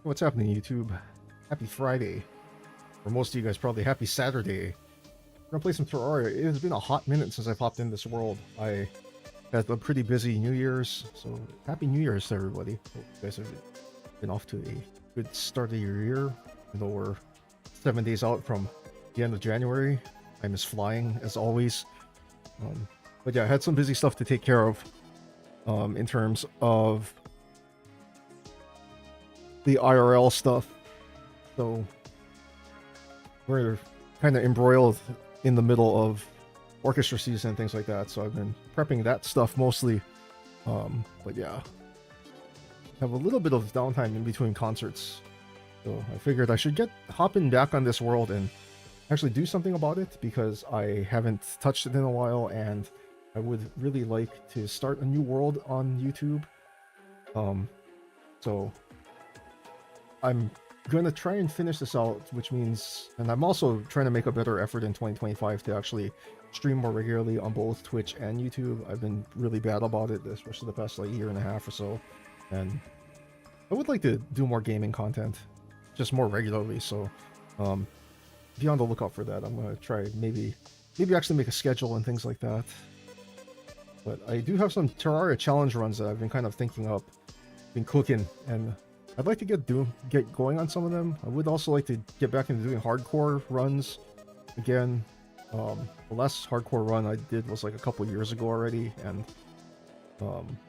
What's happening, YouTube? Happy Friday. For most of you guys, probably happy Saturday. We're gonna play some Terraria. It has been a hot minute since I popped in this world. I had a pretty busy New Year's, so happy New Year's to everybody. Hope you guys have been off to a good start of your year. Even though we're 7 days out from the end of January. Time is flying, as always. But yeah, I had some busy stuff to take care of in terms of the IRL stuff. So we're kind of embroiled in the middle of orchestra season and things like that. So I've been prepping that stuff mostly. But yeah, have a little bit of downtime in between concerts. So I figured I should get hopping back on this world and actually do something about it, because I haven't touched it in a while and I would really like to start a new world on YouTube. So I'm gonna try and finish this out, which means, and I'm also trying to make a better effort in 2025 to actually stream more regularly on both Twitch and YouTube. I've been really bad about it, especially the past like year and a half or so, and I would like to do more gaming content just more regularly. So be on the lookout for that. I'm gonna try maybe actually make a schedule and things like that. But I do have some Terraria challenge runs that I've been kind of thinking up, been cooking, and I'd like to get going on some of them. I would also like to get back into doing hardcore runs again. The last hardcore run I did was like a couple years ago already, and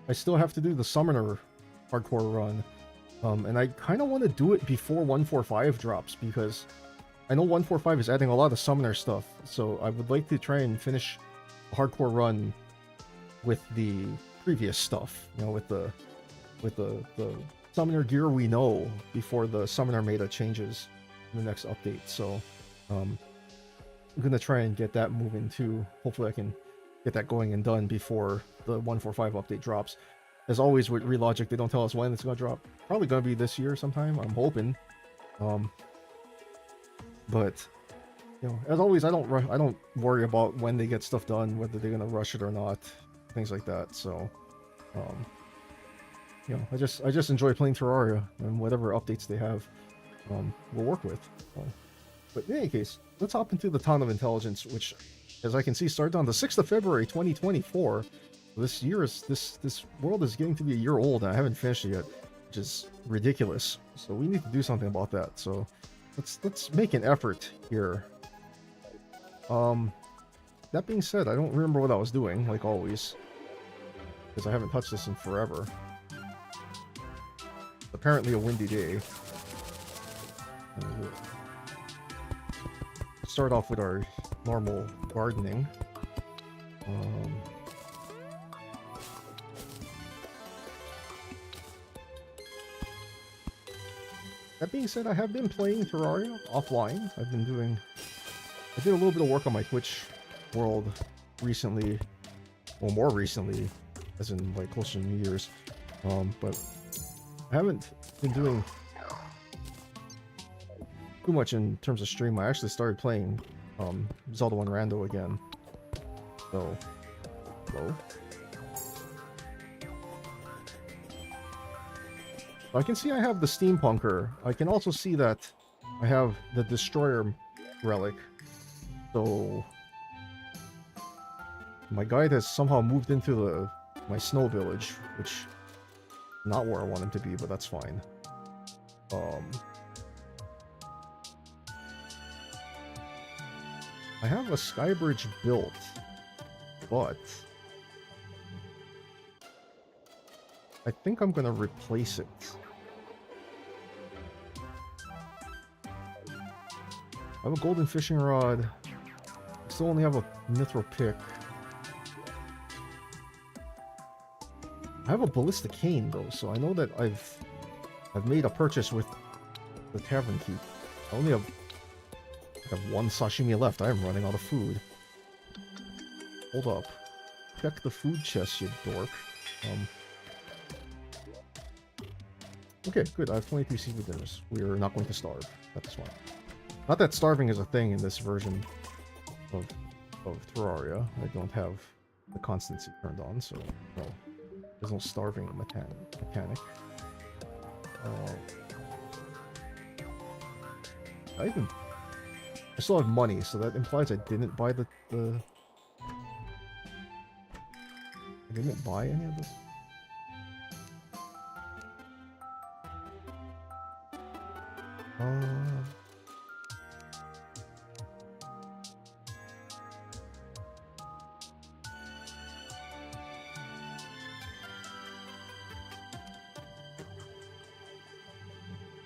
I still have to do the summoner hardcore run. And I kind of want to do it before 145 drops, because I know 145 is adding a lot of summoner stuff. So I would like to try and finish a hardcore run with the previous stuff, you know, with the summoner gear we know before the summoner meta changes in the next update. So I'm gonna try and get that moving too. Hopefully I can get that going and done before the 145 update drops. As always with Relogic, they don't tell us when it's gonna drop. Probably gonna be this year sometime, I'm hoping. But you know, as always, I don't worry about when they get stuff done, whether they're gonna rush it or not, things like that. So you know, I just enjoy playing Terraria, and whatever updates they have, we'll work with. But in any case, let's hop into the Town of Intelligence, which, as I can see, started on the 6th of February 2024. This year is this world is getting to be a year old, and I haven't finished it yet, which is ridiculous. So we need to do something about that. So let's make an effort here. That being said, I don't remember what I was doing, like always, because I haven't touched this in forever. Apparently a windy day. And we'll start off with our normal gardening. That being said, I have been playing Terraria offline. I did a little bit of work on my Twitch world recently, well, more recently, as in like closer to New Year's. But I haven't been doing too much in terms of stream. I actually started playing Zelda 1 Rando again. So, hello. I can see I have the Steampunker. I can also see that I have the Destroyer relic. So my guide has somehow moved into my snow village, which is not where I want him to be, but that's fine. I have a Skybridge built, but I think I'm gonna replace it. I have a golden fishing rod. I still only have a mithril pick. I have a ballistic cane though, so I know that I've made a purchase with the tavern keep. I only have one sashimi left. I am running out of food. Hold up. Check the food chest, you dork. Okay, good. I have 22 seafood dinners. We are not going to starve. That's fine. Not that starving is a thing in this version of Terraria. I don't have the constancy turned on, so no. There's no starving mechanic. I still have money, so that implies I didn't buy I didn't buy any of this.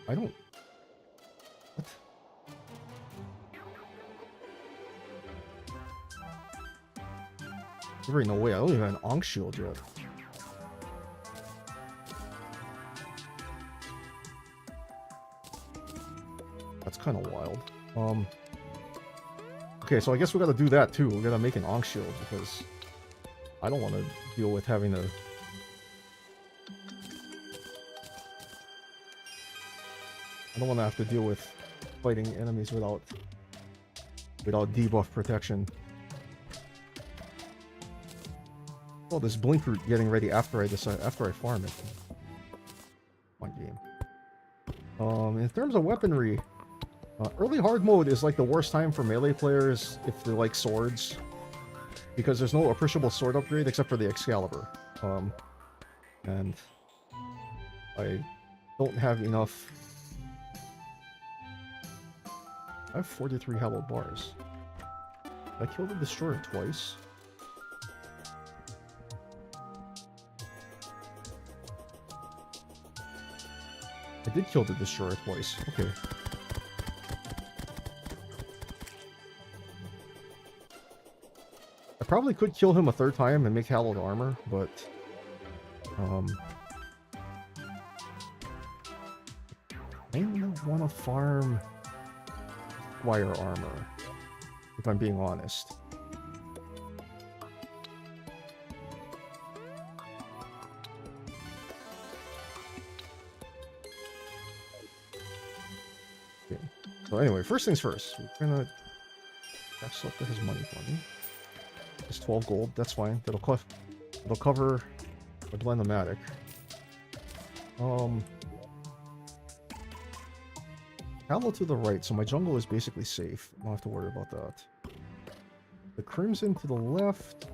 I don't... What? There ain't no way. I don't even have an Ankh shield yet. That's kind of wild. Okay, so I guess we gotta do that too. We gotta make an Ankh shield because I don't want to deal with having to... I don't want to have to deal with fighting enemies without debuff protection. Oh, this blink root getting ready after I farm it. One game. In terms of weaponry, early hard mode is like the worst time for melee players if they like swords, because there's no appreciable sword upgrade except for the Excalibur. And I don't have enough. I have 43 hallowed bars. I killed the destroyer twice. I did kill the destroyer twice. Okay. I probably could kill him a third time and make hallowed armor, but I don't want to farm wire armor, if I'm being honest. Okay. So anyway, first things first, we're gonna select his money for me. It's 12 gold, that's fine. It'll cover the Blend-O-Matic. Hallow to the right, so my jungle is basically safe. I don't have to worry about that. The Crimson to the left.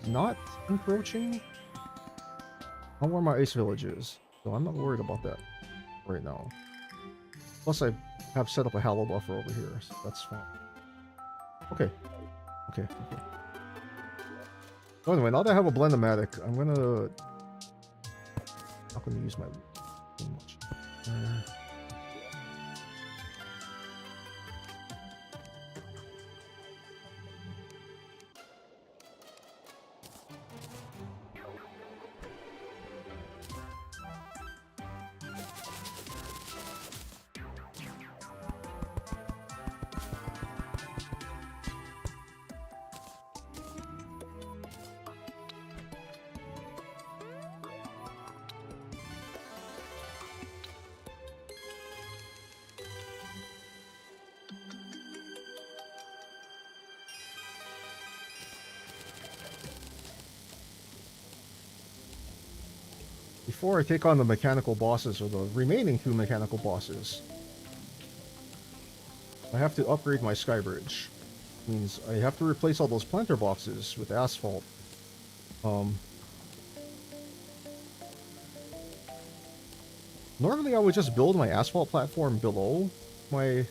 Not encroaching on where my ice village is, so I'm not worried about that right now. Plus I have set up a Hallow buffer over here, so that's fine. Okay. So anyway, now that I have a Blend-O-Matic, I'm gonna... not going to use my too much. Before I take on the mechanical bosses, or the remaining 2 mechanical bosses, I have to upgrade my sky bridge. Means I have to replace all those planter boxes with asphalt. Normally I would just build my asphalt platform below my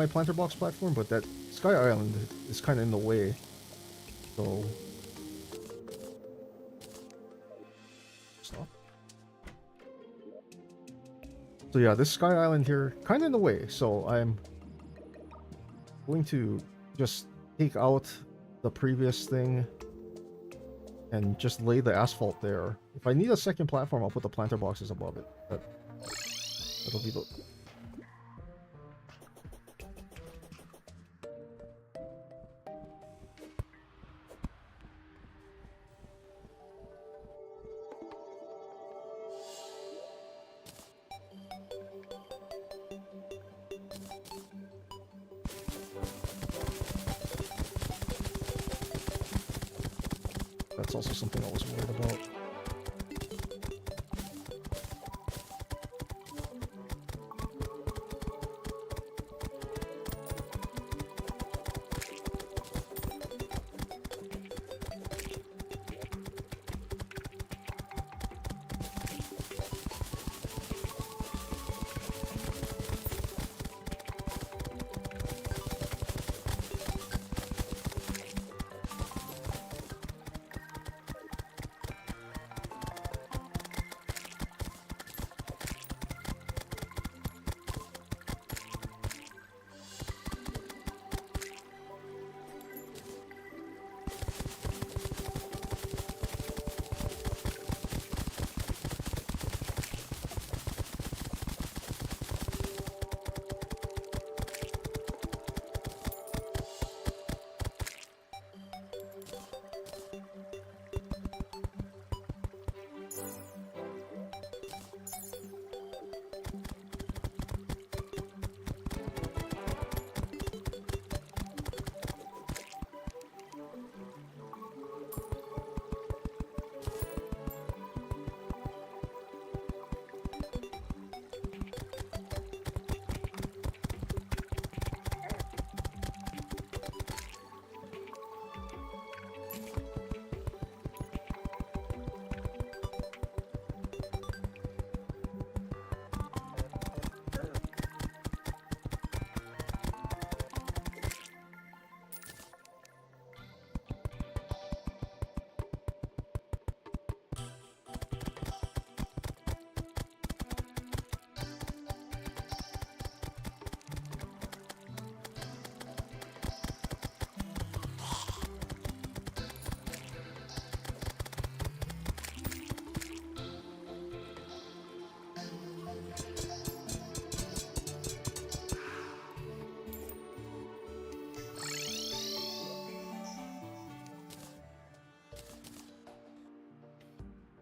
planter box platform, but that Sky Island is kind of in the way. So So yeah, this Sky Island here, kind of in the way, so I'm going to just take out the previous thing and just lay the asphalt there. If I need a second platform, I'll put the planter boxes above it. That'll be the... That's also something I was worried about.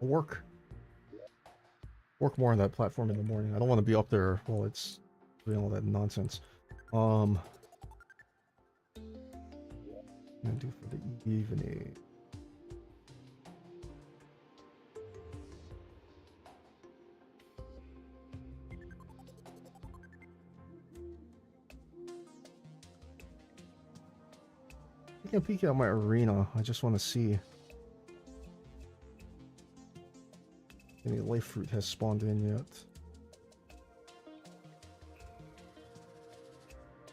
I'll work more on that platform in the morning. I don't want to be up there while it's doing all that nonsense. I'm gonna do for the evening. I can peek out my arena. I just want to see if any life fruit has spawned in yet.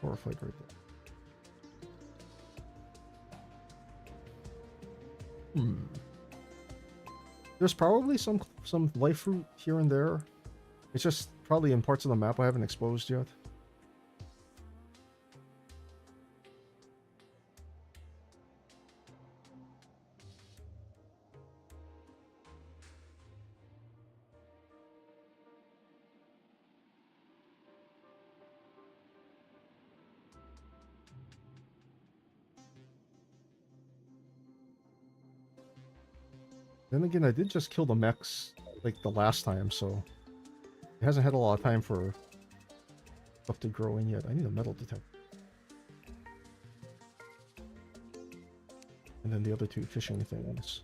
Chlorophyte right there. There's probably some life fruit here and there. It's just probably in parts of the map I haven't exposed yet. Then again, I did just kill the mechs like the last time, so it hasn't had a lot of time for stuff to grow in yet. I need a metal detector. And then the other two fishing things.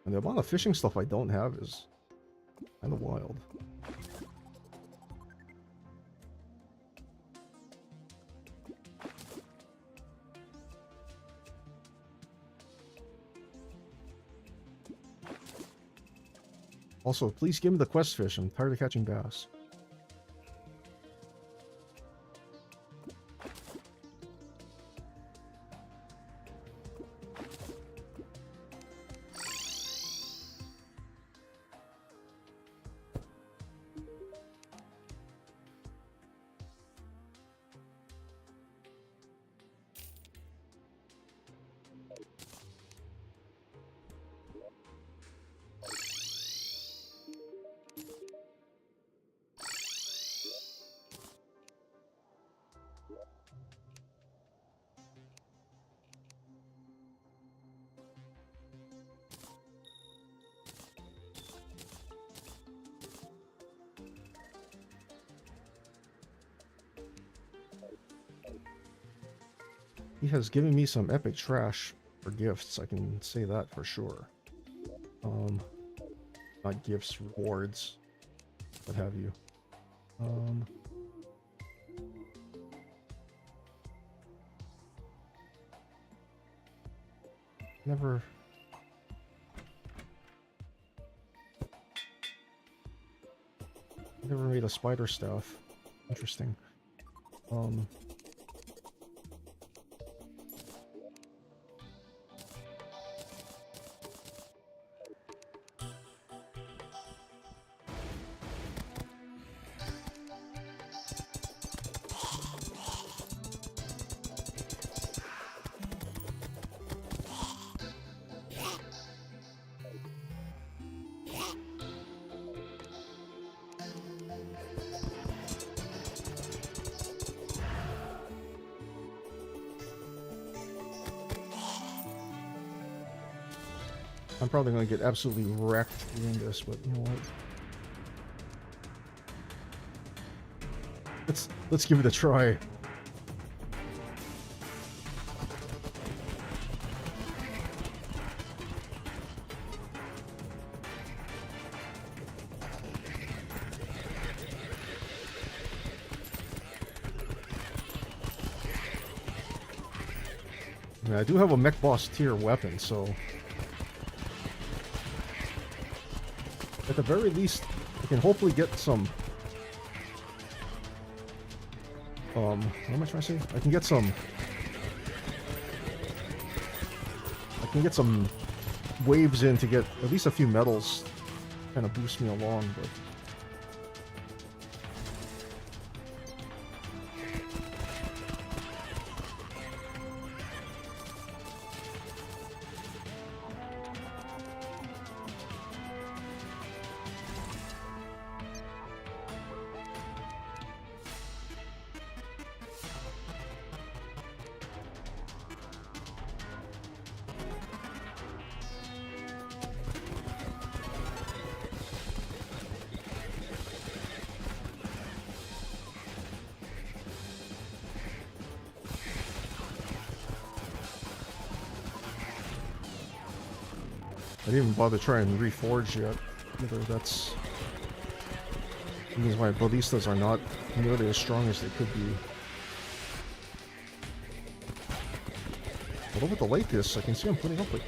And the amount of fishing stuff I don't have is kind of wild. Also, please give me the quest fish. I'm tired of catching bass. He has given me some epic trash for gifts, I can say that for sure. Not gifts, rewards, what have you. Never made a spider staff. Interesting. I'm probably going to get absolutely wrecked doing this, but you know what? Let's give it a try. I mean, I do have a mech boss tier weapon, so at the very least, I can hopefully get some. What am I trying to say? I can get some waves in to get at least a few medals, kind of boost me along, but. I didn't even bother trying to reforge yet. Either that's means my ballistas are not nearly as strong as they could be. Although with the latest, I can see I'm putting up like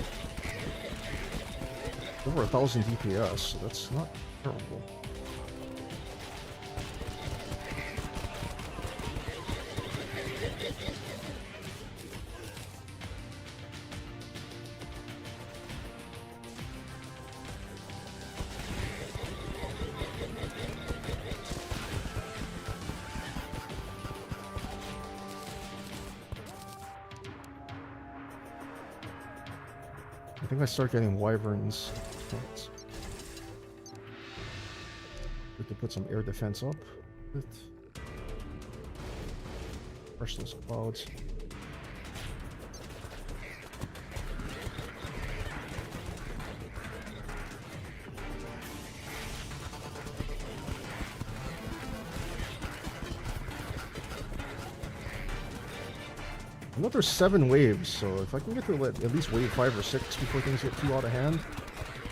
over 1,000 DPS, so that's not terrible. I think I start getting wyverns. We could put some air defense up. Crush those clouds. I know there's 7 waves, so if I can get to at least wave 5 or 6 before things get too out of hand,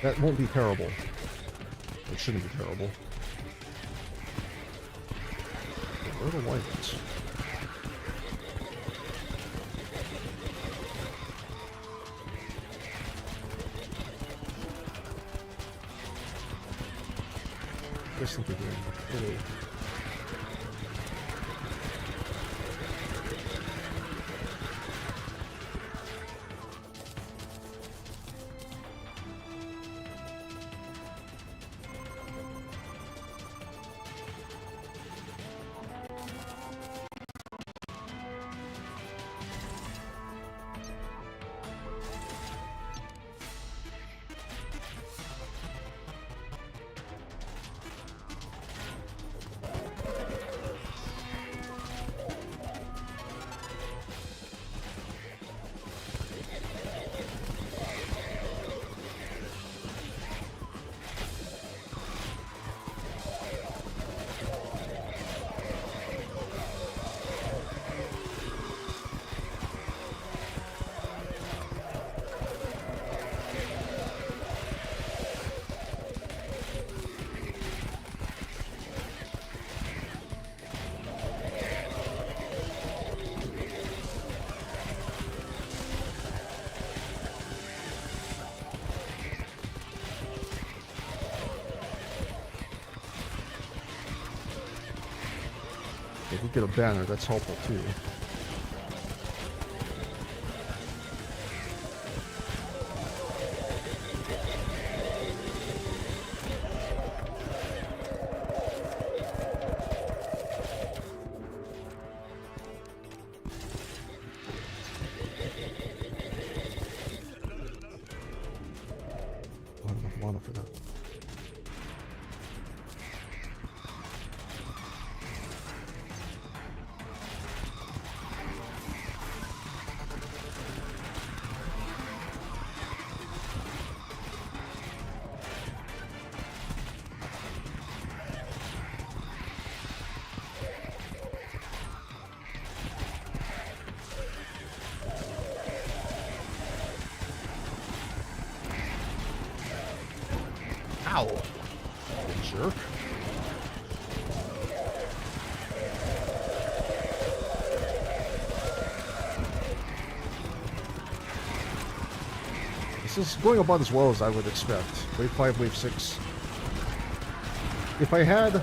that won't be terrible. It shouldn't be terrible. Where are the wyverns? Listen to him. If we get a banner, that's helpful too. Not enough mana for that. Ow! Jerk. This is going about as well as I would expect. Wave 5, wave 6. If I had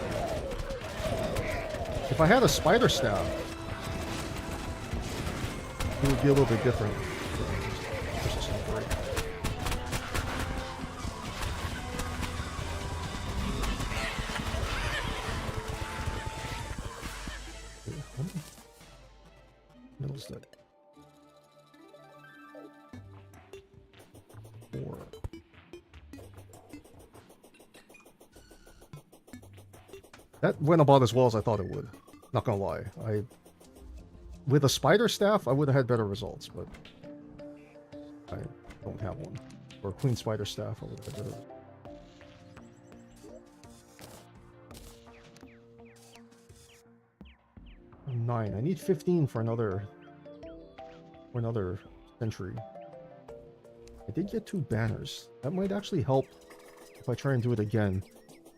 a spider staff, it would be a little bit different. This is not great. Middle's dead. 4. That went about as well as I thought it would. Not gonna lie. With a spider staff, I would have had better results, but I don't have one. Or a queen spider staff, I would have had better. 9. I need 15 for another century. I did get 2 banners. That might actually help if I try and do it again.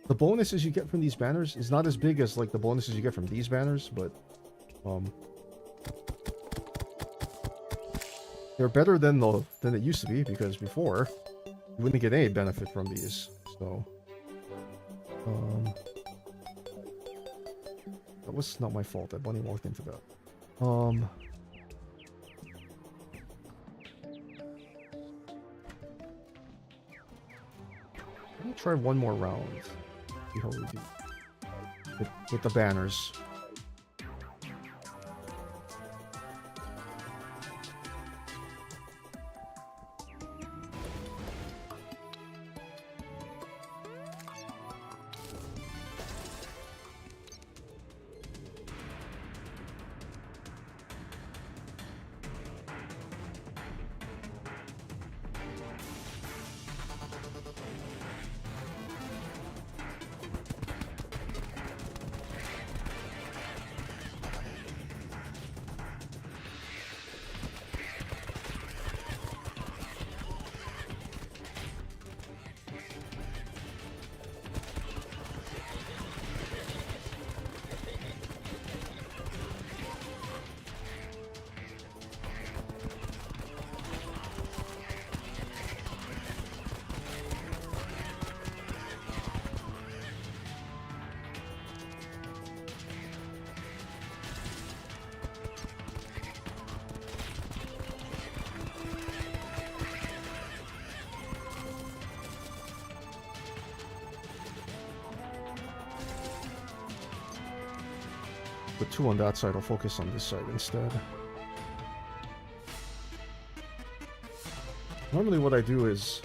The bonuses you get from these banners is not as big as like the bonuses you get from these banners, but they're better than it used to be, because before you wouldn't get any benefit from these. So that was not my fault. That bunny walked into that. Let me try one more round. See how we do with the banners. Put 2 on that side, I'll focus on this side instead. Normally what I do is,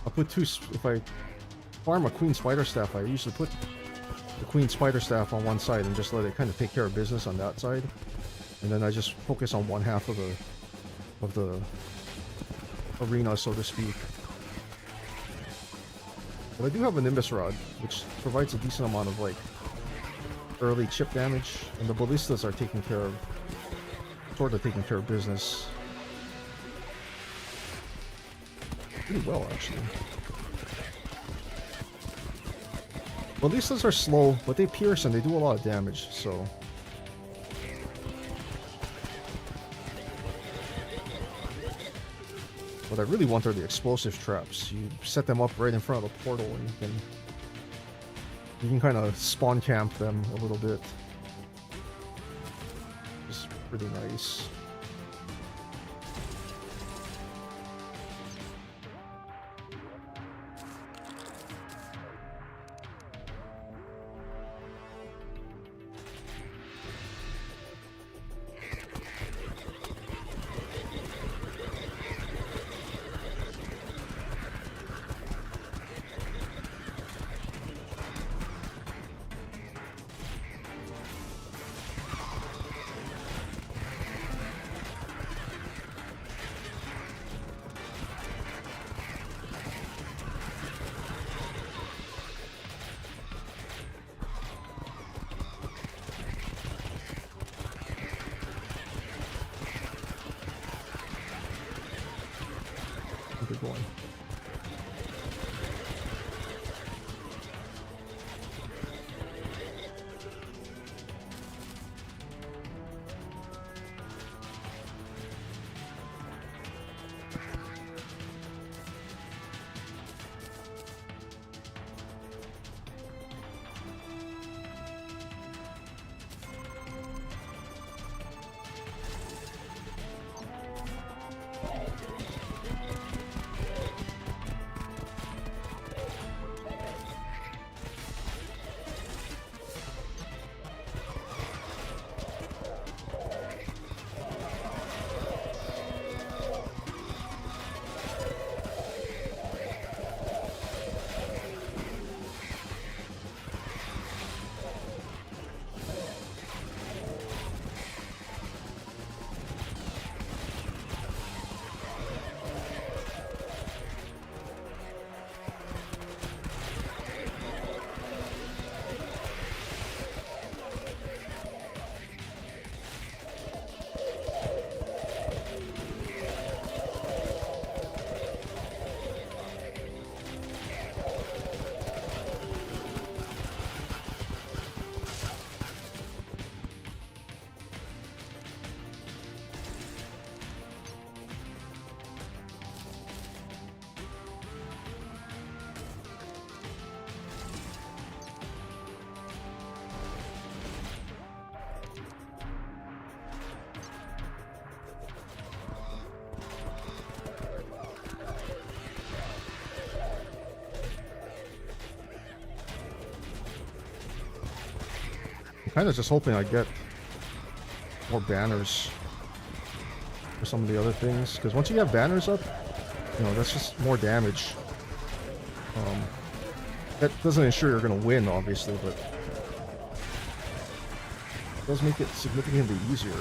I'll put 2, if I farm a queen spider staff, I usually put the queen spider staff on one side and just let it kind of take care of business on that side. And then I just focus on one half of the arena, so to speak. But I do have a Nimbus Rod, which provides a decent amount of like early chip damage, and the ballistas are sort of taking care of business pretty well, actually. Ballistas are slow, but they pierce and they do a lot of damage, so what I really want are the explosive traps. You set them up right in front of the portal and you can kind of spawn camp them a little bit. pretty nice. Good one. Kind of just hoping I get more banners for some of the other things, because once you have banners up, you know, that's just more damage. That doesn't ensure you're going to win, obviously, but it does make it significantly easier.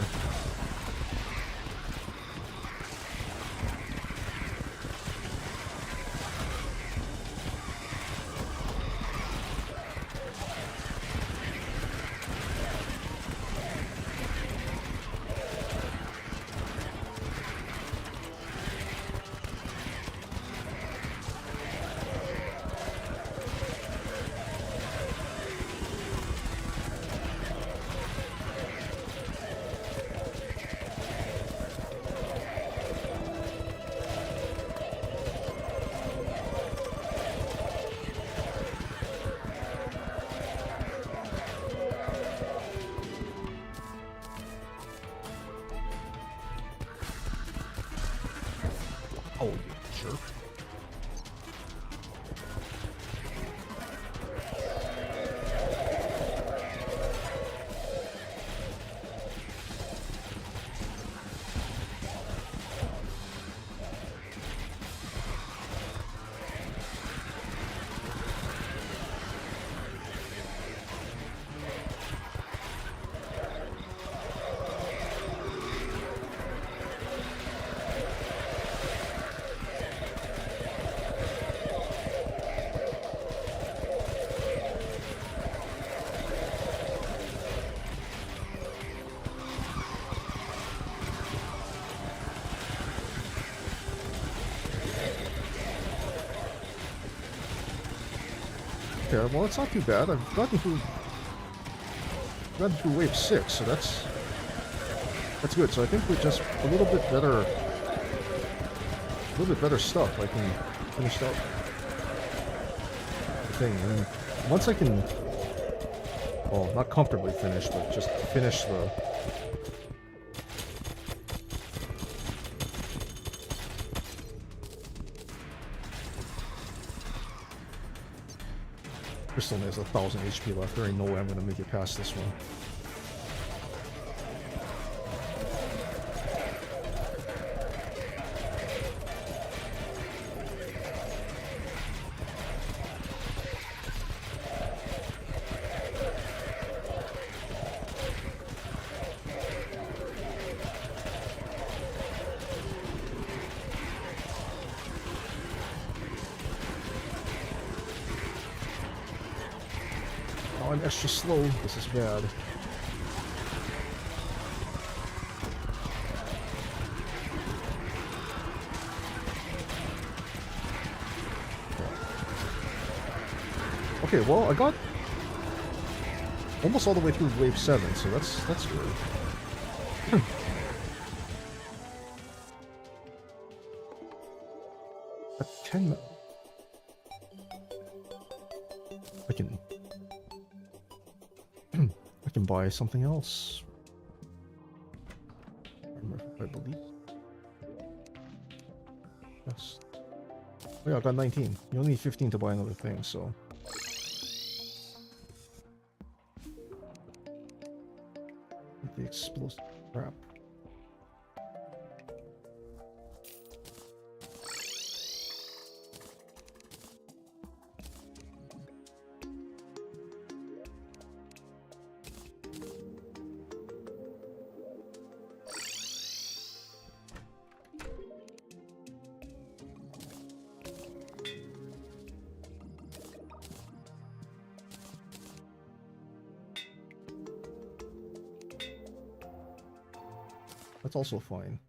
Oh, you jerk. Yeah, well, it's not too bad. I've gotten through wave 6, so that's good. So I think with just a little bit better stuff, I can finish up the thing. And once I can, well, not comfortably finish, but just finish Crystal has 1,000 HP left. There ain't no way I'm gonna make it past this one. I'm extra slow. This is bad. Okay, well, I got almost all the way through wave 7, so that's good. At 10, I can buy something else. I believe. Yes. Oh yeah, I got 19. You only need 15 to buy another thing, so. The explosive crap. That's also fine.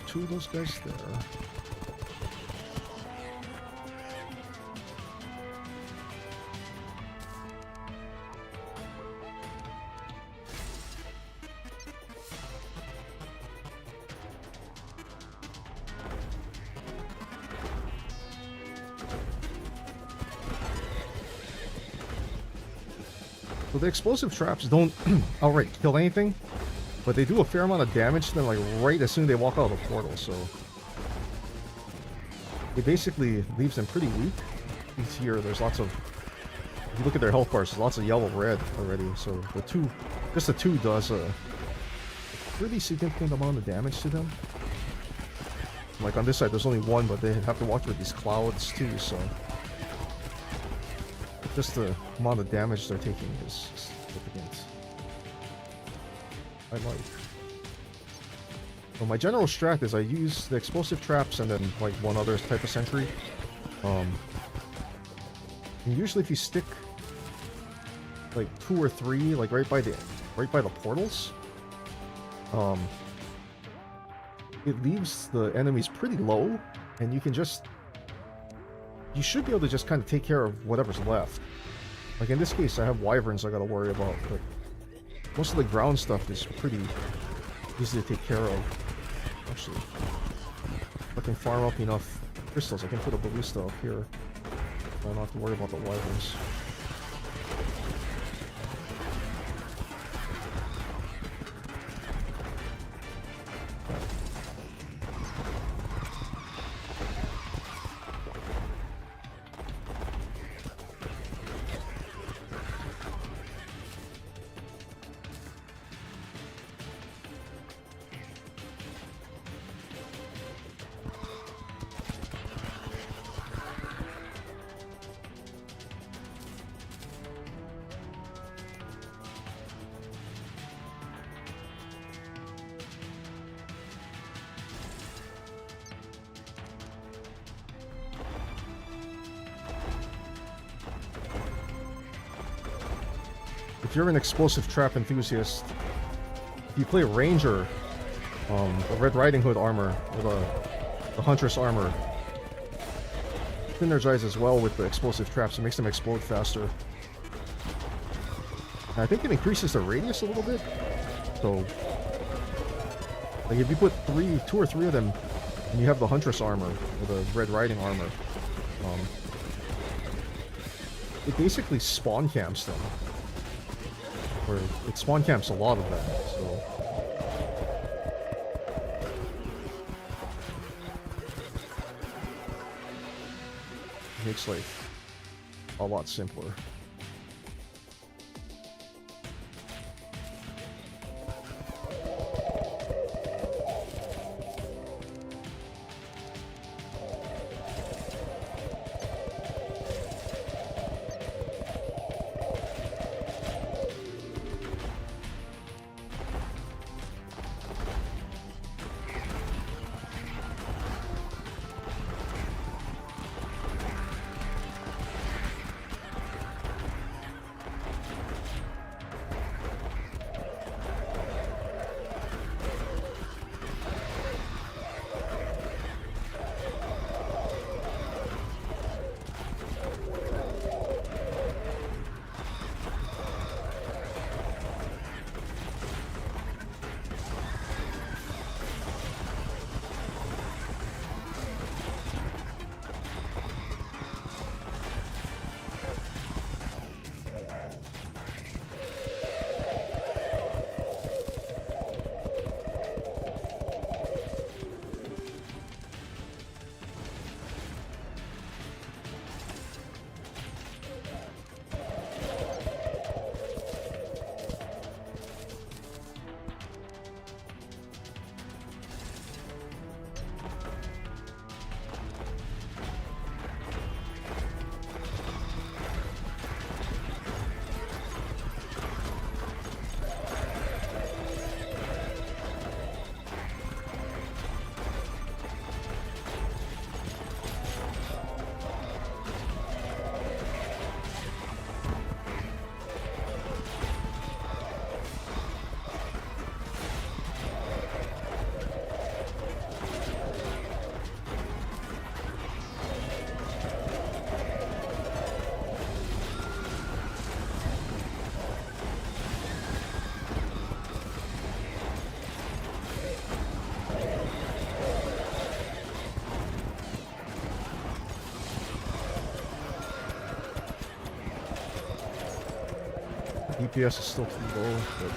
Two of those guys there. So the explosive traps don't outright kill anything, but they do a fair amount of damage to them, like right as soon as they walk out of the portal, so it basically leaves them pretty weak. These here, there's lots of, if you look at their health bars, there's lots of yellow red already, so the two, just the two does a pretty significant amount of damage to them. Like on this side, there's only one, but they have to walk through these clouds too, so just the amount of damage they're taking is significant. I like. So my general strat is I use the explosive traps and then like one other type of sentry. And usually if you stick like 2 or 3 like right by the portals, it leaves the enemies pretty low, and you should be able to just kind of take care of whatever's left. Like in this case, I have wyverns I gotta worry about, but most of the ground stuff is pretty easy to take care of. Actually, if I can farm up enough crystals, I can put a ballista up here. I don't have to worry about the wyverns. if you're an explosive trap enthusiast, if you play Ranger, the Red Riding Hood armor, or the Huntress armor, synergizes well with the explosive traps. It makes them explode faster. And I think it increases the radius a little bit. So, like if you put 2 or 3 of them, and you have the Huntress armor, or the Red Riding armor, it basically spawn camps them. Or it spawn camps a lot of them, so... It makes life a lot simpler. DPS is still too low, but...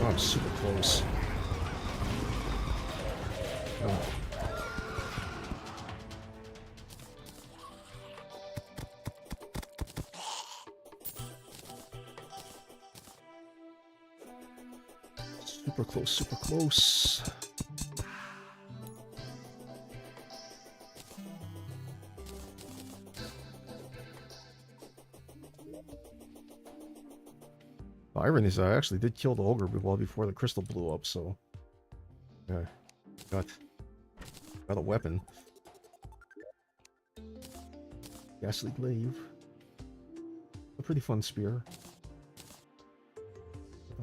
Oh, I'm super close. Oh. Super close, super close. The irony is I actually did kill the ogre well before the crystal blew up, so yeah, got a weapon. Ghastly glaive. A pretty fun spear.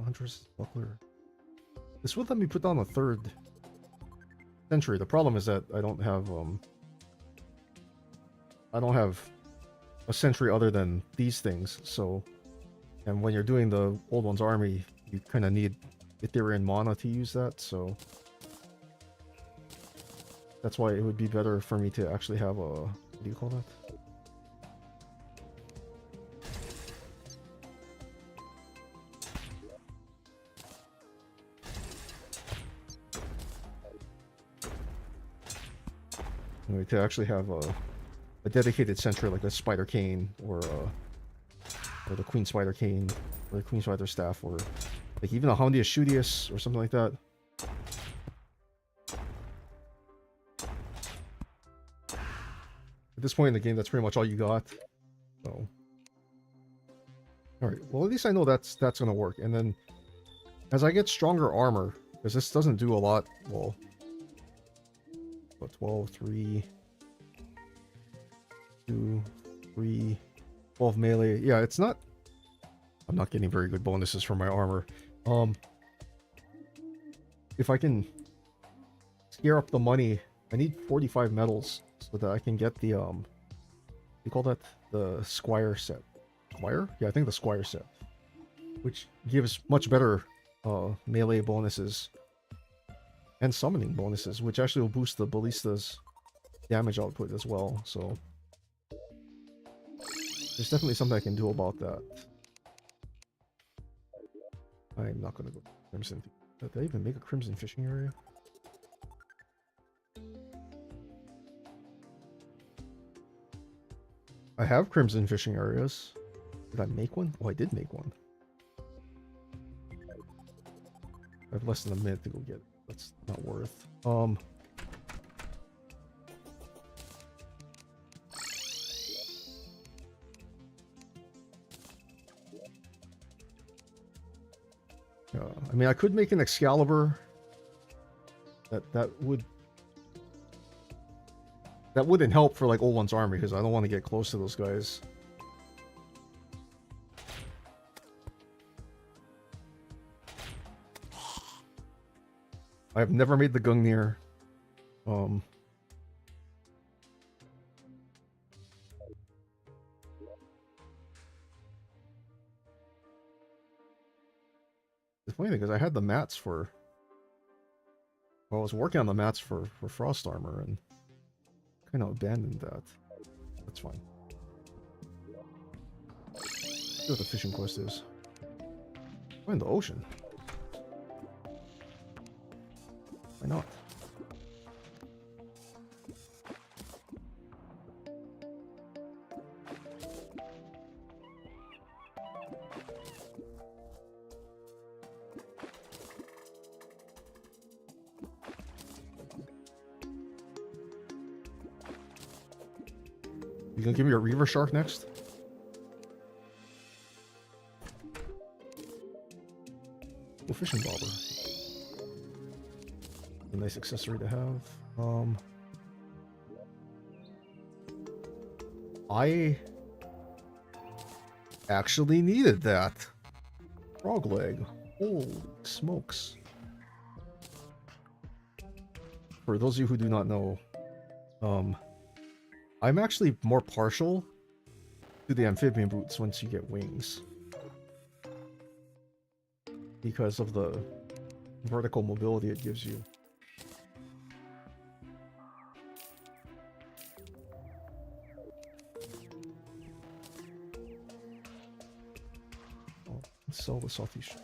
Hunter's Buckler. This would let me put down a 3rd sentry. The problem is that I don't have a sentry other than these things. So, and when you're doing the Old One's army, you kind of need Ethereal mana to use that. So that's why it would be better for me to actually have a, what do you call that? Anyway, to actually have a dedicated sentry like a Spider Cane or the Queen Spider Cane or the Queen Spider Staff or like even a Houndius Shootius or something like that. At this point in the game, that's pretty much all you got. So, all right. Well, at least I know that's gonna work. And then, as I get stronger armor, because this doesn't do a lot. Well, what, 12, 3, 2, 3, 12 melee. Yeah, it's not. I'm not getting very good bonuses from my armor. If I can scare up the money, I need 45 medals so that I can get the you call that the Squire set. Squire? Yeah, I think the Squire set, which gives much better melee bonuses and summoning bonuses, which actually will boost the ballista's damage output as well. So there's definitely something I can do about that. I'm not gonna go Crimson. Did I even make a Crimson fishing area? I have Crimson fishing areas. Did I make one? Oh, I did make one. I have less than a minute to go get it. That's not worth. I mean, I could make an Excalibur. That wouldn't help for like Old One's army because I don't want to get close to those guys. I have never made the Gungnir. The funny thing is I had the mats for... Well, I was working on the mats for Frost Armor and kind of abandoned that. That's fine. Let's see what the fishing quest is. Oh, in the ocean. Why not? You gonna give me a Reaver Shark next? Cool fishing bobber. A nice accessory to have. I actually needed that. Frog leg. Holy smokes. For those of you who do not know, I'm actually more partial to the amphibian boots once you get wings. Because of the vertical mobility it gives you. Oh, let's sell the salty shit.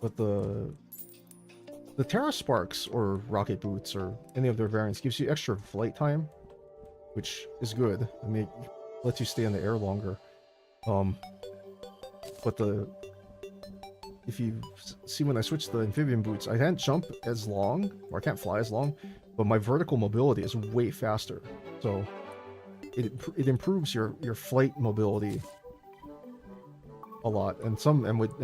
But the Terra Sparks or Rocket Boots or any of their variants gives you extra flight time, which is good. I mean, it lets you stay in the air longer. But if you see when I switch the amphibian boots, I can't jump as long, or I can't fly as long, but my vertical mobility is way faster. So it improves your flight mobility a lot, and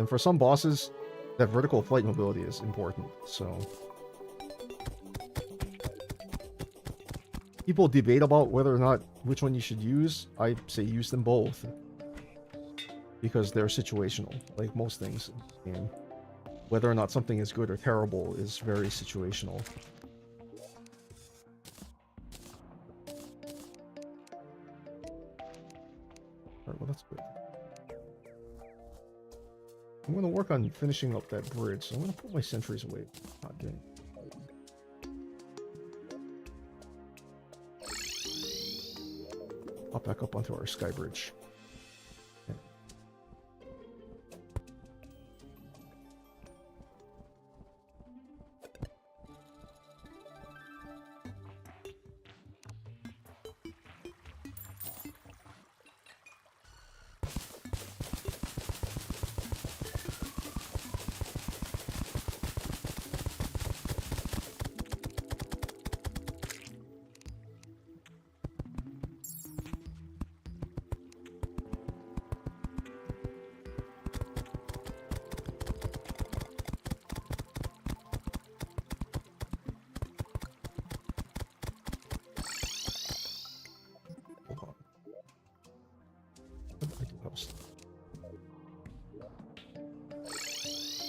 for some bosses, that vertical flight mobility is important. So people debate about whether or not which one you should use, I say use them both. Because they're situational, like most things in the game. Whether or not something is good or terrible is very situational. Alright, well that's good. I'm gonna work on finishing up that bridge, so I'm gonna put my sentries away. God dang. Hop back up onto our sky bridge.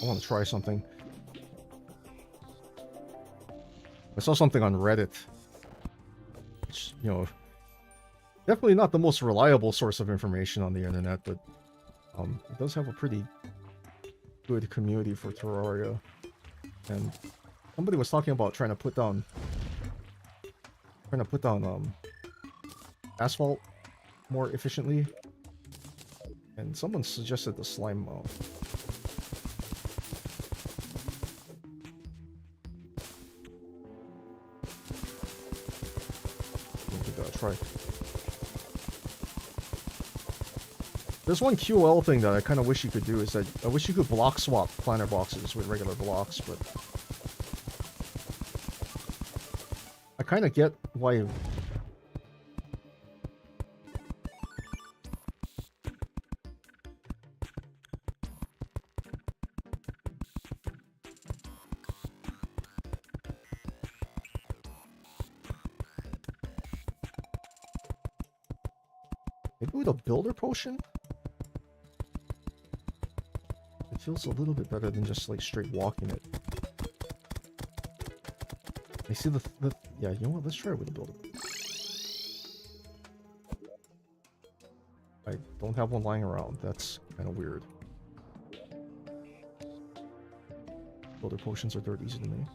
I want to try something. I saw something on Reddit. Which, you know, definitely not the most reliable source of information on the internet, but it does have a pretty good community for Terraria. And somebody was talking about trying to put down asphalt more efficiently. And someone suggested the slime mount. Try. There's one QL thing that I kind of wish you could do, is that I wish you could block swap planter boxes with regular blocks, but I kind of get why. Maybe with a builder potion? It feels a little bit better than just like straight walking it. I see the yeah, you know what? Let's try it with a builder. I don't have one lying around. That's kind of weird. Builder potions are dirt easy to make.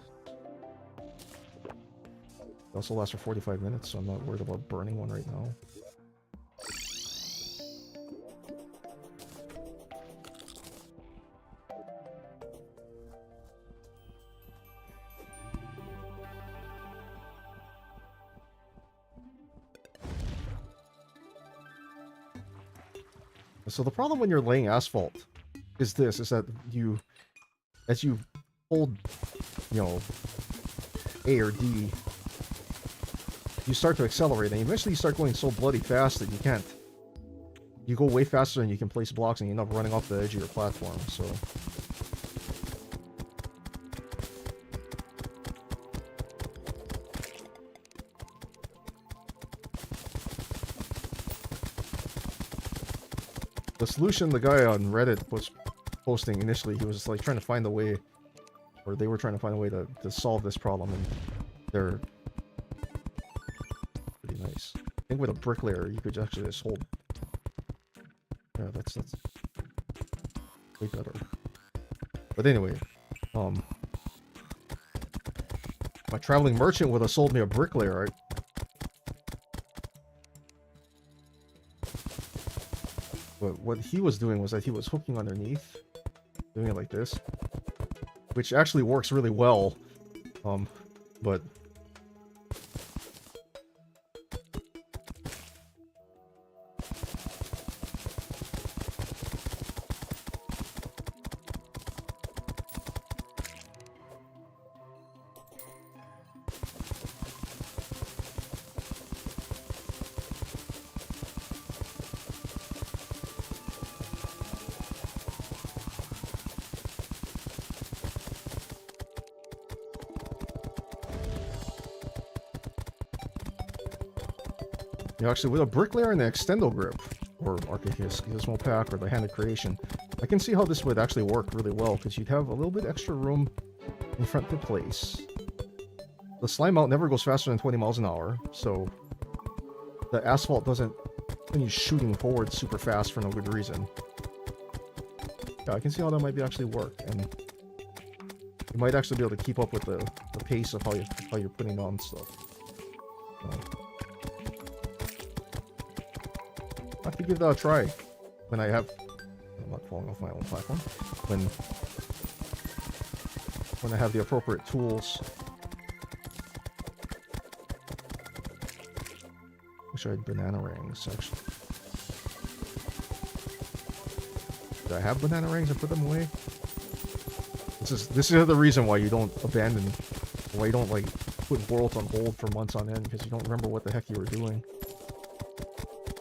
They also last for 45 minutes, so I'm not worried about burning one right now. So the problem when you're laying asphalt is that you, as you hold, you know, A or D, you start to accelerate, and eventually you start going so bloody fast that you can't. You go way faster than you can place blocks, and you end up running off the edge of your platform, so. The solution the guy on Reddit was posting initially, he was like trying to find a way, or they were trying to find a way to solve this problem, and they're pretty nice. I think with a brick layer, you could actually just hold. Yeah, that's way better. But anyway, my traveling merchant would have sold me a brick layer, right? But what he was doing was that he was hooking underneath, doing it like this, which actually works really well, but You know, actually, with a bricklayer and the extendo grip, or Archegizmo pack, or the handed creation, I can see how this would actually work really well, because you'd have a little bit extra room in front to place. The slime mount never goes faster than 20 miles an hour, so the asphalt doesn't continue shooting forward super fast for no good reason. Yeah, I can see how that might be actually work, and you might actually be able to keep up with the pace of how you're putting on stuff. I have to give that a try when I'm not falling off my own platform. When I have the appropriate tools. Wish I had banana rings, actually. Did I have banana rings and put them away? This is the reason why you don't abandon, why you don't like put worlds on hold for months on end, because you don't remember what the heck you were doing.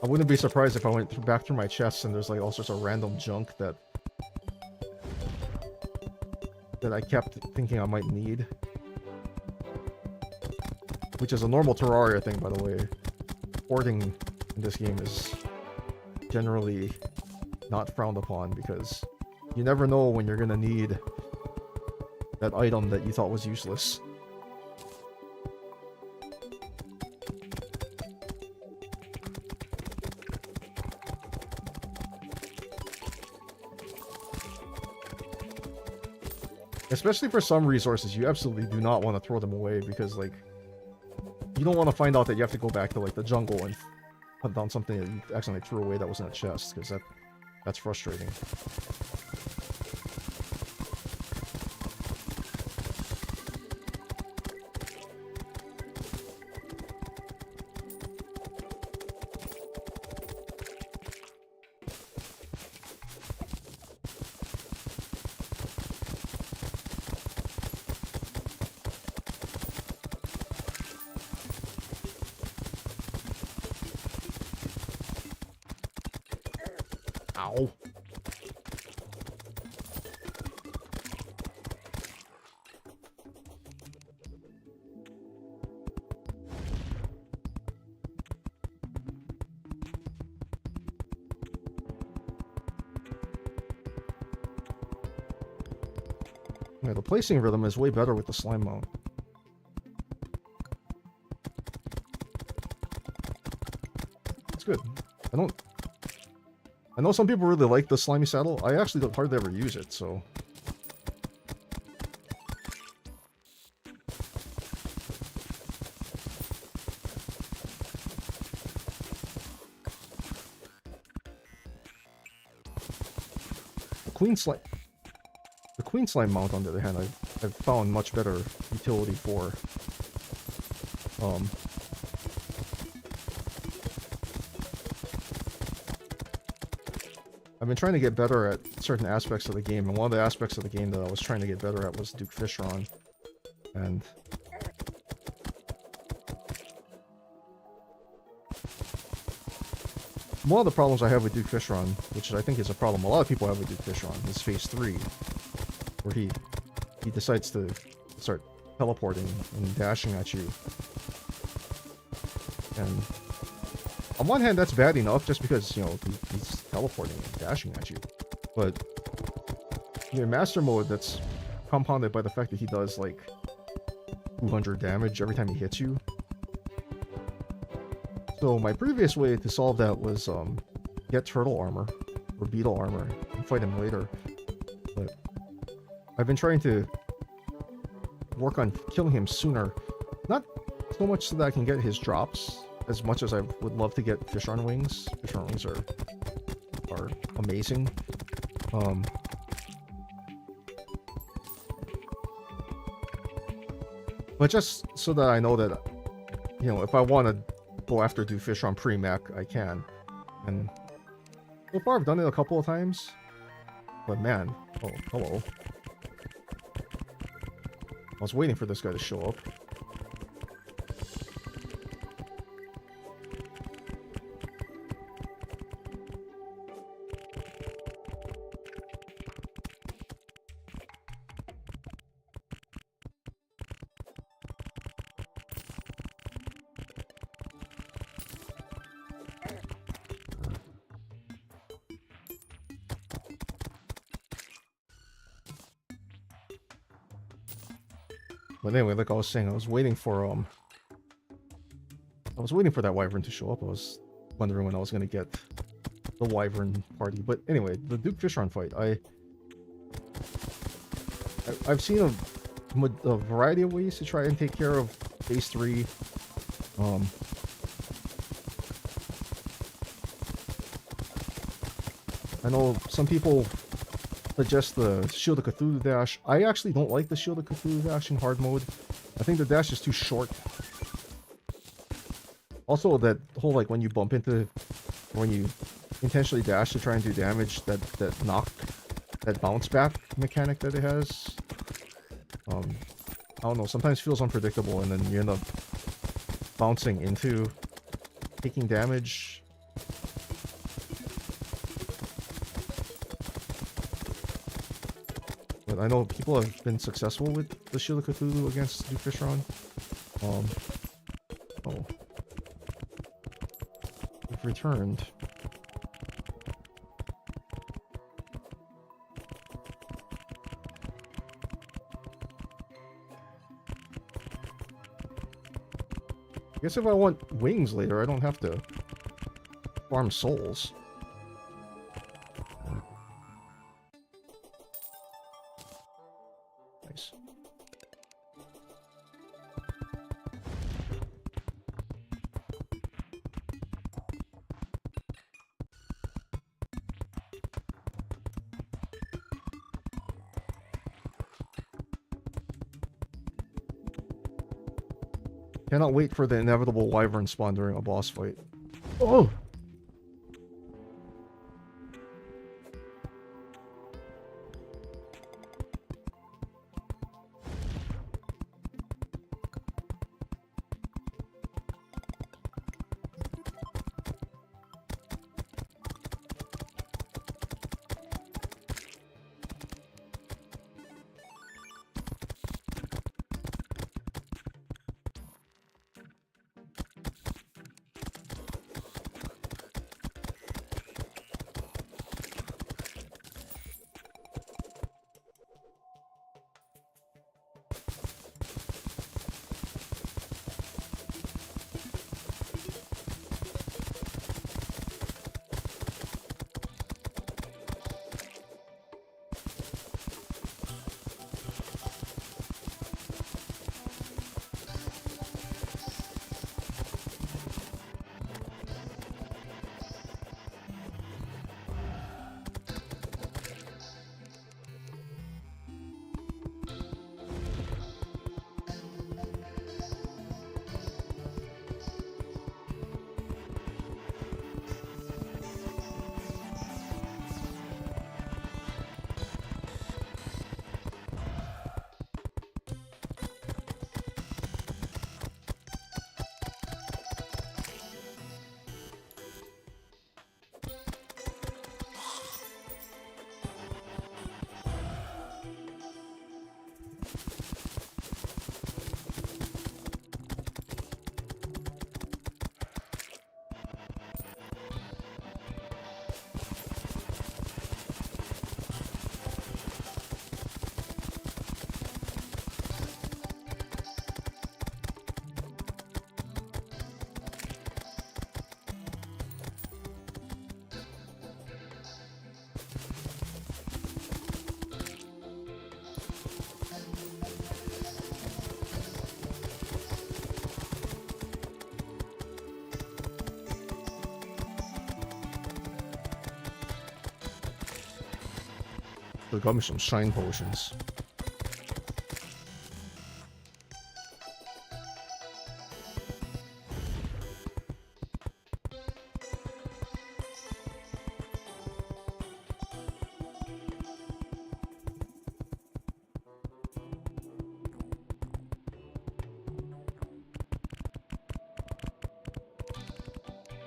I wouldn't be surprised if I went back through my chests and there's like all sorts of random junk that I kept thinking I might need. Which is a normal Terraria thing, by the way. Hoarding in this game is generally not frowned upon, because you never know when you're gonna need that item that you thought was useless. Especially for some resources, you absolutely do not want to throw them away, because, like, you don't want to find out that you have to go back to, like, the jungle and hunt down something that you accidentally threw away that was in a chest, because that's frustrating. Ow. Yeah, the placing rhythm is way better with the slime mount. It's good. I know some people really like the slimy saddle. I actually don't hardly ever use it, so. The Queen Slime mount, on the other hand, I've found much better utility for. I've been trying to get better at certain aspects of the game, and one of the aspects of the game that I was trying to get better at was Duke Fishron. And one of the problems I have with Duke Fishron, which I think is a problem a lot of people have with Duke Fishron, is Phase 3, where he decides to start teleporting and dashing at you. And on one hand, that's bad enough, just because, you know, he's teleporting and dashing at you. But in Master Mode, that's compounded by the fact that he does, like, 200 damage every time he hits you. So my previous way to solve that was get turtle armor, or beetle armor, and fight him later. But I've been trying to work on killing him sooner. Not so much so that I can get his drops, as much as I would love to get Fishron wings. Fishron wings are amazing. But just so that I know that, you know, if I want to go after Duke Fishron pre-mech, I can. And so far I've done it a couple of times. But man, oh, hello. I was waiting for this guy to show up. But anyway, like I was saying, I was waiting for that wyvern to show up. I was wondering when I was gonna get the wyvern party. But anyway, the Duke Fishron fight. I've seen a variety of ways to try and take care of phase 3. I know some people suggest the Shield of Cthulhu dash. I actually don't like the Shield of Cthulhu dash in hard mode. I think the dash is too short. Also, that whole, like, when you bump into, when you intentionally dash to try and do damage, that knock, that bounce back mechanic that it has. I don't know, sometimes feels unpredictable, and then you end up bouncing into taking damage. But I know people have been successful with the Shield of Cthulhu against Duke Fishron. Oh. We've returned. I guess if I want wings later, I don't have to farm souls. Nice. Cannot wait for the inevitable wyvern spawn during a boss fight. Oh! They got me some shine potions.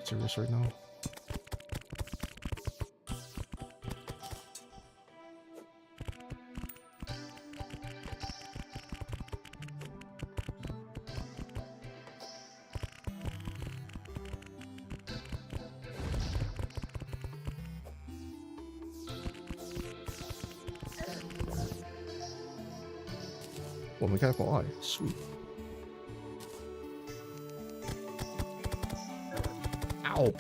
Serious right now. Oh, mechanical eye. Sweet. Ow!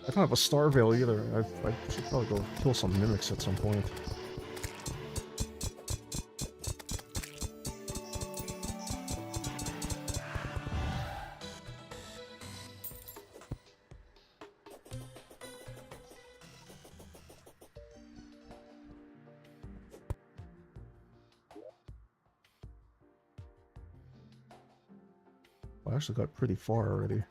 I don't have a star veil either. I should probably go kill some mimics at some point. I actually got pretty far already.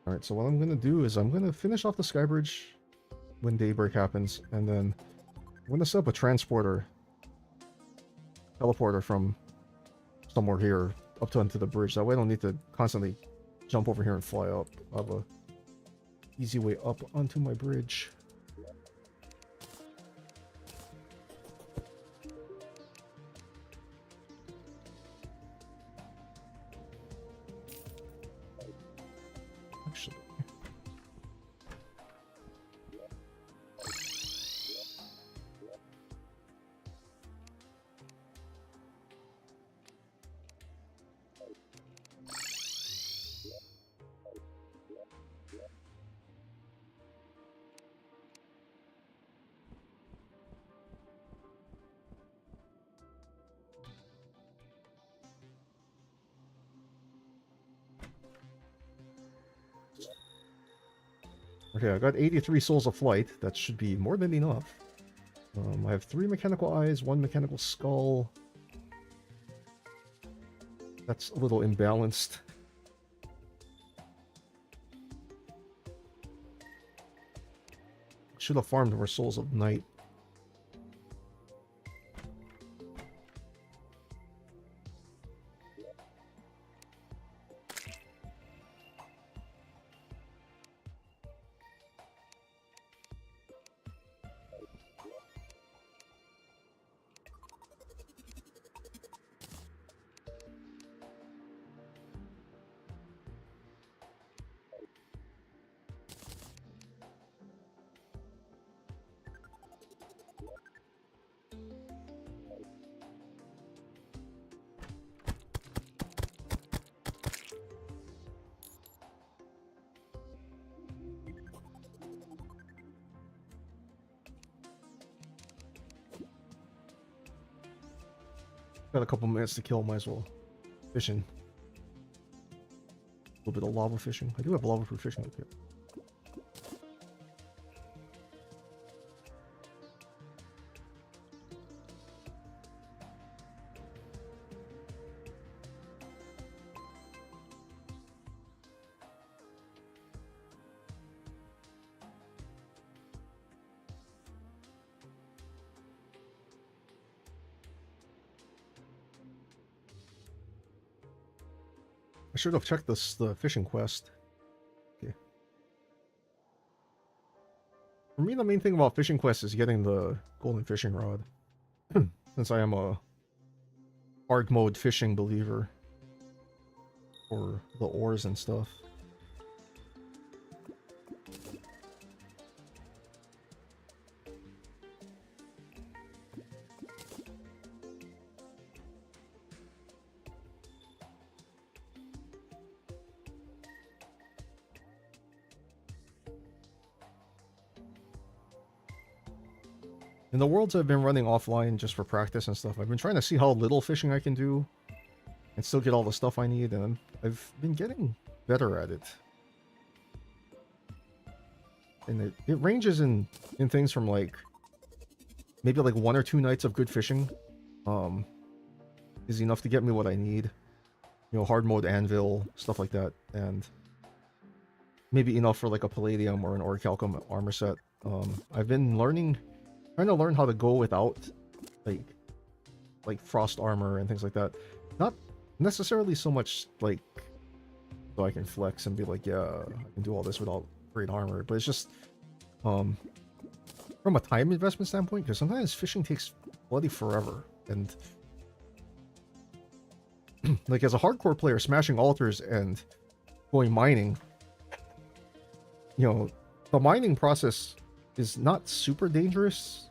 Alright, so what I'm gonna do is I'm gonna finish off the sky bridge when daybreak happens, and then I'm gonna set up a transporter, teleporter from somewhere here up to onto the bridge. That way I don't need to constantly jump over here and fly up. I have a easy way up onto my bridge. Actually, okay, I got 83 souls of flight. That should be more than enough. I have 3 mechanical eyes, 1 mechanical skull. That's a little imbalanced. Should have farmed more souls of night. Got a couple minutes to kill, might as well fishing. A little bit of lava fishing. I do have lava for fishing up here. I should have checked the fishing quest. Okay. For me, the main thing about fishing quests is getting the golden fishing rod. Since I am a hard mode fishing believer for the ores and stuff. In the worlds I've been running offline just for practice and stuff, I've been trying to see how little fishing I can do and still get all the stuff I need, and I've been getting better at it. And it ranges in things from like maybe like 1 or 2 nights of good fishing is enough to get me what I need. You know, hard mode anvil, stuff like that, and maybe enough for like a palladium or an orichalcum armor set. I've been trying to learn how to go without like frost armor and things like that. Not necessarily so much like so I can flex and be like, yeah, I can do all this without great armor, but it's just from a time investment standpoint, because sometimes fishing takes bloody forever, and like as a hardcore player, smashing altars and going mining, you know, the mining process is not super dangerous.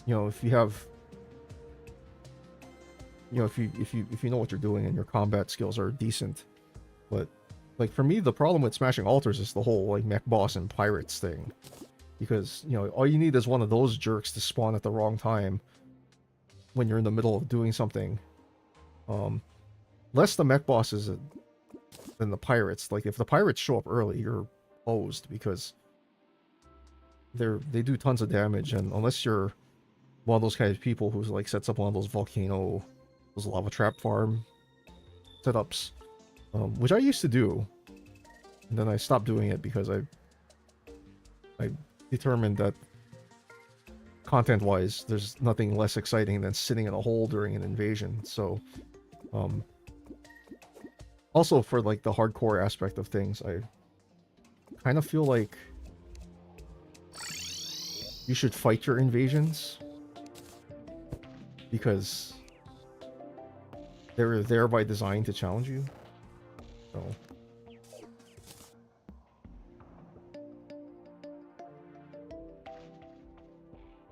You know, if you have, you know, if you know what you're doing and your combat skills are decent. But like for me, the problem with smashing altars is the whole like mech boss and pirates thing, because you know all you need is one of those jerks to spawn at the wrong time when you're in the middle of doing something. Less the mech bosses than the pirates. Like if the pirates show up early, you're posed, because they do tons of damage, and unless you're one of those kind of people who's like sets up one of those lava trap farm setups, which I used to do, and then I stopped doing it because I determined that content-wise, there's nothing less exciting than sitting in a hole during an invasion. So, also for like the hardcore aspect of things, I kind of feel like you should fight your invasions, because they're there by design to challenge you. So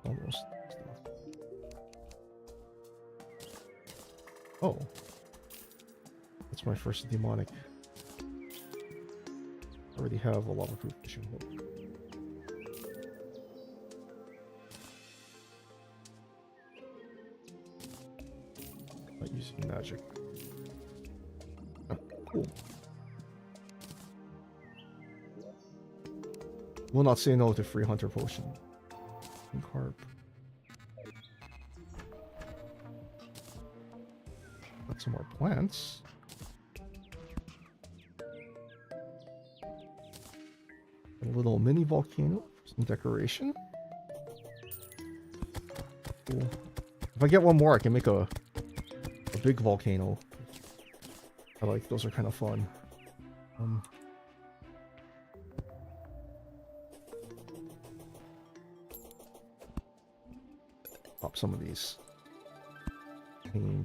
almost. Oh, that's my first demonic. I already have a lava-proof fishing hook. Not using magic. Oh, cool. Will not say no to free hunter potion. And carp. Got some more plants. A little mini volcano for some decoration. Cool. If I get one more, I can make a big volcano. I like those, are kind of fun. Pop some of these hanging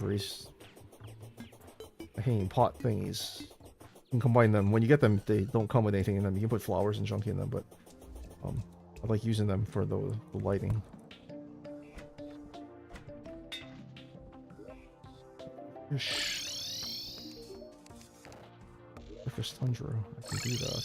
pot thingies. You can combine them. When you get them, they don't come with anything in them. You can put flowers and junk in them, but I like using them for the lighting. Surface tundra, I can do that.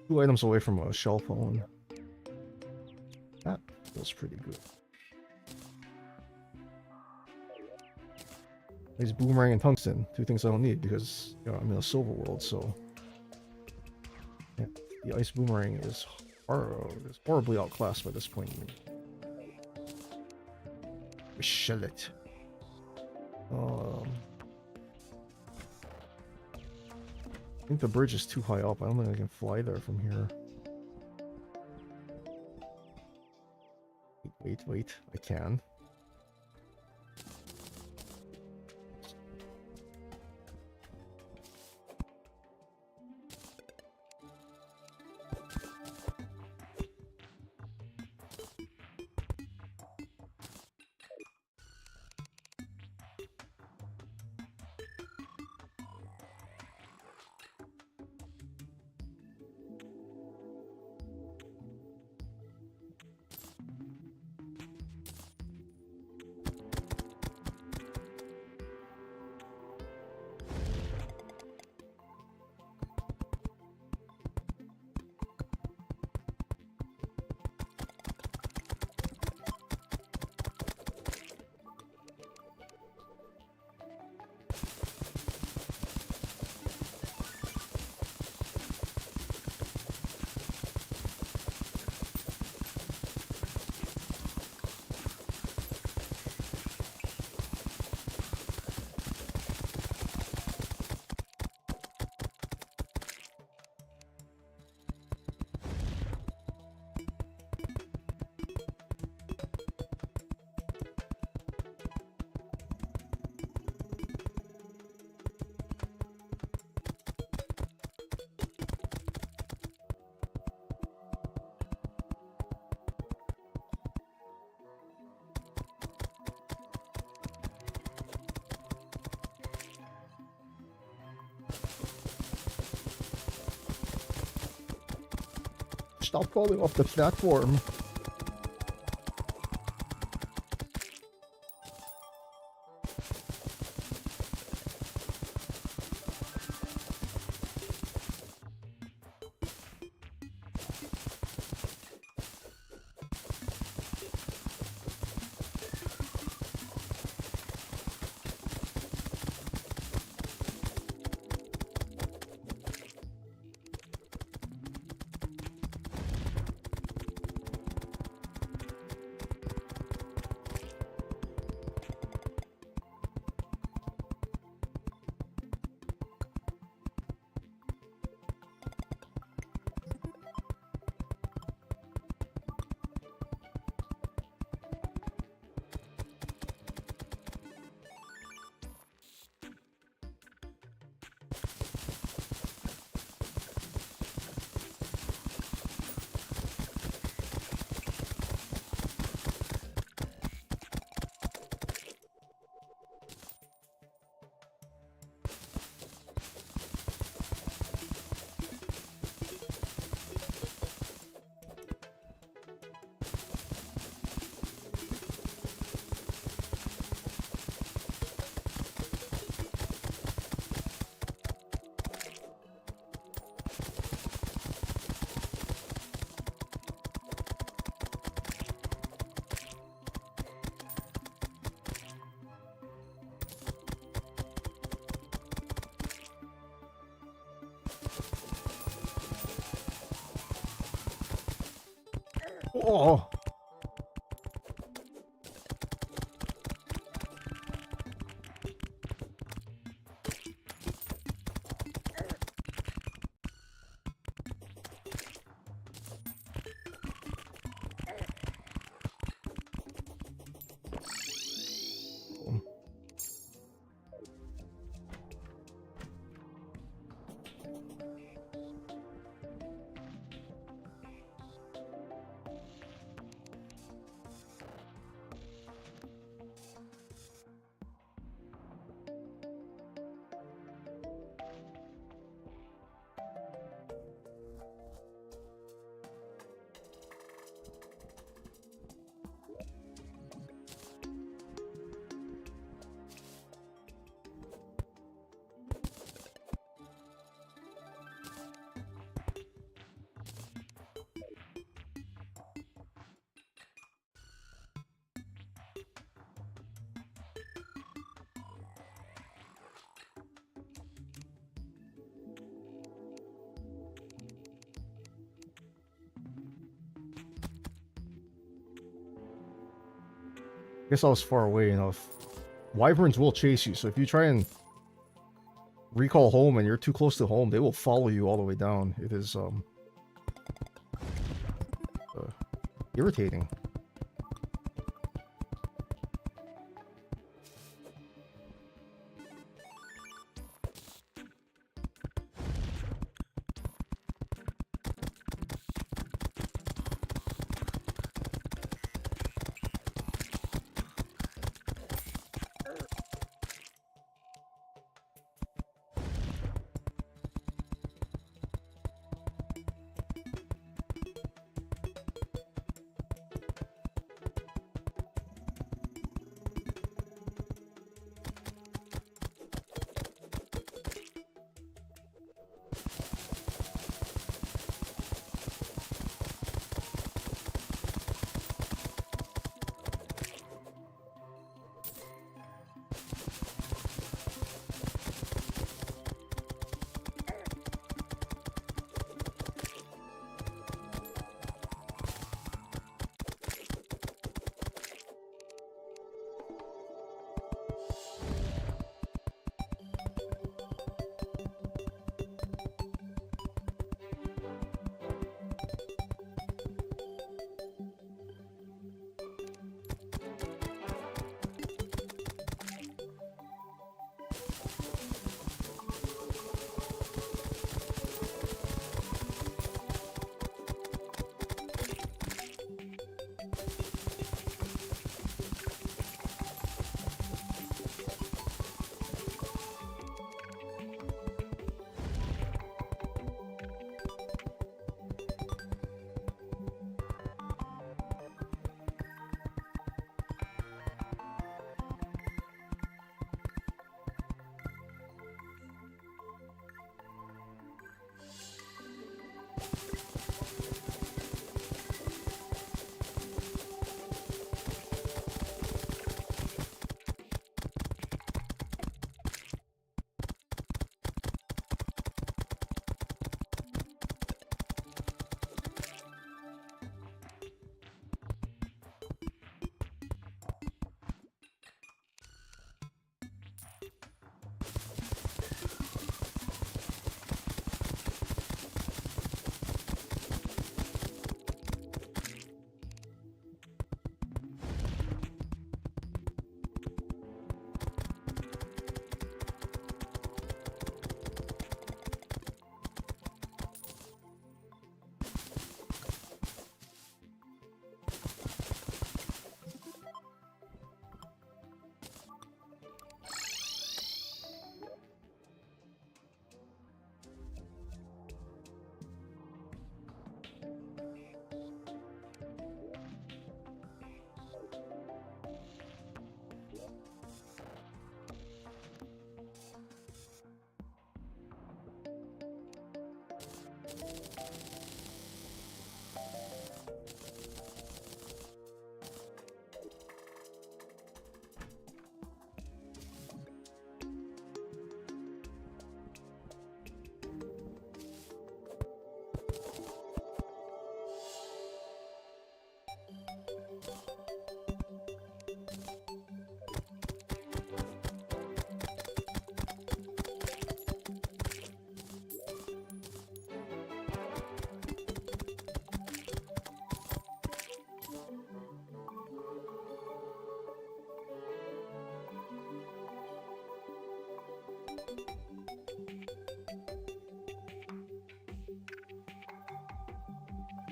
Two items away from a shell phone. That feels pretty good. Nice boomerang and tungsten. Two things I don't need because, you know, I'm in a silver world, so yeah, the ice boomerang is horribly outclassed by this point. We shell it. I think the bridge is too high up. I don't think I can fly there from here. Wait. I can. Stop falling off the platform. Oh. Guess I was far away enough. Wyverns will chase you, so if you try and recall home and you're too close to home, they will follow you all the way down. It is irritating.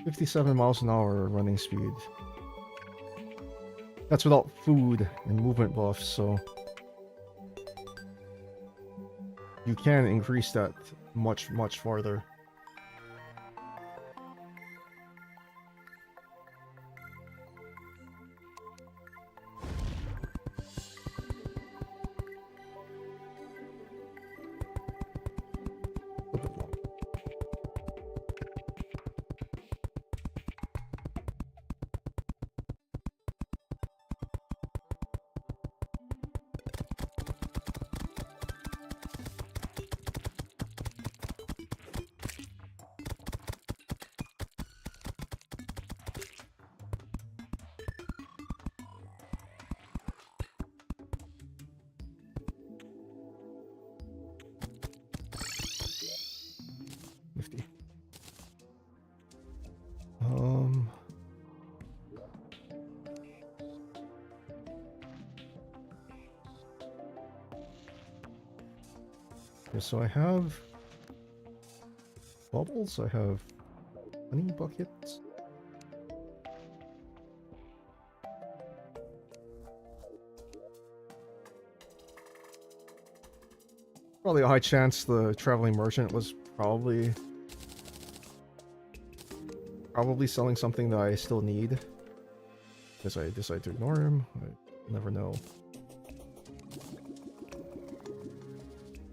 57 miles an hour running speed. That's without food and movement buffs, so you can increase that much farther. So I have bubbles, I have honey buckets. Probably a high chance the traveling merchant was probably selling something that I still need. Because I decide to ignore him. I never know.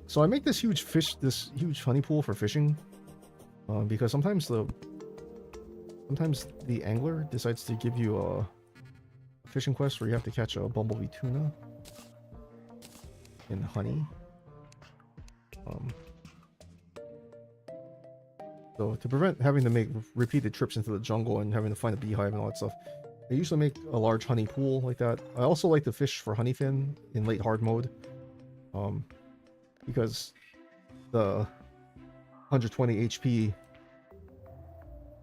So I make this huge honey pool for fishing, because sometimes the angler decides to give you a fishing quest where you have to catch a bumblebee tuna in honey. So to prevent having to make repeated trips into the jungle and having to find a beehive and all that stuff, I usually make a large honey pool like that. I also like to fish for honeyfin in late hard mode. Because the 120 HP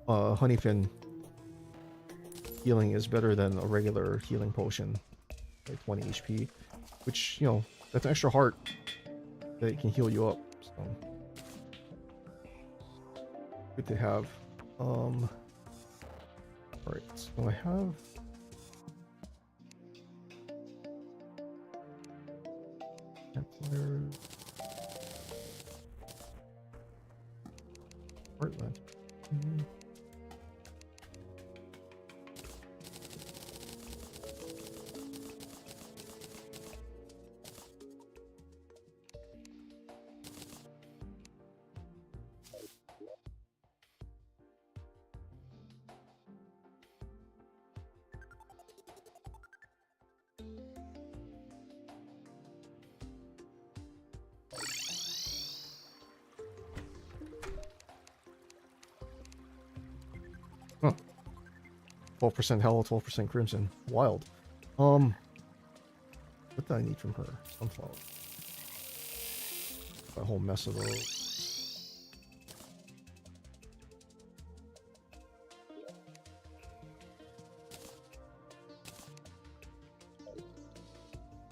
honeyfin healing is better than a regular healing potion, like 20 HP, which, you know, that's an extra heart that can heal you up. So good to have. All right, so I have. Campfire. Heartland. Huh. 12% Hello, 12% Crimson. Wild. What do I need from her? Sunflower. A whole mess of those.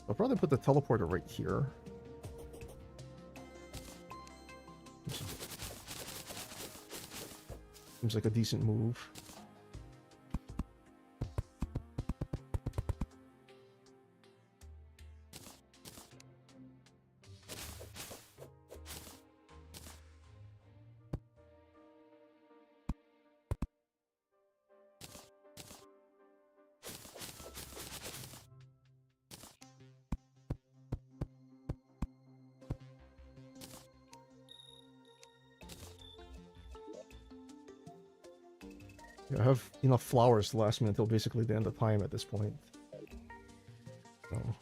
I'll probably put the teleporter right here. Seems like a decent move. I have enough flowers to last me until basically the end of time at this point. So.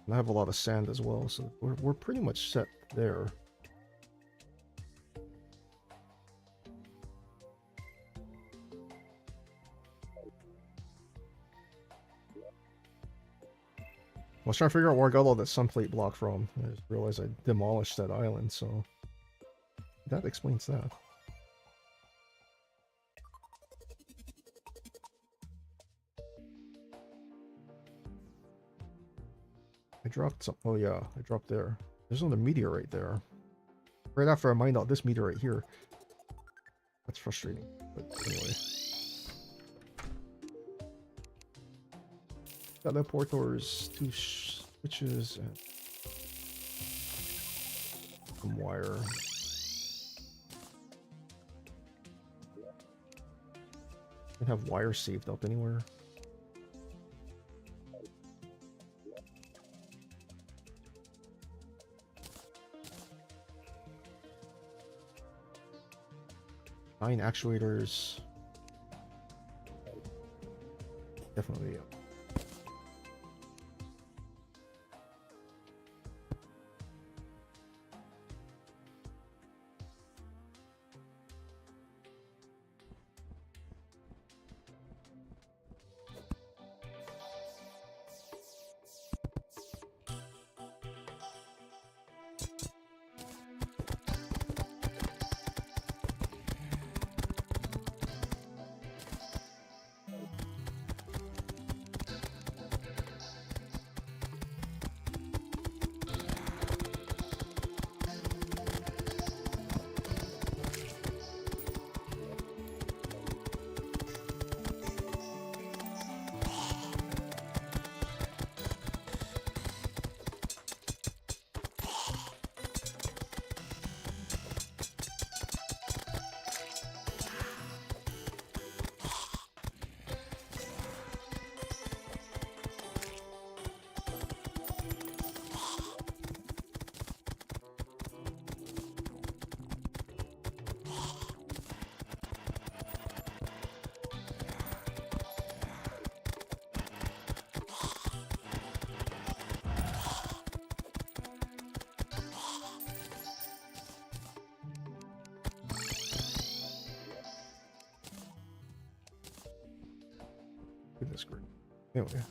And I have a lot of sand as well, so we're pretty much set there. I was trying to figure out where I got all that sunplate block from. I just realized I demolished that island, so that explains that. I dropped some. Oh yeah, I dropped there. There's another meteorite there. Right after I mined out this meteorite here. That's frustrating, but anyway. Teleporters, 2 switches, and some wire. Don't have wire saved up anywhere. Nine actuators. Definitely. Goodness gracious. Anyway,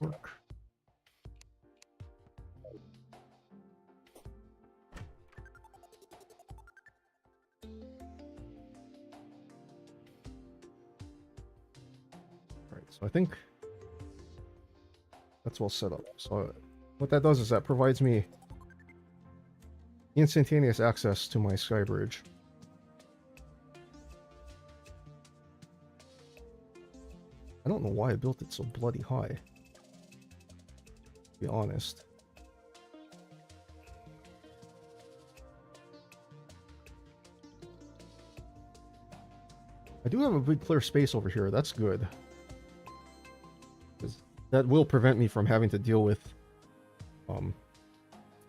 work. Alright, so I think that's well set up. So what that does is that provides me instantaneous access to my sky bridge. I don't know why I built it so bloody high, to be honest. I do have a big clear space over here. That's good. 'Cause that will prevent me from having to deal with...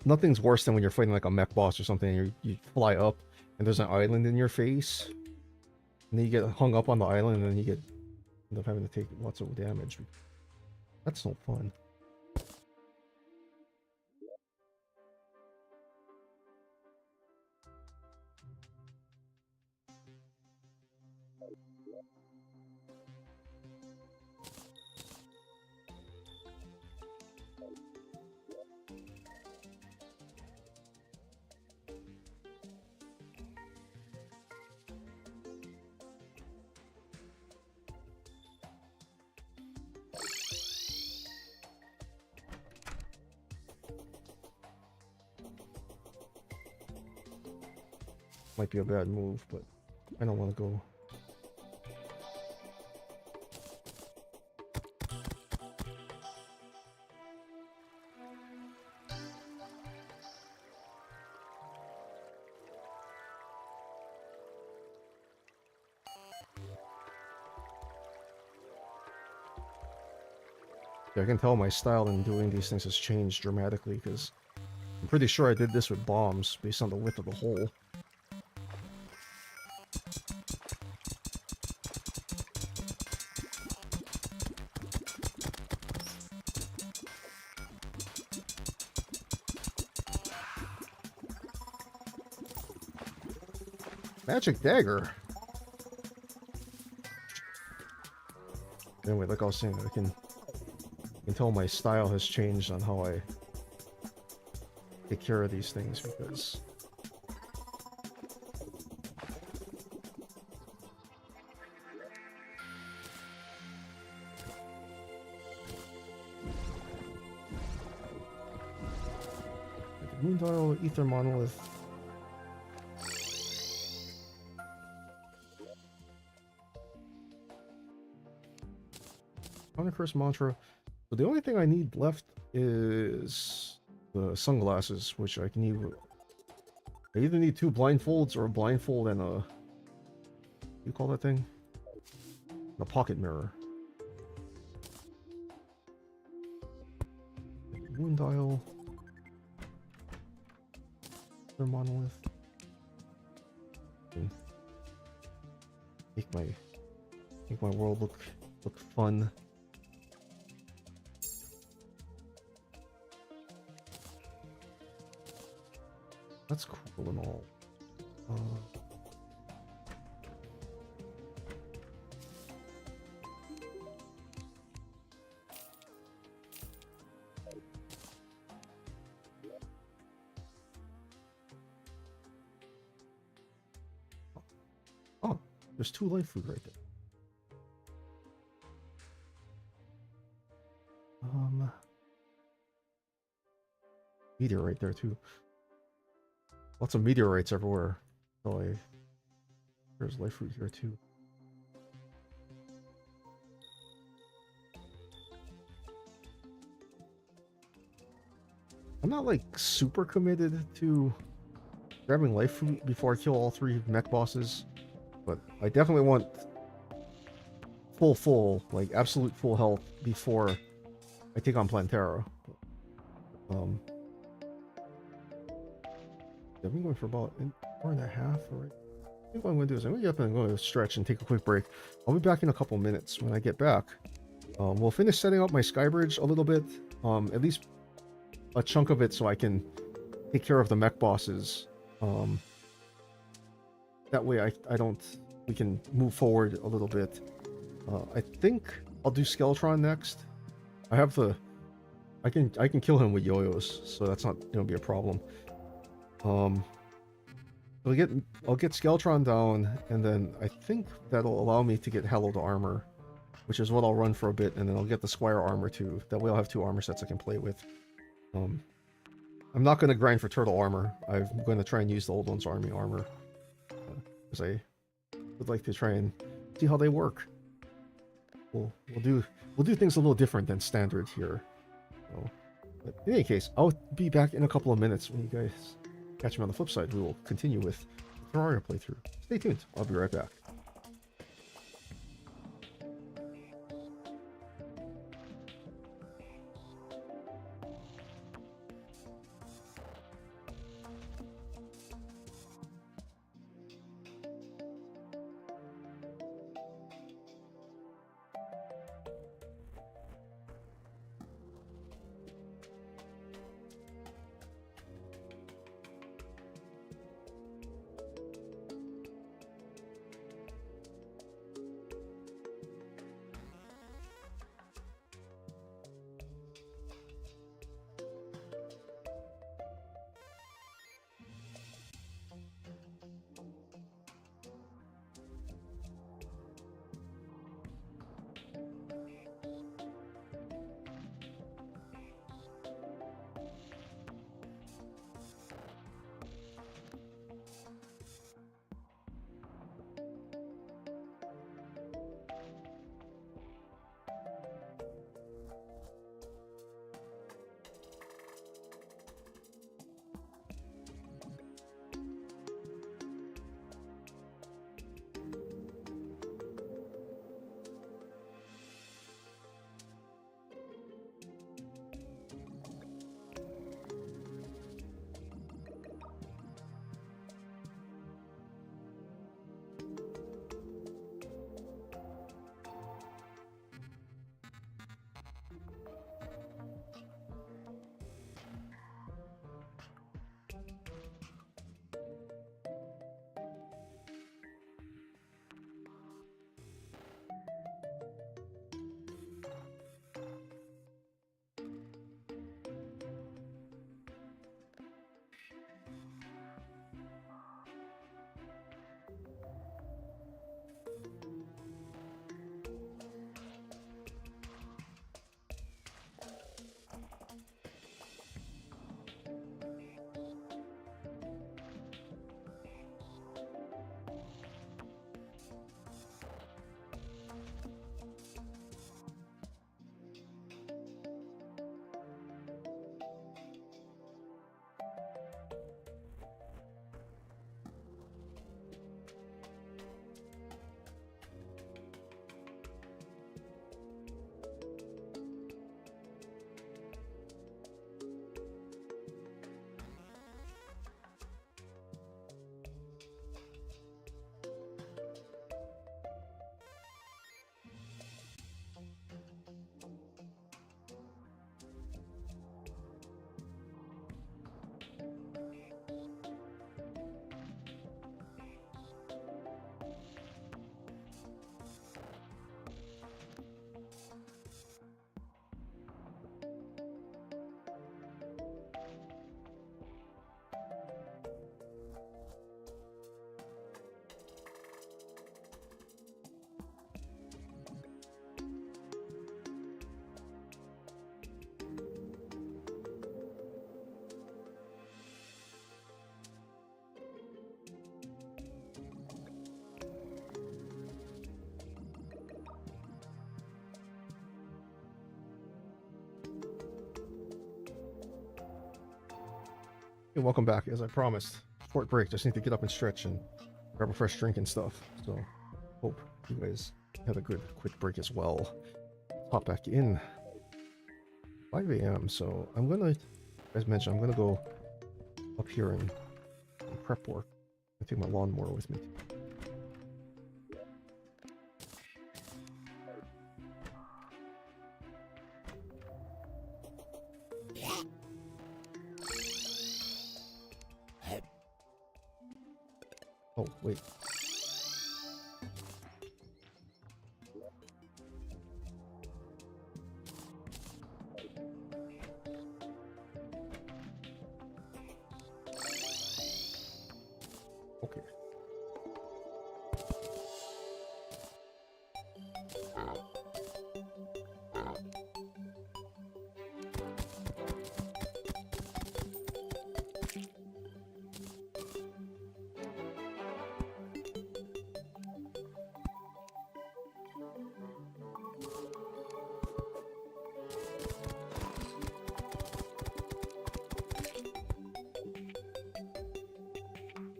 Nothing's worse than when you're fighting like a mech boss or something and you fly up and there's an island in your face. And then you get hung up on the island and then you end up having to take lots of damage. That's no fun. Might be a bad move, but I don't want to go. Yeah, I can tell my style in doing these things has changed dramatically because I'm pretty sure I did this with bombs based on the width of the hole. Magic dagger. Anyway, like I was saying, I can tell my style has changed on how I take care of these things because Moondial, Ether Monolith. Curse mantra. So the only thing I need left is the sunglasses, which I can I either need 2 blindfolds or a blindfold and a... You call that thing? A pocket mirror. Moon dial. Their monolith. Make my world look fun. That's cool and all. Oh, there's 2 life food right there. Meteorite there too. Lots of meteorites everywhere. So there's life fruit here too. I'm not like super committed to grabbing life fruit before I kill all 3 mech bosses, but I definitely want full, like absolute full health before I take on Plantera. I've been going for about an hour and a half. Right? I think what I'm going to do is I'm going to get up and go to stretch and take a quick break. I'll be back in a couple minutes. When I get back, we'll finish setting up my sky bridge a little bit, at least a chunk of it, so I can take care of the mech bosses. That way we can move forward a little bit. I think I'll do Skeletron next. I can kill him with yo-yos, so that's not going to be a problem. I'll get Skeletron down, and then I think that'll allow me to get hallowed armor, which is what I'll run for a bit, and then I'll get the Squire armor too. That way I'll have 2 armor sets I can play with. I'm not going to grind for turtle armor. I'm going to try and use the old one's army armor, because I would like to try and see how they work. We'll do things a little different than standard here. So, but in any case, I'll be back in a couple of minutes when you guys catch me on the flip side. We will continue with the Terraria playthrough. Stay tuned. I'll be right back. Hey, welcome back. As I promised, short break. Just need to get up and stretch and grab a fresh drink and stuff. So, hope you guys had a good quick break as well. Hop back in. 5 a.m. So I'm gonna, as mentioned, I'm gonna go up here and prep work. I take my lawnmower with me. Oh, wait. Okay.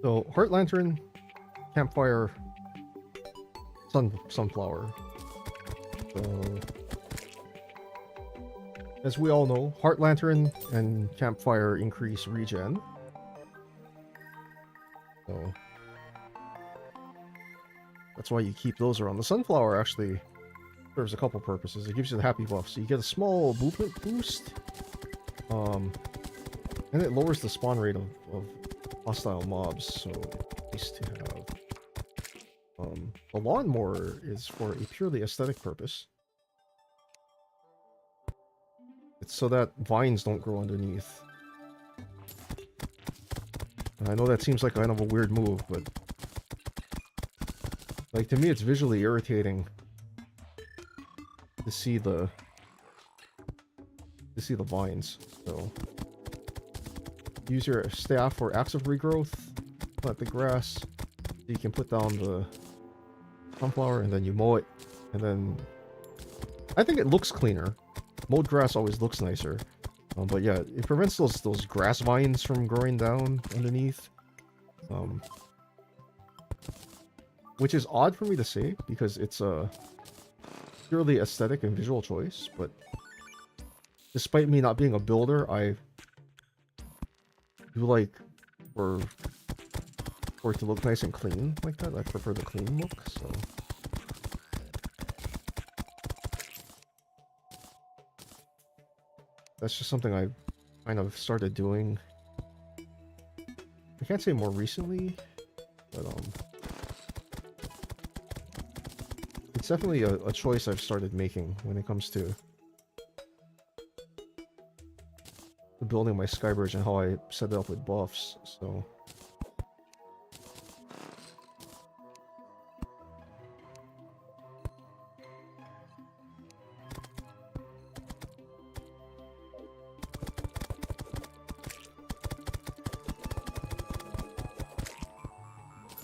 So, Heart Lantern, Campfire, Sunflower. So, as we all know, Heart Lantern and Campfire increase regen. So, that's why you keep those around. The Sunflower actually serves a couple purposes. It gives you the happy buff, so you get a small movement boost. And it lowers the spawn rate of hostile mobs, so nice to have. The lawnmower is for a purely aesthetic purpose. It's so that vines don't grow underneath. And I know that seems like kind of a weird move, but like to me it's visually irritating to see the vines. So use your staff for active regrowth, plant the grass, so you can put down the sunflower, and then you mow it, and then I think it looks cleaner. Mowed grass always looks nicer, but yeah, it prevents those grass vines from growing down underneath, which is odd for me to say because it's a purely aesthetic and visual choice. But despite me not being a builder, I do like for it to look nice and clean like that. I prefer the clean look, so. That's just something I kind of started doing. I can't say more recently, but it's definitely a choice I've started making when it comes to building my Skybridge and how I set it up with buffs, so.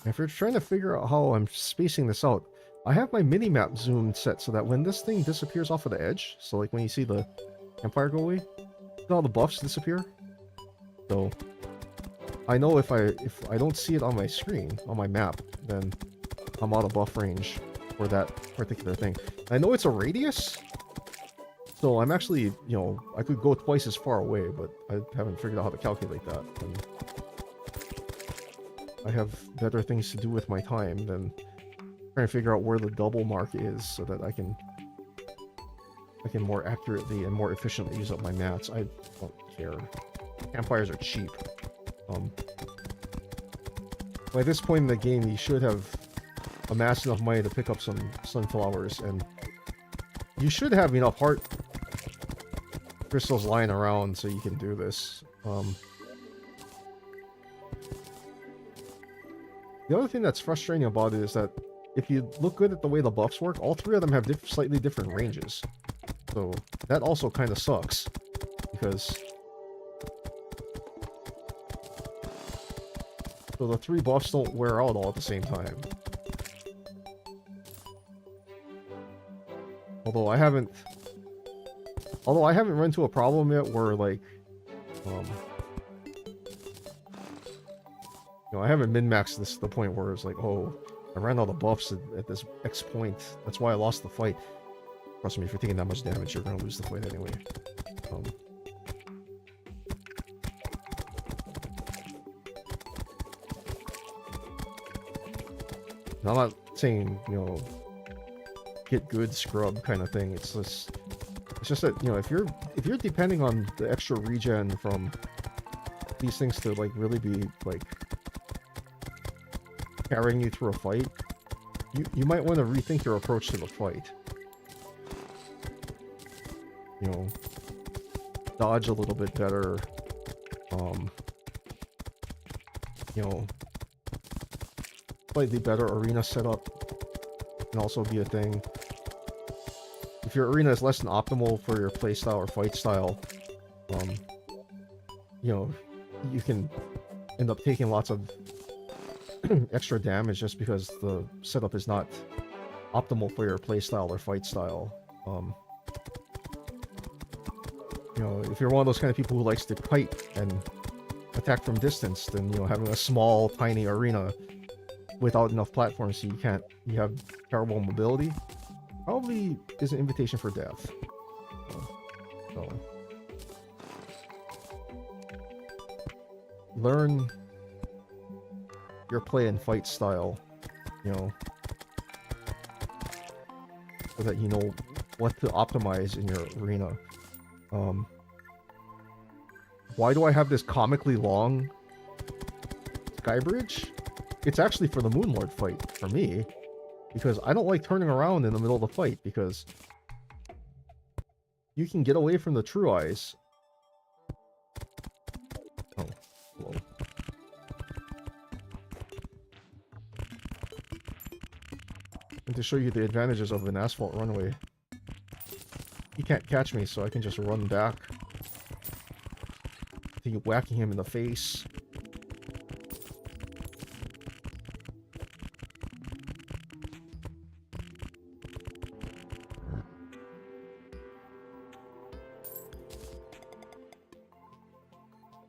If you're trying to figure out how I'm spacing this out, I have my minimap zoom set so that when this thing disappears off of the edge, so like when you see the campfire go away, all the buffs disappear. So I know if I don't see it on my screen, on my map, then I'm out of buff range for that particular thing. I know it's a radius, so I'm actually, you know, I could go twice as far away, but I haven't figured out how to calculate that. And I have better things to do with my time than trying to figure out where the double mark is so that I can more accurately and more efficiently use up my mats. I don't care. Campfires are cheap. By this point in the game, you should have amassed enough money to pick up some sunflowers, and you should have enough heart crystals lying around so you can do this. The other thing that's frustrating about it is that if you look good at the way the buffs work, all three of them have slightly different ranges. So that also kind of sucks, because so the three buffs don't wear out all at the same time. Although I haven't run into a problem yet where like You know, I haven't min-maxed this to the point where it's like, oh, I ran out of buffs at this X point. That's why I lost the fight. Trust me, if you're taking that much damage, you're gonna lose the fight anyway. I'm not saying, you know, get good scrub kind of thing. It's just that, you know, if you're depending on the extra regen from these things to like really be like carrying you through a fight, you might want to rethink your approach to the fight. You know, dodge a little bit better. You know, slightly better arena setup can also be a thing. If your arena is less than optimal for your playstyle or fight style, you know, you can end up taking lots of extra damage just because the setup is not optimal for your playstyle or fight style. You know, if you're one of those kind of people who likes to kite and attack from distance, then, you know, having a small, tiny arena without enough platforms so you have terrible mobility, probably is an invitation for death. So learn your play and fight style, you know, so that you know what to optimize in your arena. Why do I have this comically long sky bridge? It's actually for the Moonlord fight, for me, because I don't like turning around in the middle of the fight, because you can get away from the True Eyes. Oh, hello. And to show you the advantages of an asphalt runway, he can't catch me, so I can just run back. Continue whacking him in the face.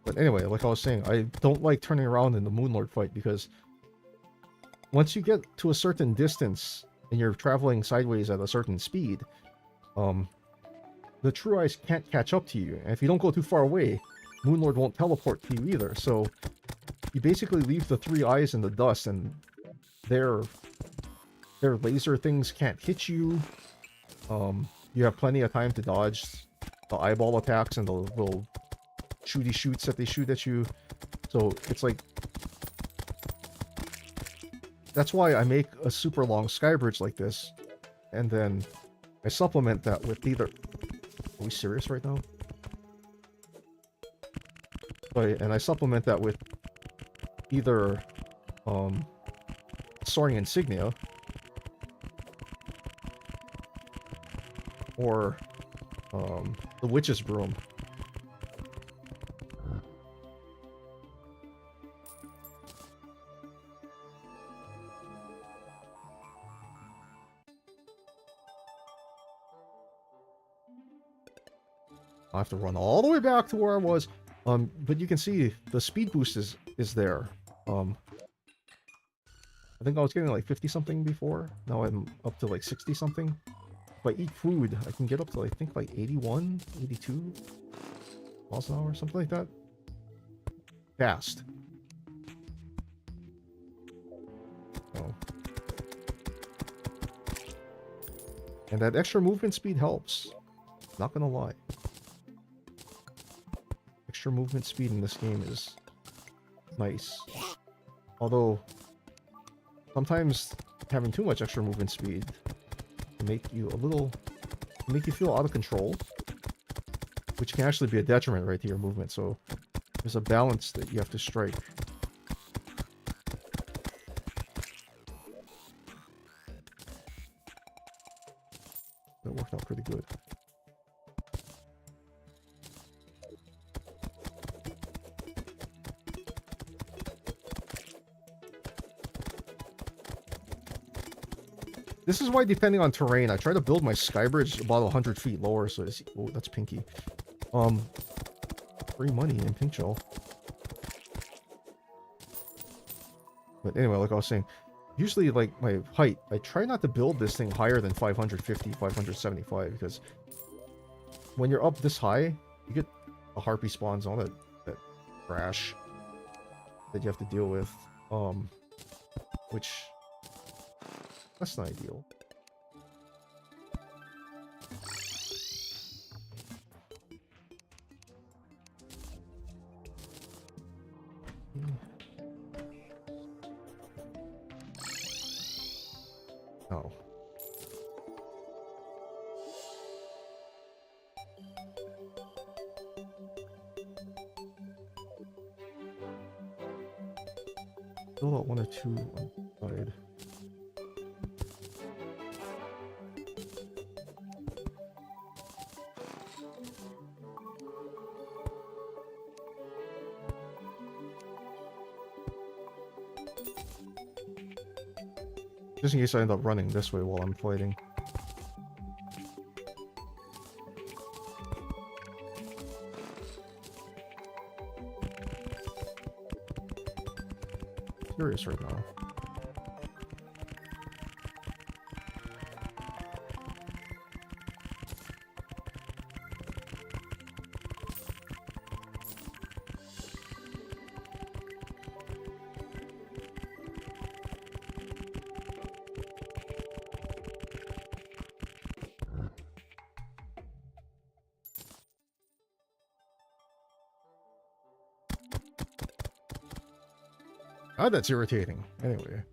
But anyway, like I was saying, I don't like turning around in the Moonlord fight, because once you get to a certain distance and you're traveling sideways at a certain speed, the True Eyes can't catch up to you. And if you don't go too far away, Moonlord won't teleport to you either. So you basically leave the 3 eyes in the dust, and their laser things can't hit you. You have plenty of time to dodge the eyeball attacks and the little shooty shoots that they shoot at you. So it's like, that's why I make a super long sky bridge like this, and then I supplement that with either... Are we serious right now? And I supplement that with either Soaring Insignia or the Witch's Broom. I have to run all the way back to where I was. But you can see the speed boost is there. I think I was getting like 50 something before. Now I'm up to like 60 something. If I eat food, I can get up to, I think, like 81, 82 miles an hour, something like that. Fast. Oh. And that extra movement speed helps. Not gonna lie. Extra movement speed in this game is nice. Although, sometimes having too much extra movement speed can make you feel out of control, which can actually be a detriment, right, to your movement. So there's a balance that you have to strike. That worked out pretty good. This is why, depending on terrain, I try to build my sky bridge about 100 feet lower, so it's... Oh, that's Pinky. Free money in Pink Shell. But anyway, like I was saying, usually like my height, I try not to build this thing higher than 550, 575 because when you're up this high, you get a harpy spawns on it that crash that you have to deal with. Which that's not ideal. Oh. Still at 1 or 2 on the side. Just in case I end up running this way while I'm fighting. Curious right now. Ah, that's irritating. Anyway.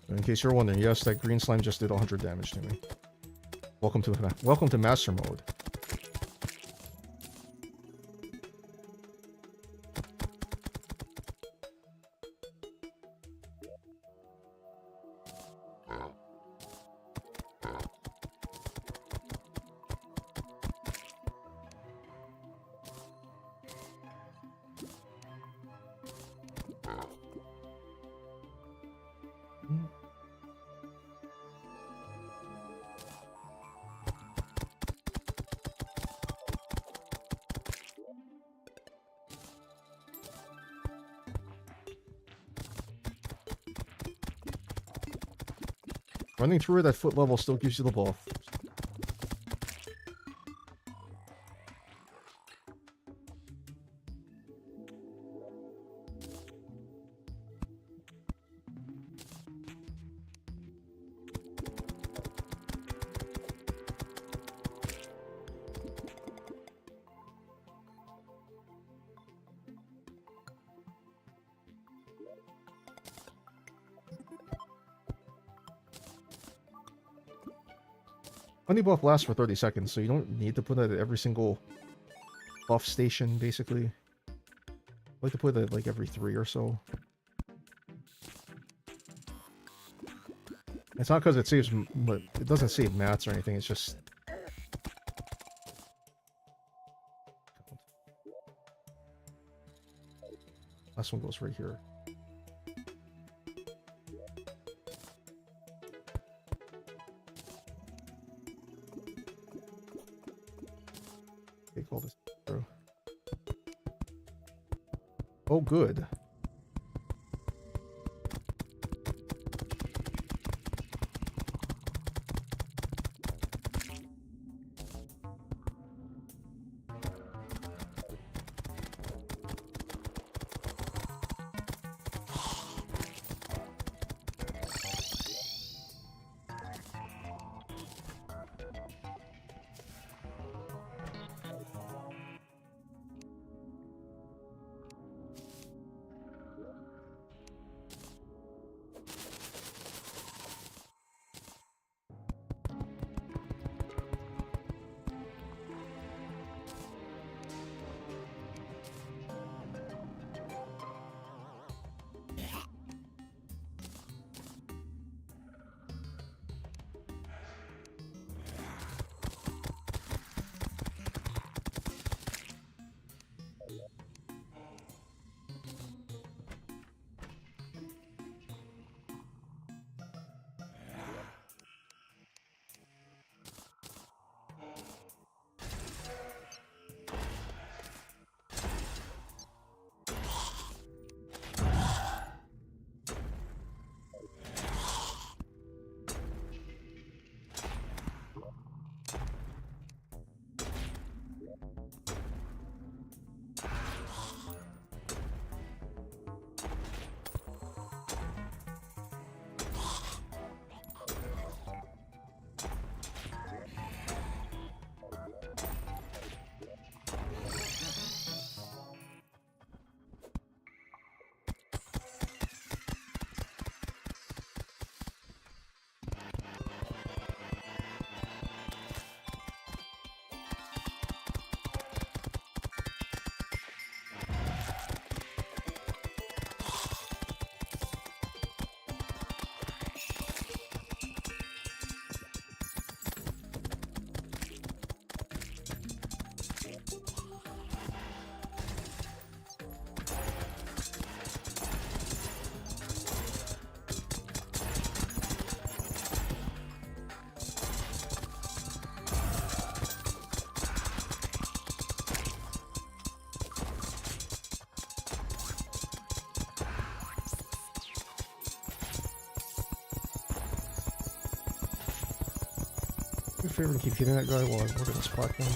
In case you're wondering, yes, that green slime just did 100 damage to me. Welcome to Master Mode. Running through that foot level still gives you the buff. Honey buff lasts for 30 seconds, so you don't need to put it at every single buff station, basically. I like to put it like every 3 or so. It's not because it saves, but it doesn't save mats or anything, it's just... Last one goes right here. Take all this through. Oh, good. Do me a favor and keep hitting that guy while I work on this platform.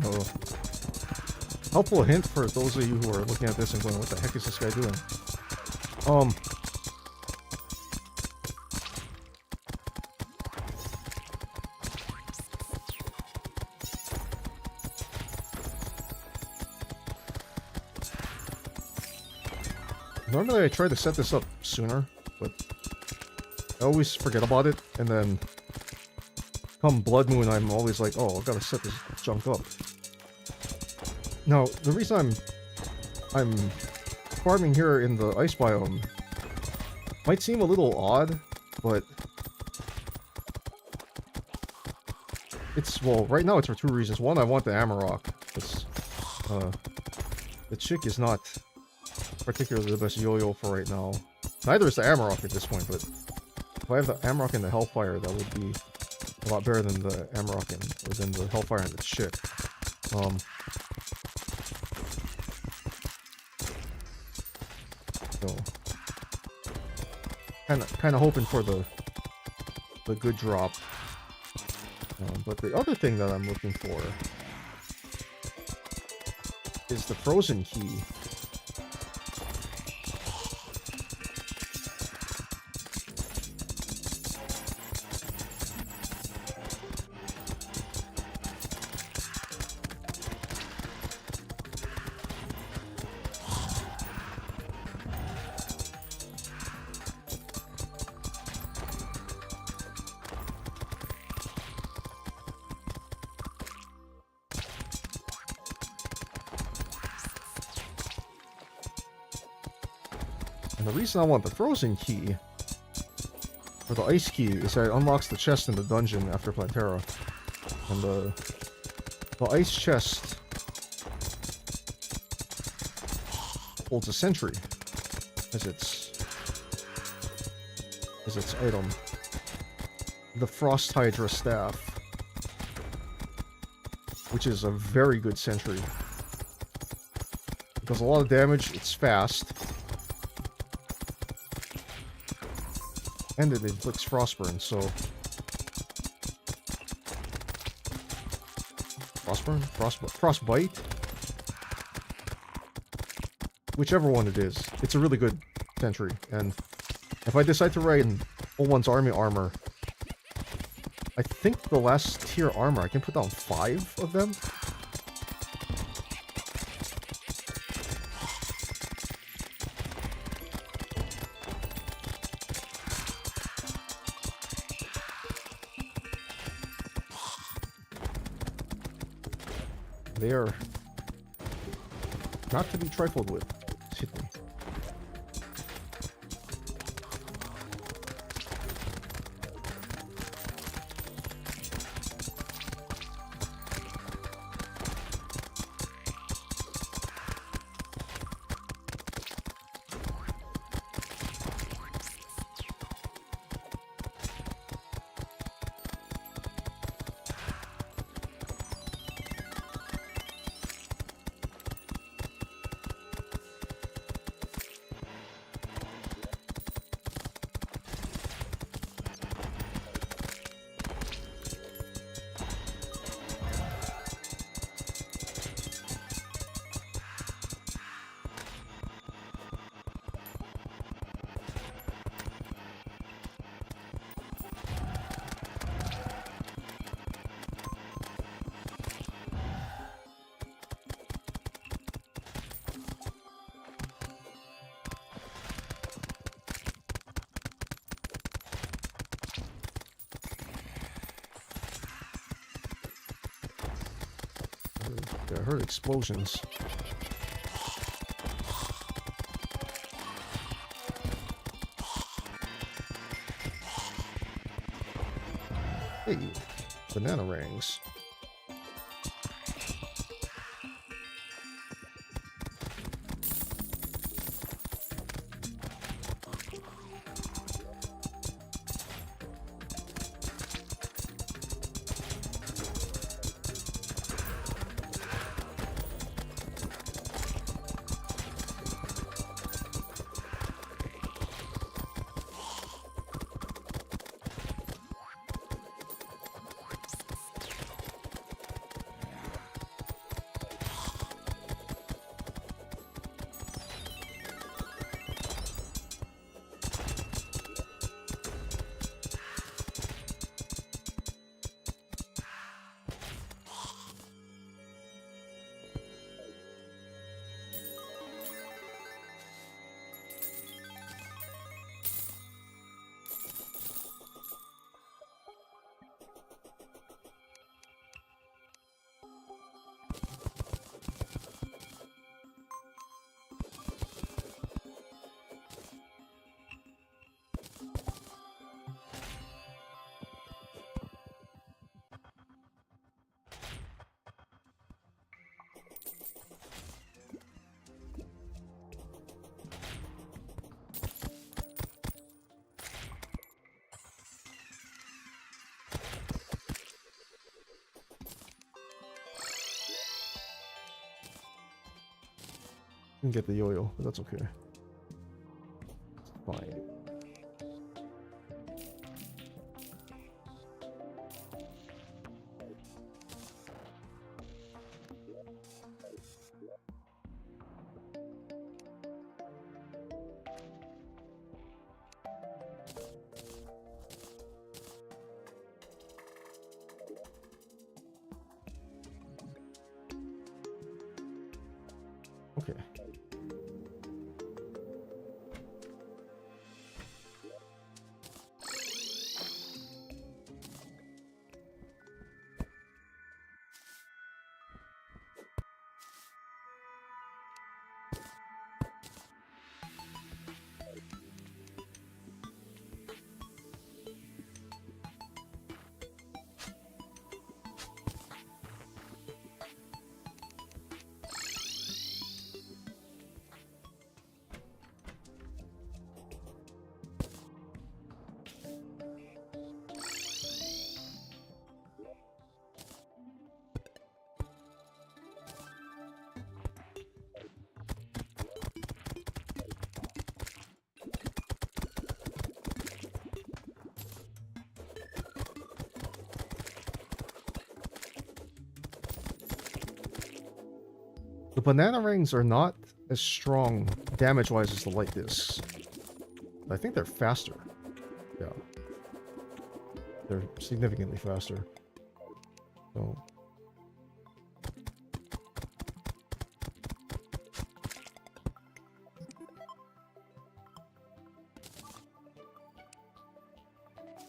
Oh. Helpful hint for those of you who are looking at this and going, what the heck is this guy doing? Normally I try to set this up sooner, but I always forget about it, and then come Blood Moon I'm always like, oh, I've got to set this junk up. Now, the reason I'm farming here in the ice biome might seem a little odd, but it's, well, right now it's for two reasons. One, I want the Amarok. It's, the chick is not particularly the best yo-yo for right now. Neither is the Amarok at this point, but if I have the Amarok and the Hellfire, that would be a lot better than the Amarok or than the Hellfire and the chick. So kind of hoping for the good drop. But the other thing that I'm looking for is the frozen key. And the reason I want the frozen key for the ice key is that it unlocks the chest in the dungeon after Plantera. And the ice chest holds a sentry as its item. The Frost Hydra staff, which is a very good sentry. It does a lot of damage, it's fast. And it inflicts frostburn, so... Frostburn? Frostbite? Whichever one it is. It's a really good sentry, and if I decide to ride in One's army armor, I think the last tier armor, I can put down 5 of them? They are not to be trifled with. Excuse me. Yeah, I heard explosions. Hey, banana rings. Didn't get the yo-yo, but that's okay. Fine. Okay. The banana rings are not as strong damage-wise as the light discs. I think they're faster. Yeah. They're significantly faster. So...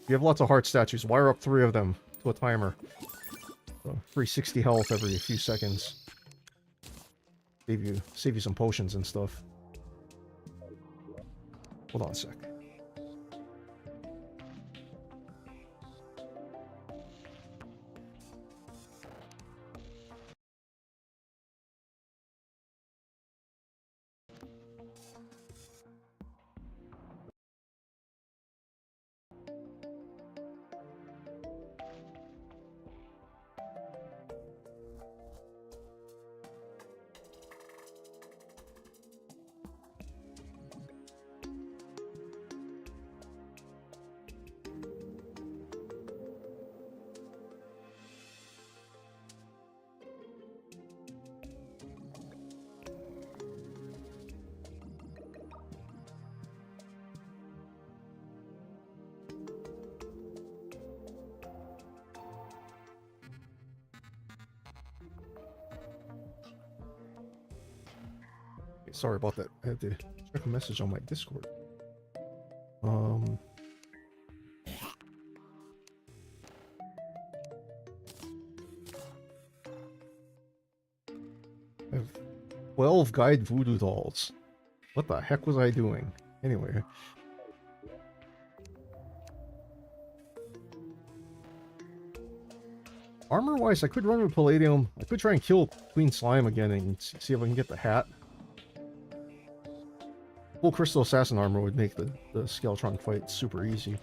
you have lots of heart statues, wire up 3 of them to a timer. So, free 60 health every few seconds. Save you some potions and stuff. Hold on a sec. Sorry about that. I had to check a message on my Discord. I have 12 guide voodoo dolls. What the heck was I doing? Anyway. Armor-wise, I could run with Palladium. I could try and kill Queen Slime again and see if I can get the hat. Full Crystal Assassin armor would make the Skeletron fight super easy. You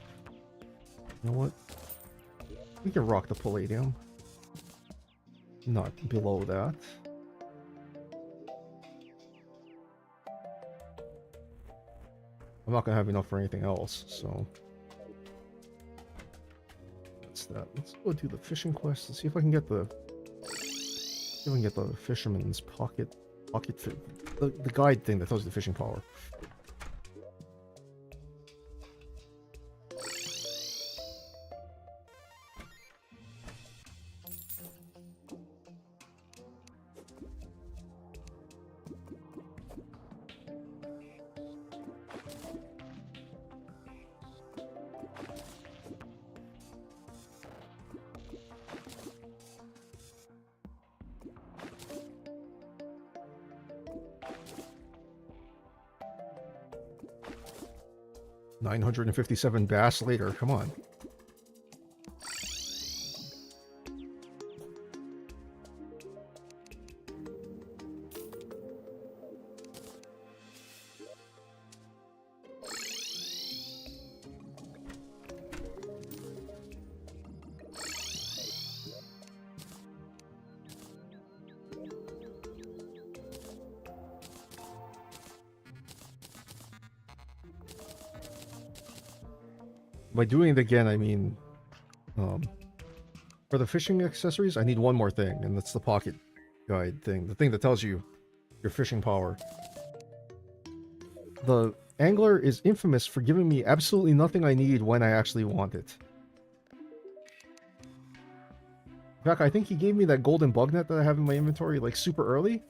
know what? We can rock the Palladium. Not below that. I'm not gonna have enough for anything else, so... That's that. Let's go do the fishing quest and see if I can get the... See if I can get the fisherman's pocket... The guide thing that tells you the fishing power. $957 bass later, come on. By doing it again, I mean, for the fishing accessories, I need one more thing, and that's the pocket guide thing. The thing that tells you your fishing power. The angler is infamous for giving me absolutely nothing I need when I actually want it. In fact, I think he gave me that golden bug net that I have in my inventory, like, super early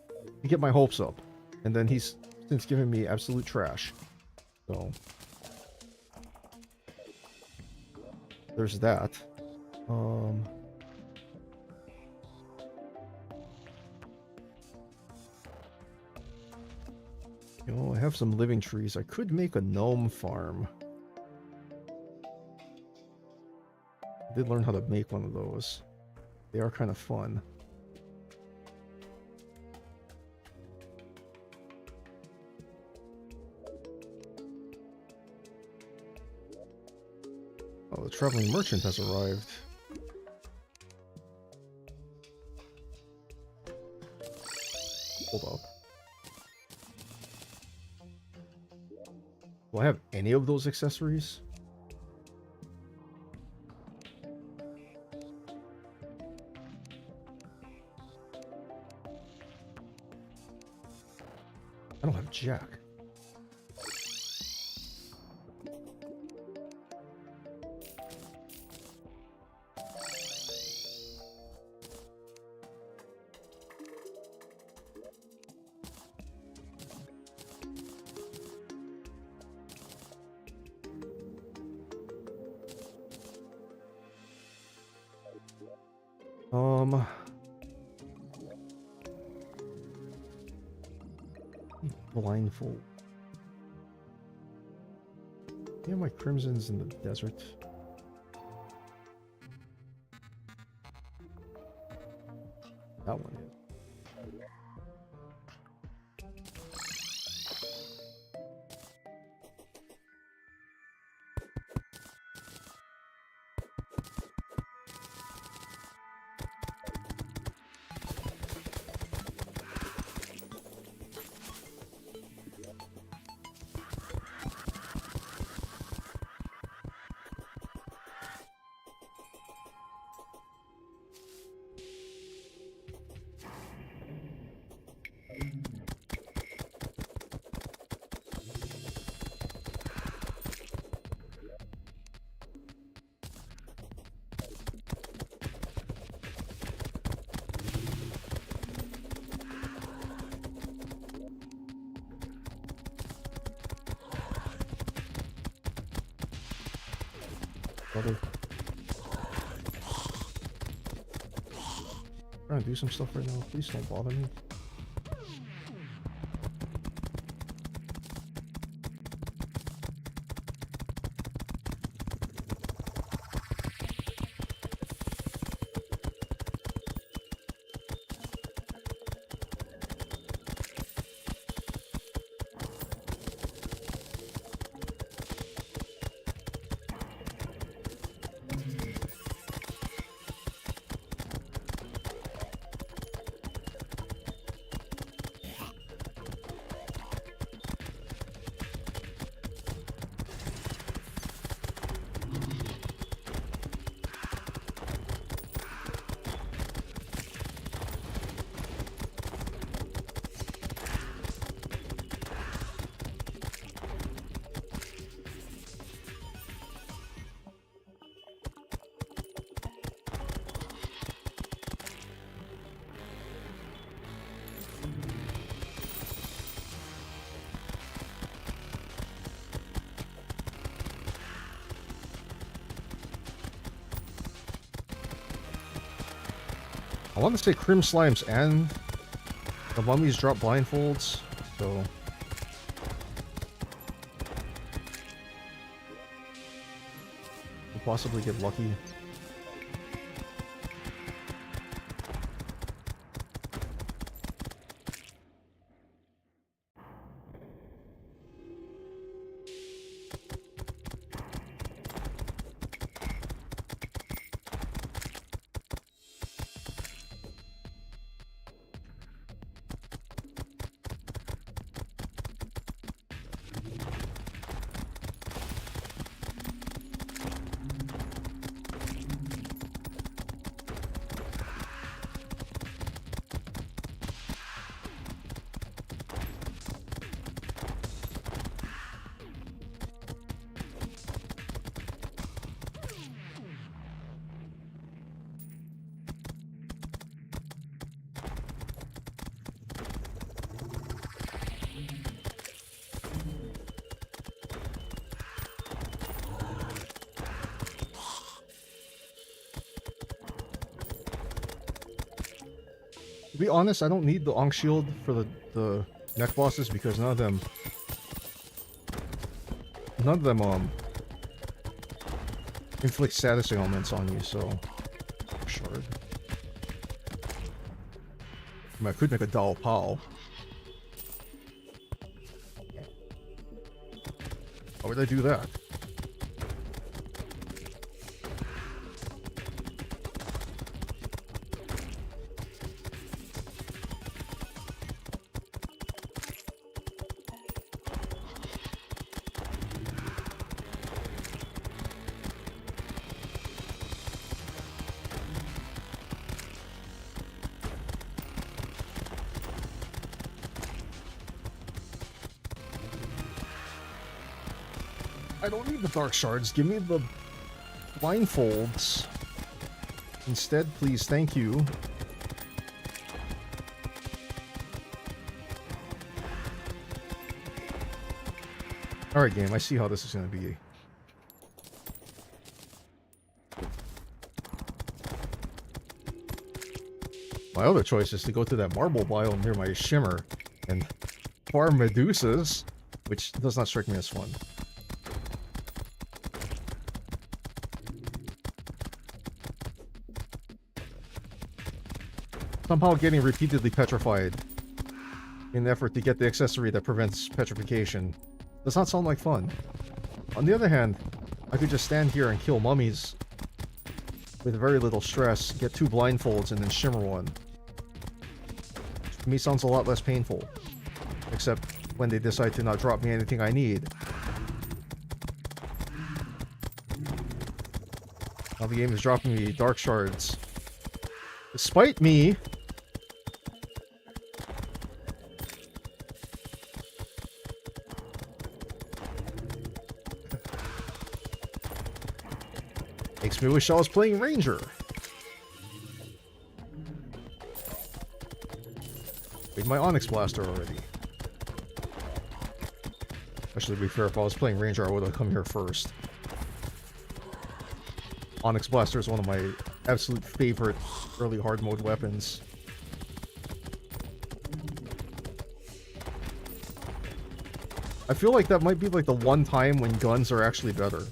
to get my hopes up. And then he's since given me absolute trash. So... there's that. You know, I have some living trees. I could make a gnome farm. I did learn how to make one of those. They are kind of fun. Oh, the traveling merchant has arrived. Hold up. Do I have any of those accessories? I don't have jack. Blindfold. Yeah, my crimson's in the desert. That one is. Brother. Trying to do some stuff right now. Please don't bother me. I want to say Crim Slimes and the mummies drop blindfolds, so... we'll possibly get lucky. To be honest, I don't need the Ankh Shield for the mech bosses because none of them inflict status ailments on you, so shard. I mean, I could make a Dao Pao. How would I do that? I don't need the dark shards. Give me the blindfolds. Instead, please. Thank you. Alright, game. I see how this is going to be. My other choice is to go to that marble biome near my shimmer and farm medusas, which does not strike me as fun. Somehow getting repeatedly petrified in an effort to get the accessory that prevents petrification does not sound like fun. On the other hand, I could just stand here and kill mummies with very little stress, get 2 blindfolds, and then shimmer one. Which to me sounds a lot less painful. Except when they decide to not drop me anything I need. Now the game is dropping me dark shards. Despite me makes me wish I was playing Ranger. Made my Onyx Blaster already. Actually, to be fair, if I was playing Ranger, I would have come here first. Onyx Blaster is one of my absolute favorite early hard mode weapons. I feel like that might be like the one time when guns are actually better.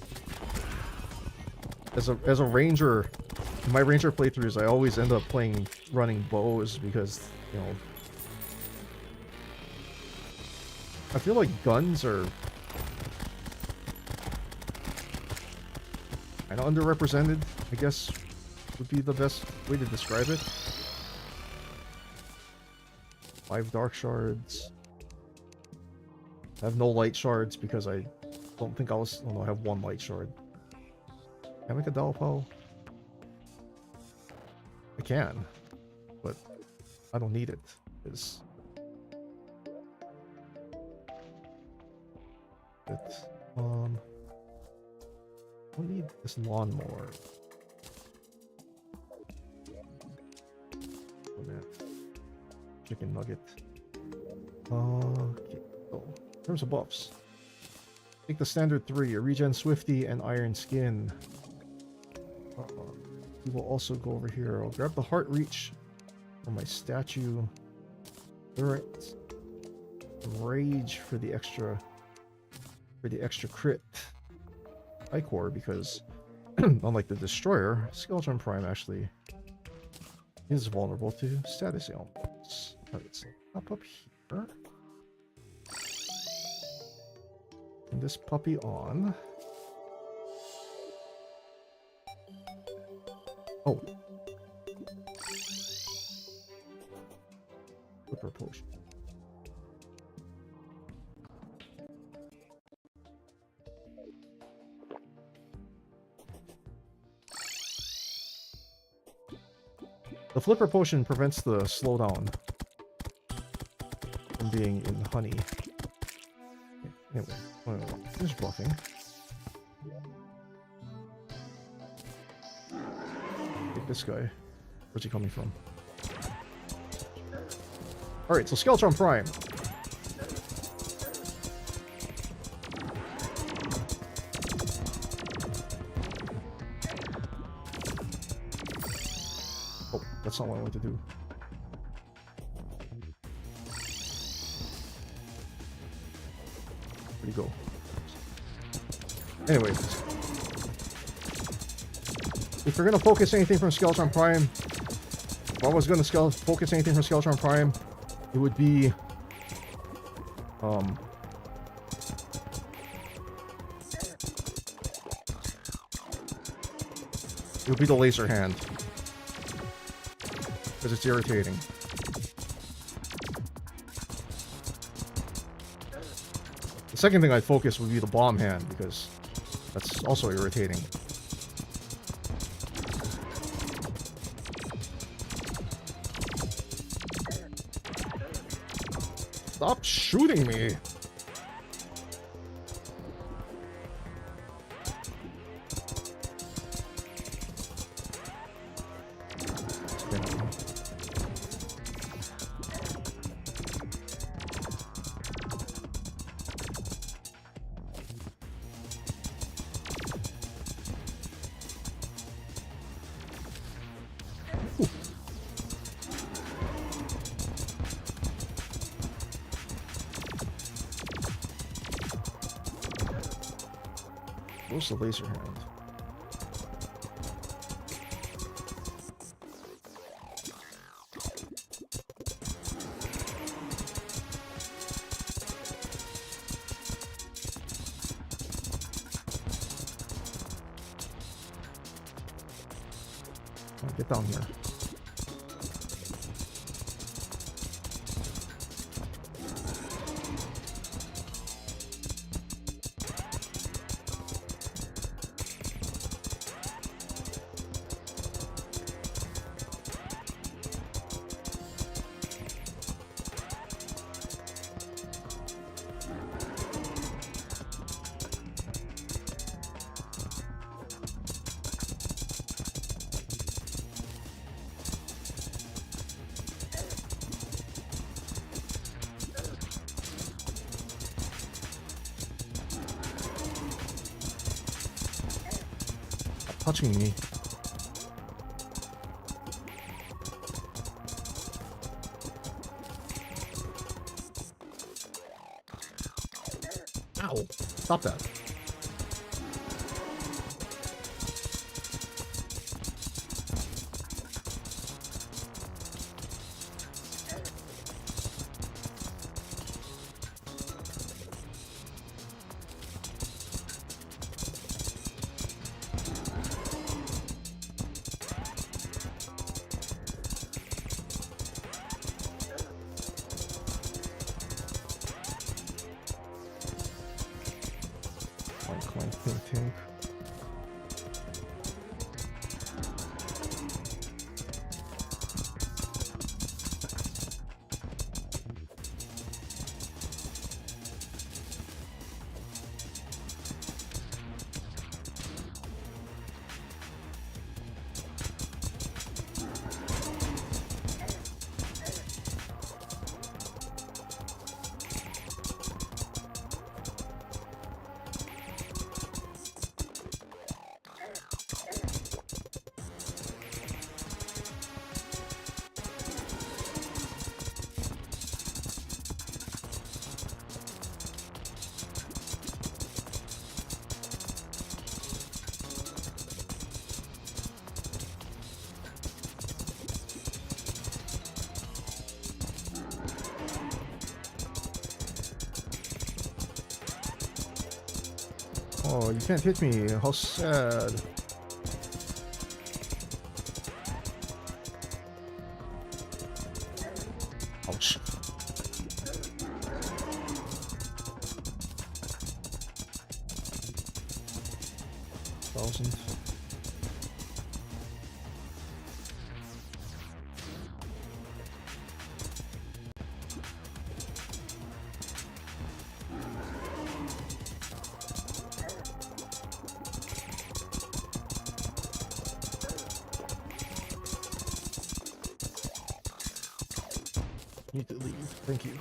As a ranger, in my ranger playthroughs, I always end up running bows because, you know, I feel like guns are kind of underrepresented, I guess would be the best way to describe it. 5 dark shards. I have no light shards because I don't think oh no, I have 1 light shard. Can I make a Dalpo? I can, but I don't need it. It's I don't need this lawnmower. Oh man, chicken nugget. Okay. Oh, in terms of buffs, take the standard 3: a regen Swifty and Iron Skin. We will also go over here. I'll grab the Heart Reach for my statue. Alright. Rage for the extra crit Ichor, because unlike the Destroyer, Skeletron Prime actually is vulnerable to status ailments. Alright, so up here. And this puppy on. Oh. Flipper potion. The Flipper potion prevents the slowdown from being in honey. Anyway, finish bluffing. Take this guy. Where's he coming from? Alright, so Skeletron Prime. Oh, that's not what I want to do. Where'd he go? Anyways. If you're gonna focus anything from Skeletron Prime, if I was gonna focus anything from Skeletron Prime, it would be the laser hand, because it's irritating. The second thing I'd focus would be the bomb hand, because that's also irritating. Stop shooting me! Where's the laser hand? Oh, get down here. Touching me. Ow! Stop that. Tink. Oh, you can't hit me. How sad. Ouch. Thousand. Need to leave. Thank you.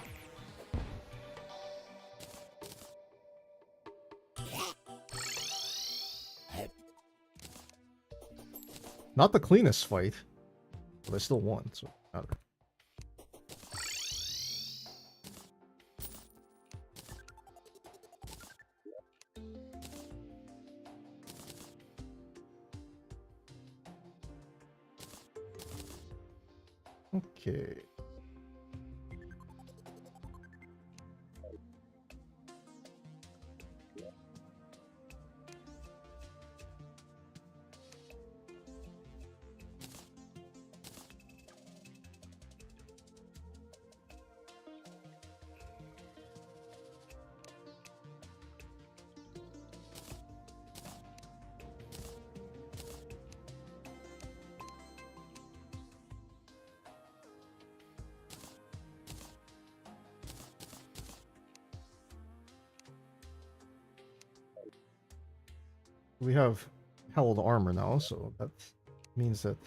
Not the cleanest fight, but I still won, so it matters. Okay. We have held armor now, so that means that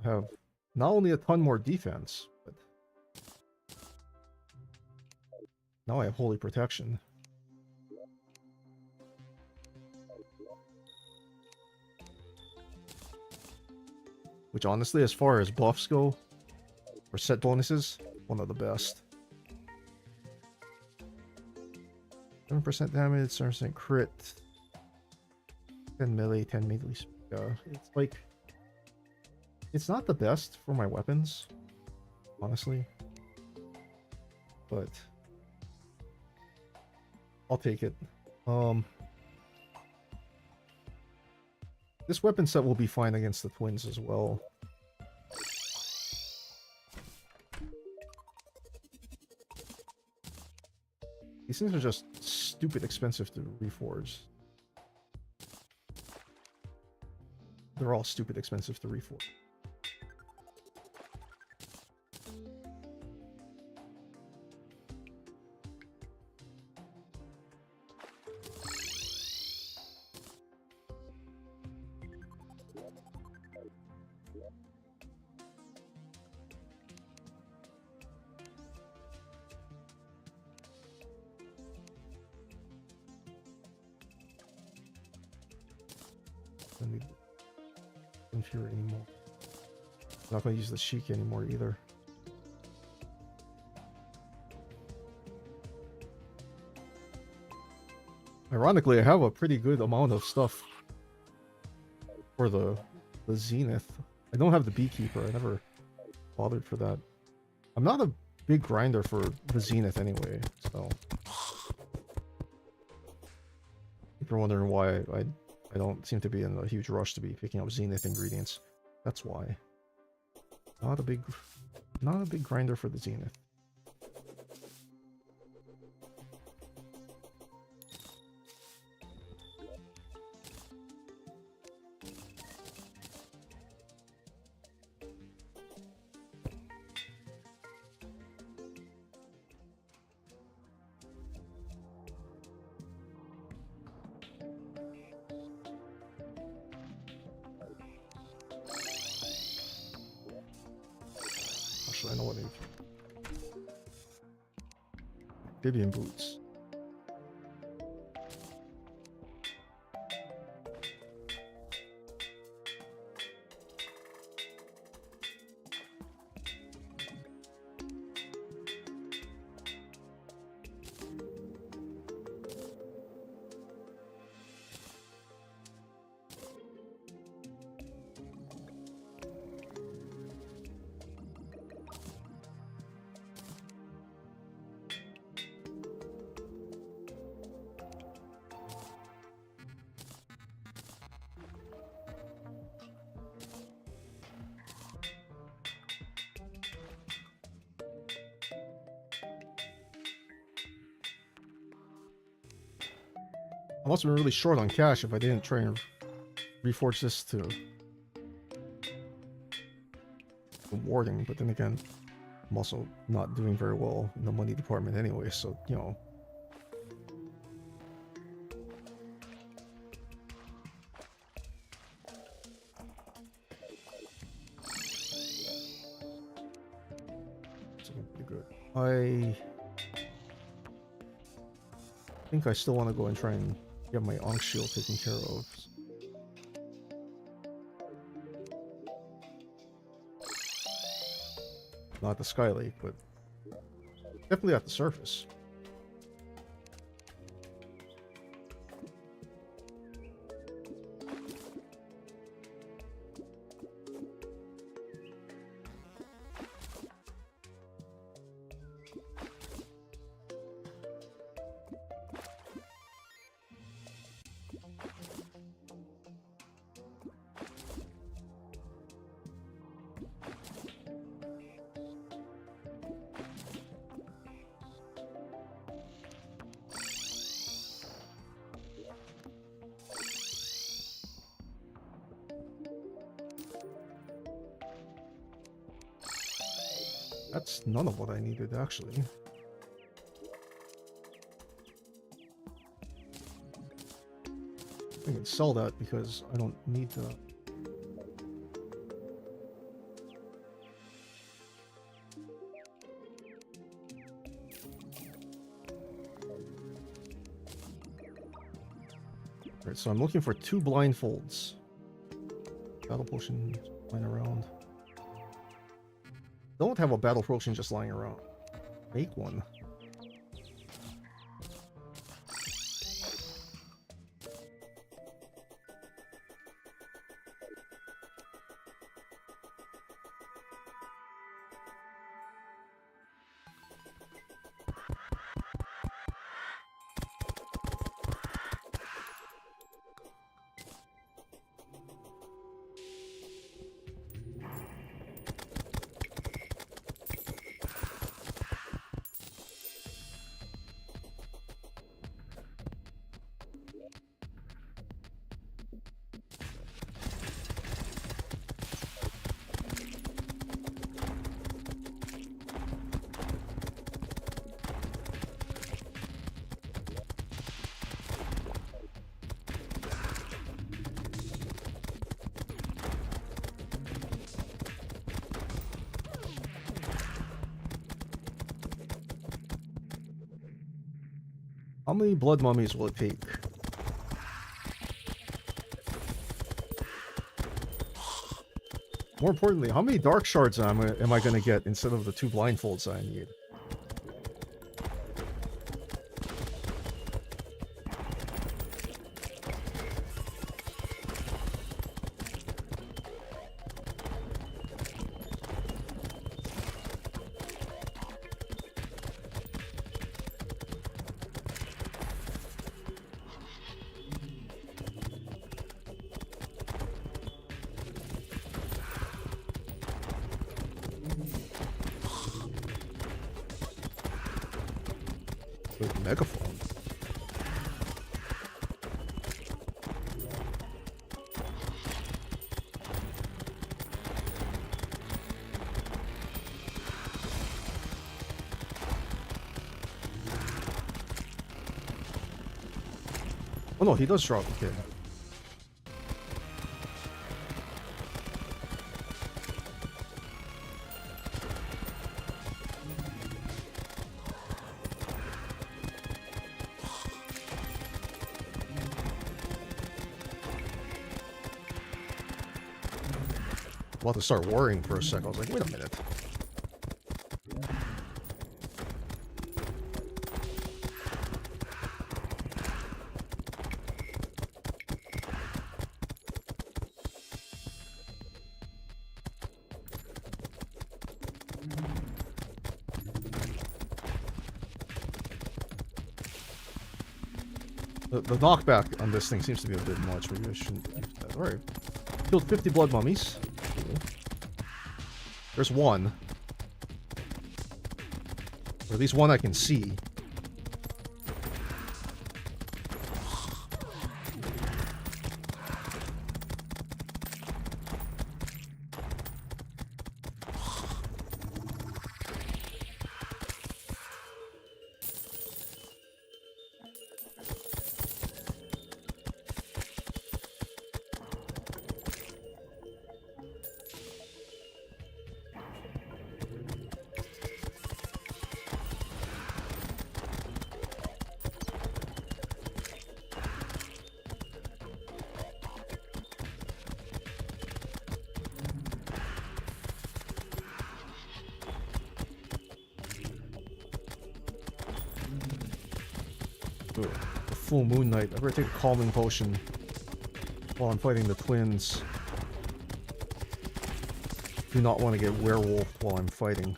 I have not only a ton more defense, but now I have holy protection. Which honestly, as far as buffs go, or set bonuses, one of the best. 7% damage, 7% crit, 10 melee, 10 melee. It's like, it's not the best for my weapons, honestly, but I'll take it. This weapon set will be fine against the twins as well. These things are just stupid expensive to reforge. They're all stupid expensive to reforge. Inferior anymore. I'm not going to use the Sheik anymore either. Ironically, I have a pretty good amount of stuff for the Zenith. I don't have the Beekeeper. I never bothered for that. I'm not a big grinder for the Zenith anyway, so if you're wondering why I don't seem to be in a huge rush to be picking up Zenith ingredients. That's why. Not a big grinder for the Zenith. I know what it is. Vivian boots. I must have been really short on cash if I didn't try and reforge this to warding, but then again, I'm also not doing very well in the money department anyway, so, you know. It's pretty good. I think I still want to go and try and get my Ankh shield taken care of. Not at the Sky Lake, but definitely at the surface. That's none of what I needed, actually. I can sell that because I don't need the... Right, so I'm looking for 2 blindfolds. Battle potion lying around. Don't have a battle potion just lying around. Make one. How many blood mummies will it take? More importantly, how many dark shards am I going to get instead of the 2 blindfolds I need? Megaphone. Oh no, he does drop. Okay. About to start worrying for a sec. I was like, wait a minute. The knockback on this thing seems to be a bit much. Maybe I shouldn't use that. Alright. Killed 50 blood mummies. Cool. There's one. Or at least one I can see. Ooh, the full moon night. I better take a calming potion while I'm fighting the twins. Do not want to get werewolf while I'm fighting.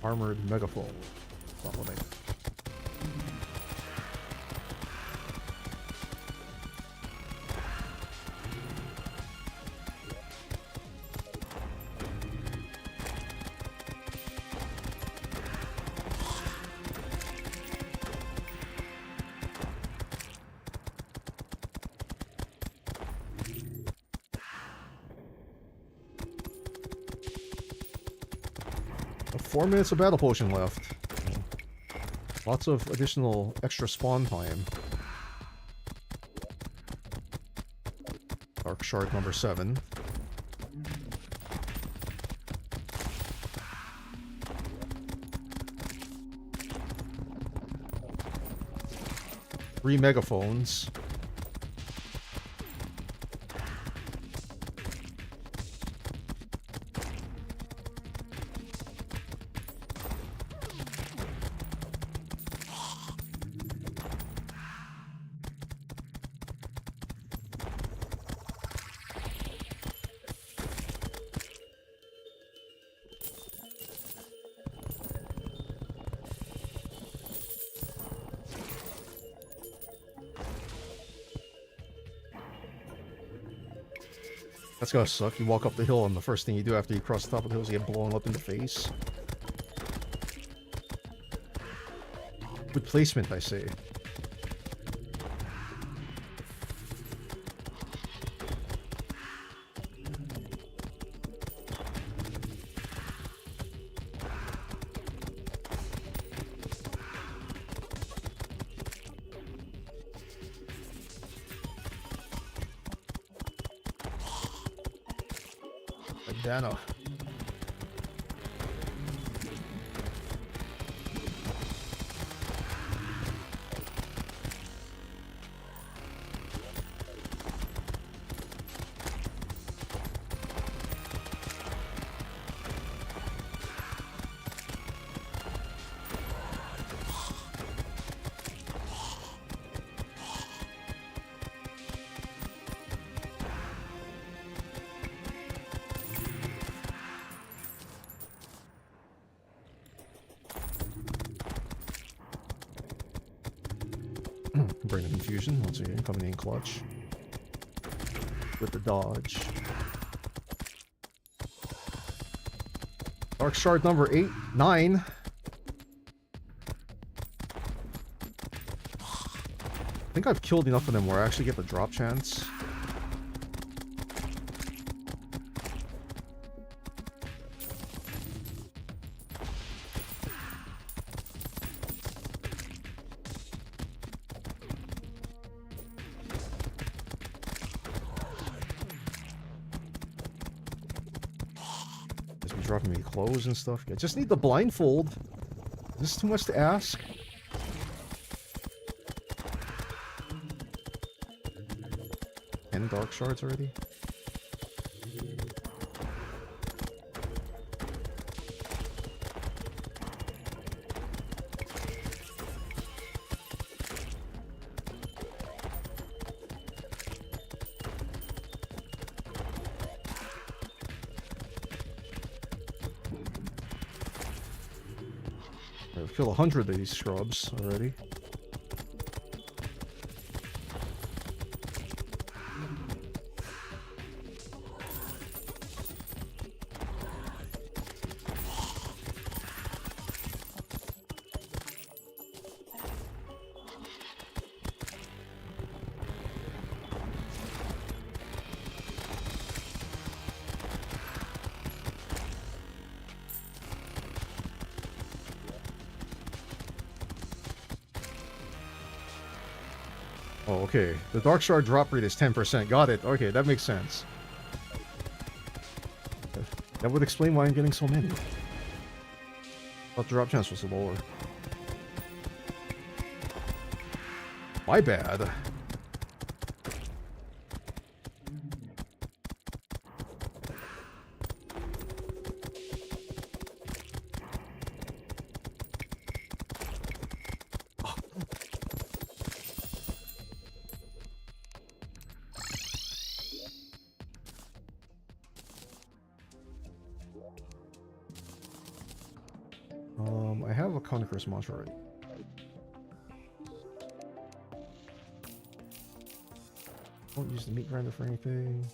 Armored megaphone. Not what I... Four minutes of battle potion left. Lots of additional extra spawn time. Dark Shard number 7. Three megaphones. That's gotta suck. You walk up the hill and the first thing you do after you cross the top of the hill is you get blown up in the face. Good placement, I say. Dano. Bring the confusion once again, coming in clutch with the dodge. Dark Shard number 8, 9. I think I've killed enough of them where I actually get the drop chance. Dropping me clothes and stuff. I just need the blindfold. Is this too much to ask? And dark shards already? I've killed 100 of these shrubs already. Oh, okay. The Dark Shard drop rate is 10%. Got it. Okay, that makes sense. That would explain why I'm getting so many. Thought the drop chance was lower. My bad. I have a counter curse monster already. Don't use the meat grinder for anything.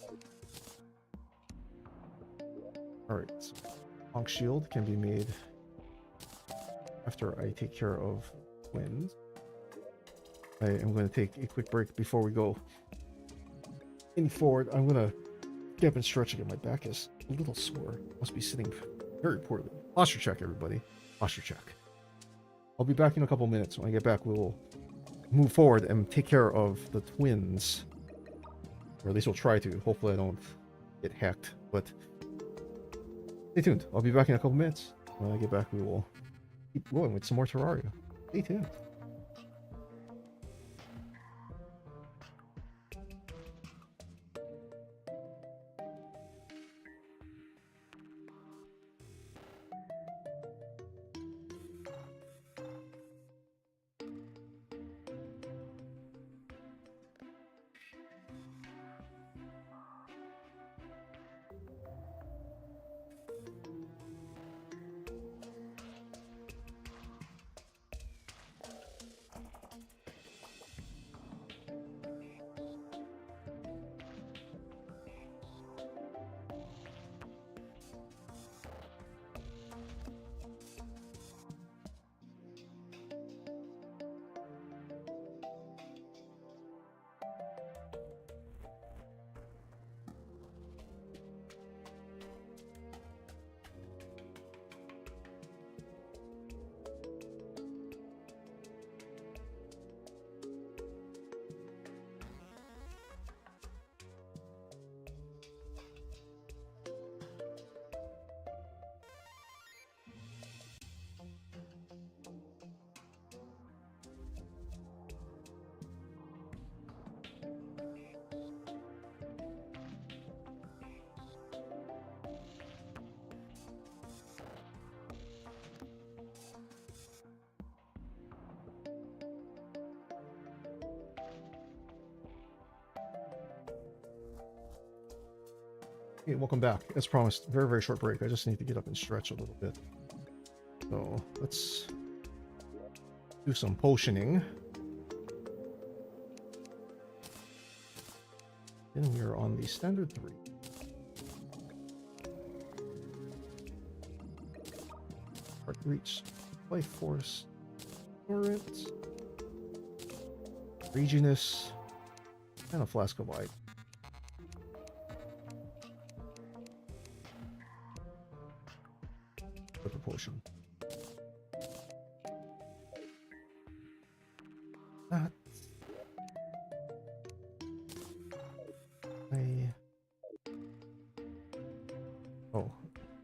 Alright, so Honk Shield can be made after I take care of twins. I am going to take a quick break before we go any forward. I'm going to get up and stretch again. My back is a little sore. Must be sitting very poorly. Posture check, everybody. Posture check. I'll be back in a couple minutes. When I get back, we will move forward and take care of the twins. Or at least we'll try to. Hopefully I don't get hacked. But stay tuned. I'll be back in a couple minutes. When I get back, we will keep going with some more Terraria. Stay tuned. Hey, welcome back. As promised, very, very short break. I just need to get up and stretch a little bit. So let's do some potioning. Then we are on the standard 3. Heart Reach, Life Force, Torrent, Reginus, and a Flask of Light. Potion. That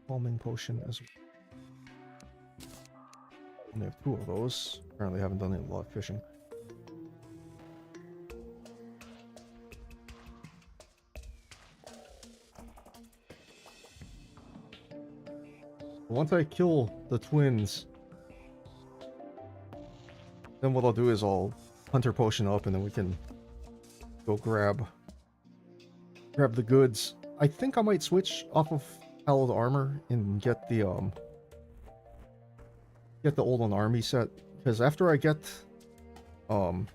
calming potion as well. Only have 2 of those. Apparently haven't done a lot of fishing. Once I kill the twins, then what I'll do is I'll hunter potion up and then we can go grab the goods. I think I might switch off of hallowed armor and get the Olden Army set, because after I get oh,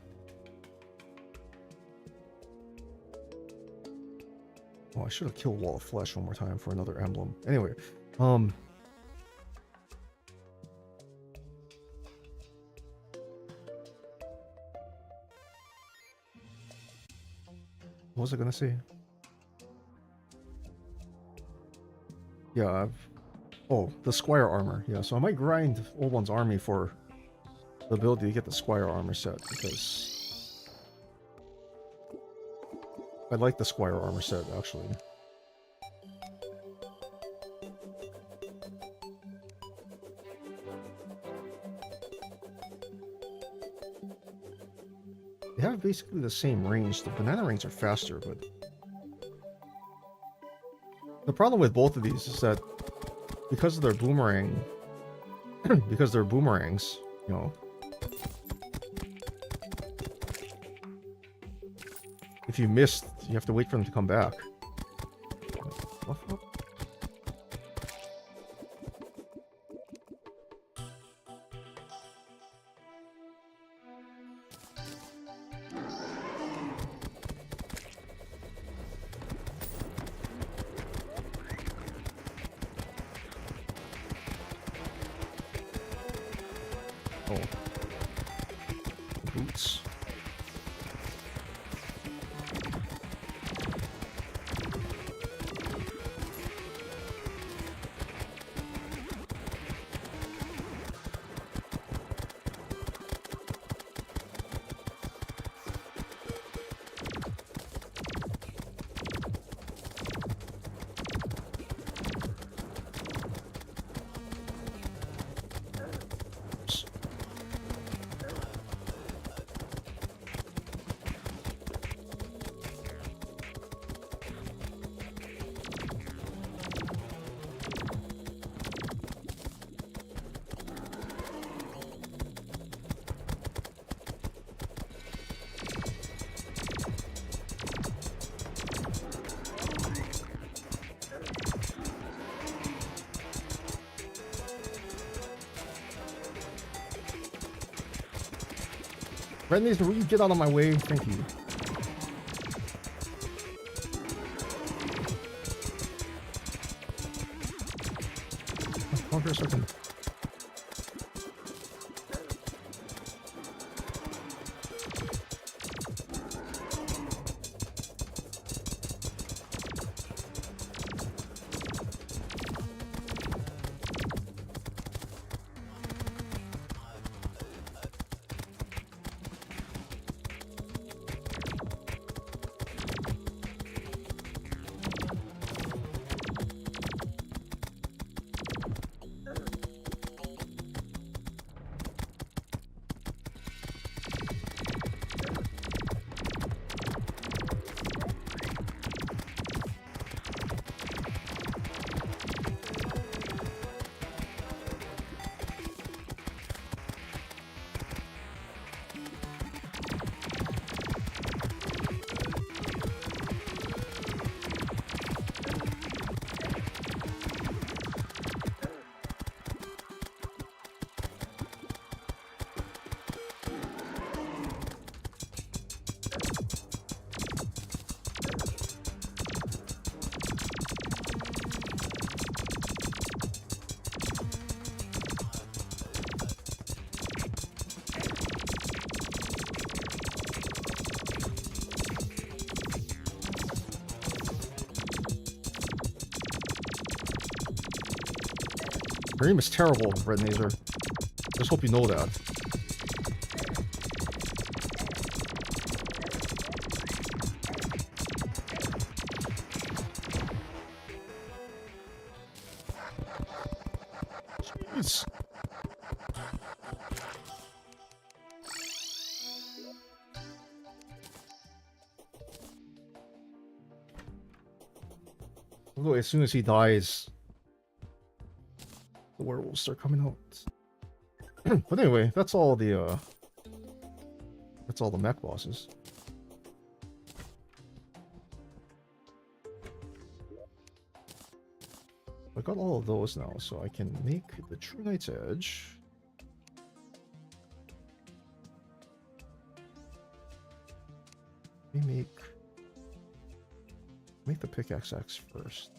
I should have killed Wall of Flesh one more time for another emblem. Anyway, what was I gonna say? Yeah, oh, the Squire armor. Yeah, so I might grind Old One's army for the ability to get the Squire armor set, because I like the Squire armor set, actually. They have basically the same range. The banana rings are faster, but the problem with both of these is that because of their boomerang, because they're boomerangs, you know, if you missed, you have to wait for them to come back. Red Laser, will you get out of my way? Thank you. Hold for a second. Your aim is terrible, Red Laser. Just hope you know that. Jeez. Although as soon as he dies, the werewolves start coming out. But anyway, that's all the mech bosses. I got all of those now, so I can make the True Knight's Edge. We make the pickaxe axe first.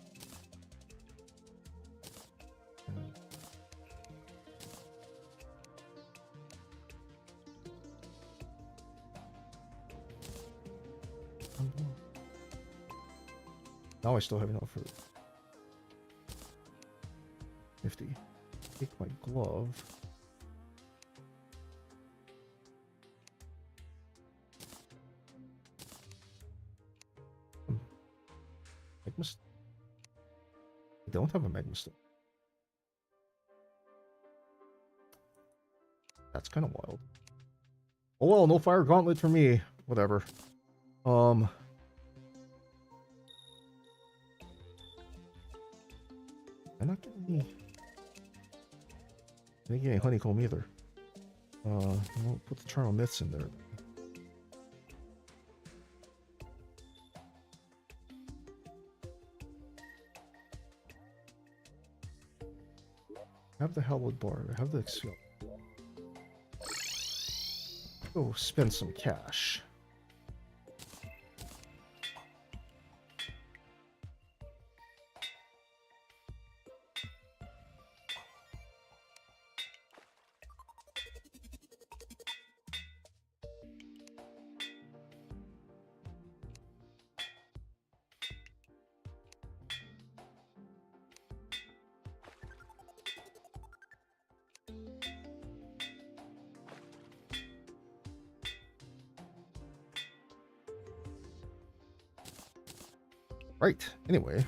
Now I still have enough for 50. Take my glove. Magma. I don't have a magma stone. That's kind of wild. Oh well, no fire gauntlet for me. Whatever. I'm not getting any honeycomb either. We'll put the charnel myths in there. Have the hallowed bar. Have the excel. Go spend some cash. Right, anyway.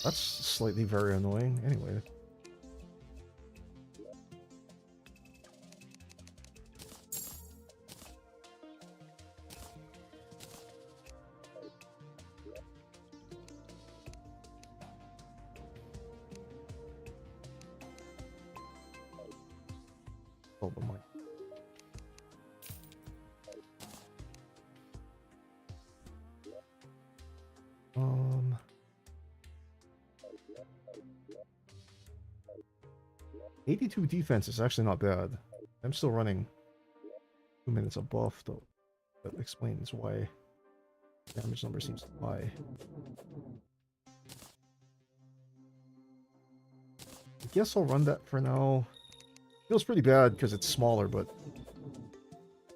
That's slightly very annoying. Anyway. Oh, my. 82 defense is actually not bad. I'm still running 2 minutes of buff, though. That explains why damage number seems high. I guess I'll run that for now. Feels pretty bad because it's smaller, but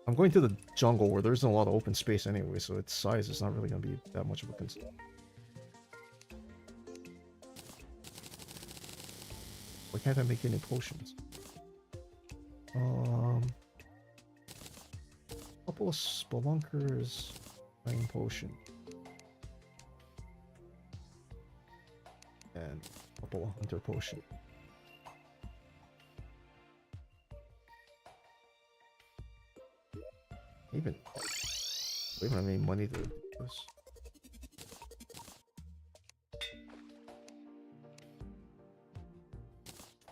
I'm going to the jungle where there isn't a lot of open space anyway, so its size is not really going to be that much of a concern. Why can't I make any potions? Couple of spelunkers, iron potion, and a couple of hunter potion. Even we don't have any money to do this.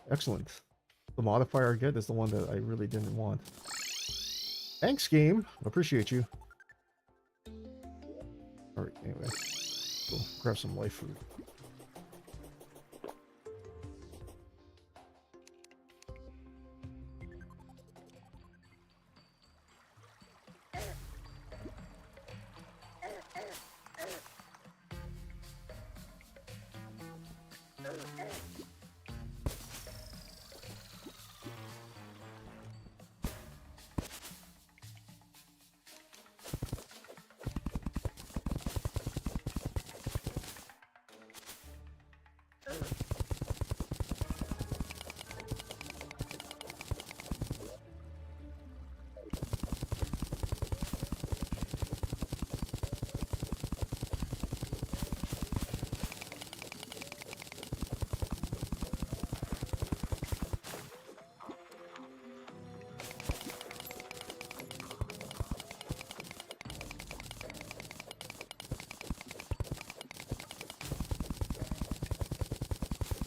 Excellent. The modifier I get is the one that I really didn't want. Thanks, game. Appreciate you. Alright, anyway. Go grab some life food.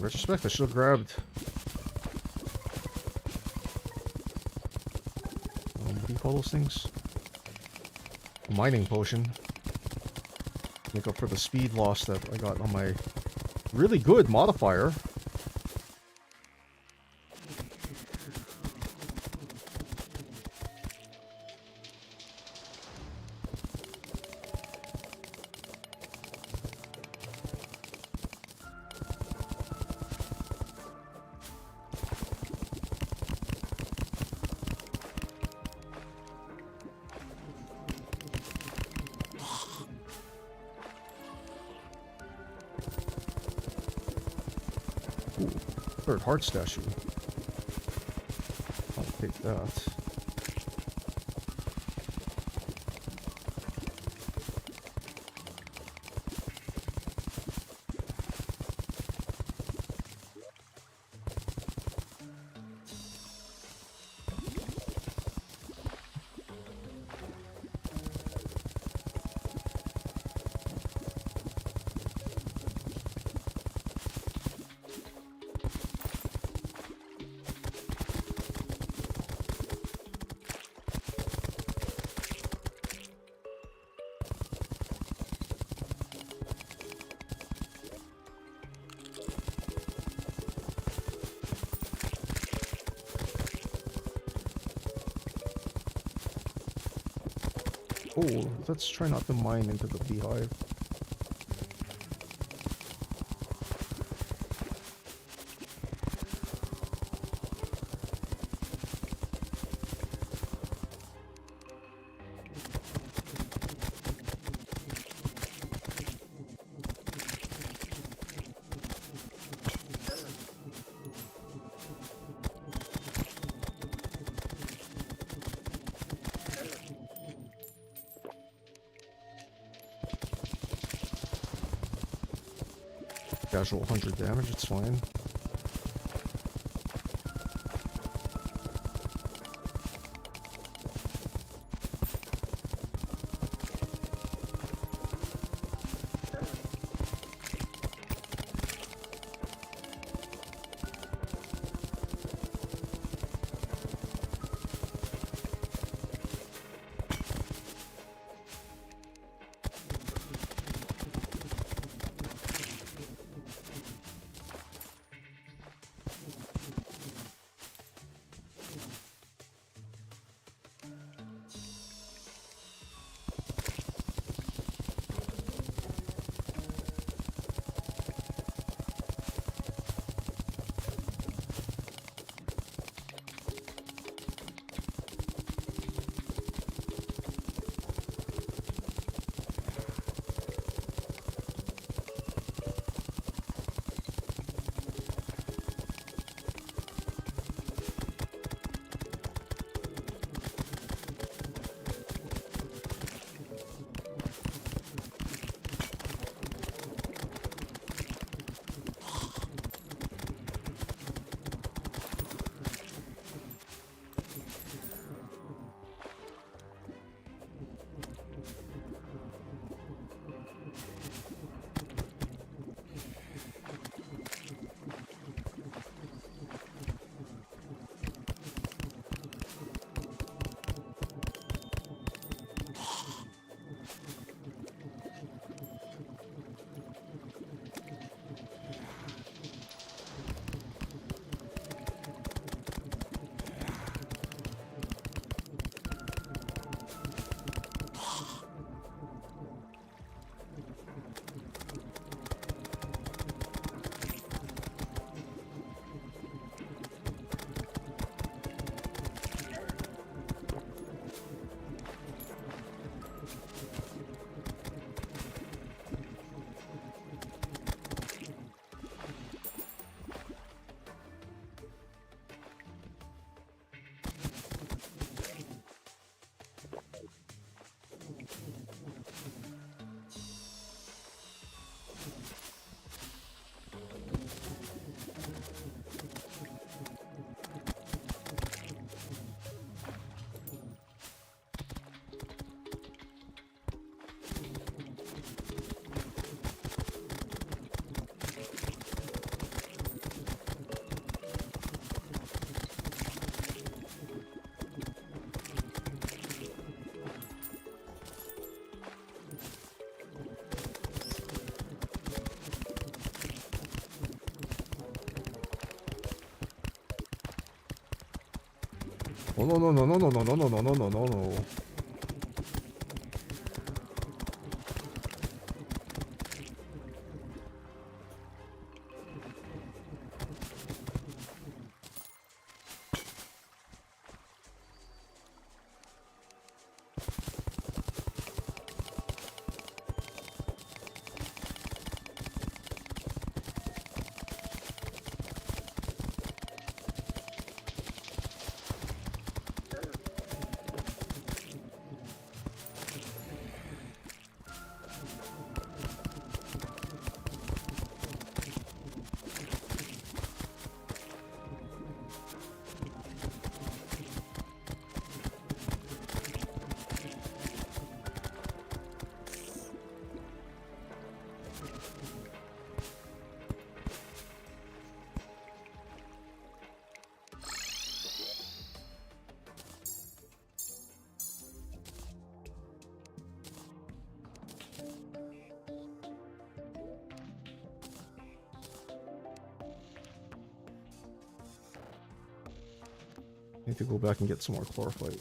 Retrospect, I should have grabbed what do you call those things? A mining potion. Make up for the speed loss that I got on my really good modifier. Third heart statue. I'll take that. Oh, let's try not to mine into the beehive. Casual 100 damage, it's fine. Oh no no no no no no no no no no no no no. Need to go back and get some more chlorophyte.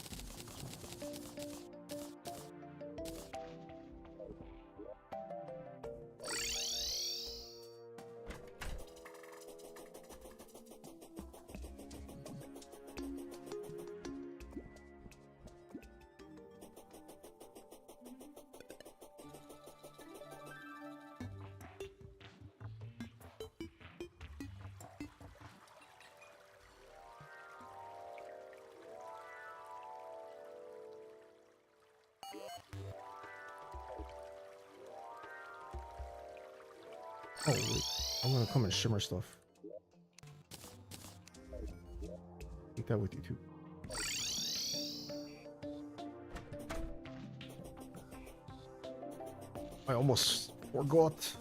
Oh wait, I'm gonna come and shimmer stuff. Take that with you too. I almost forgot.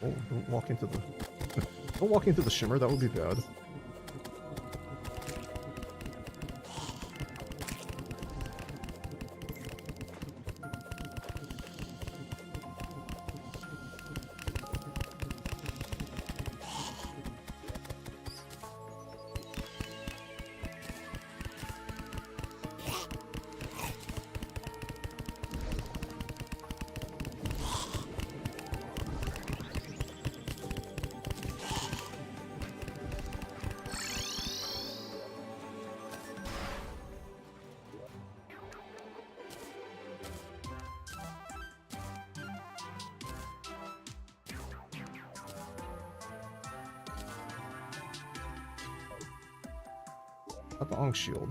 Oh, don't walk into the... Don't walk into the shimmer, that would be bad. Got the Ankh shield.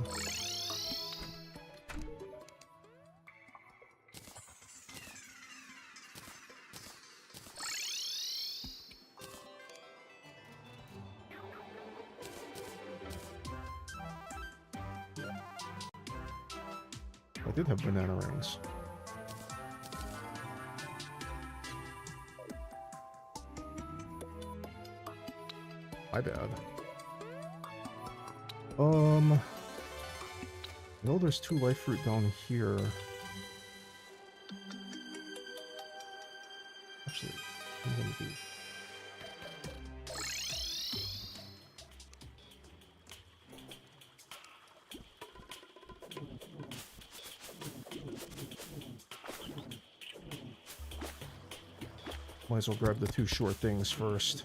I did have banana rings. My bad. I know there's 2 life fruit down here. Actually, I'm gonna do... Might as well grab the 2 short things first.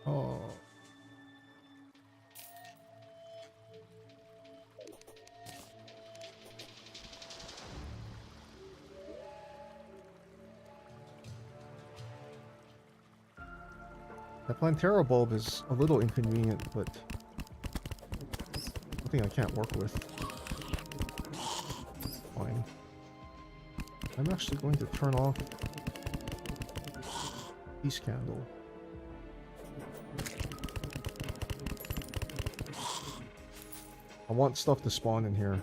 Oh. That Plantera bulb is a little inconvenient, but something I can't work with. Fine. I'm actually going to turn off peace candle. I want stuff to spawn in here.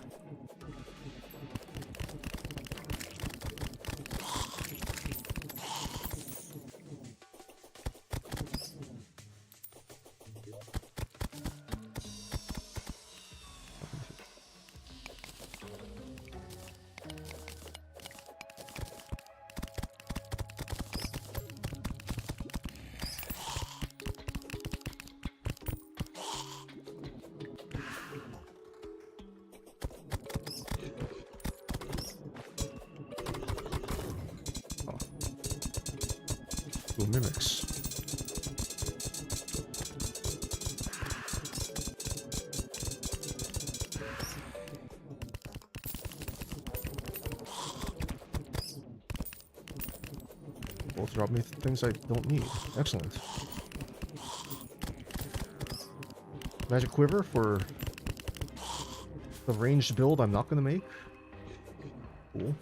Mechs. Both drop me things I don't need. Excellent. Magic quiver for the ranged build I'm not going to make. Cool.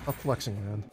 Stop flexing, man.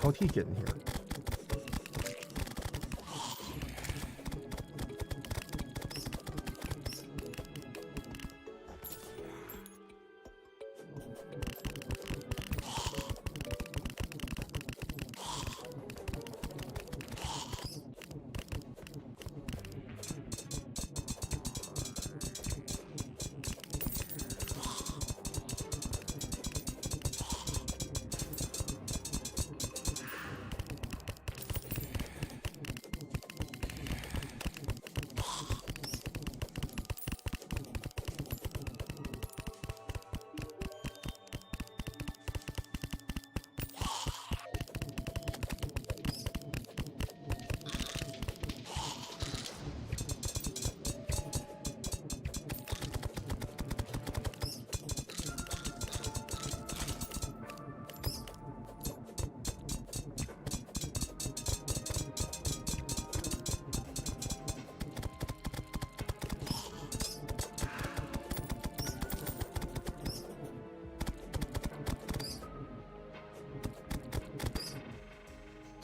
How'd he get in here?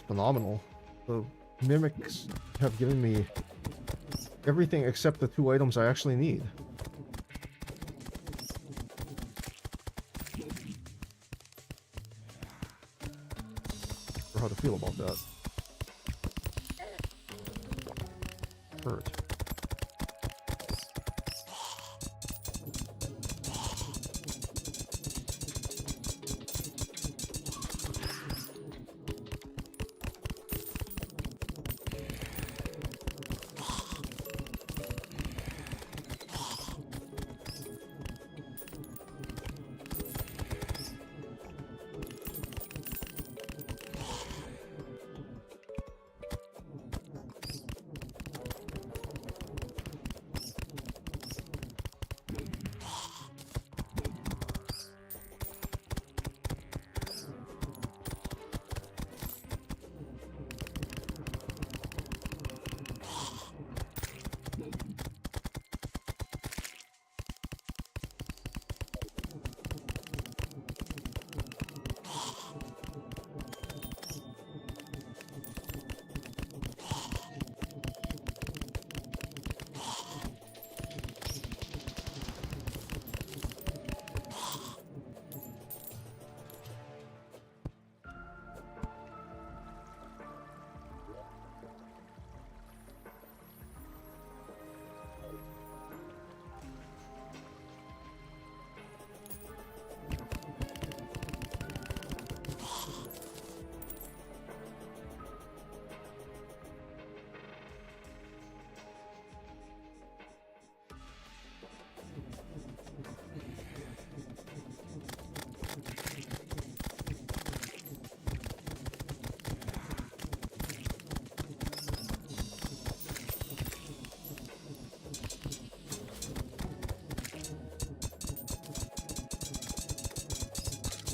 Phenomenal. The mimics have given me everything except the 2 items I actually need. Or how to feel about that. Hurt.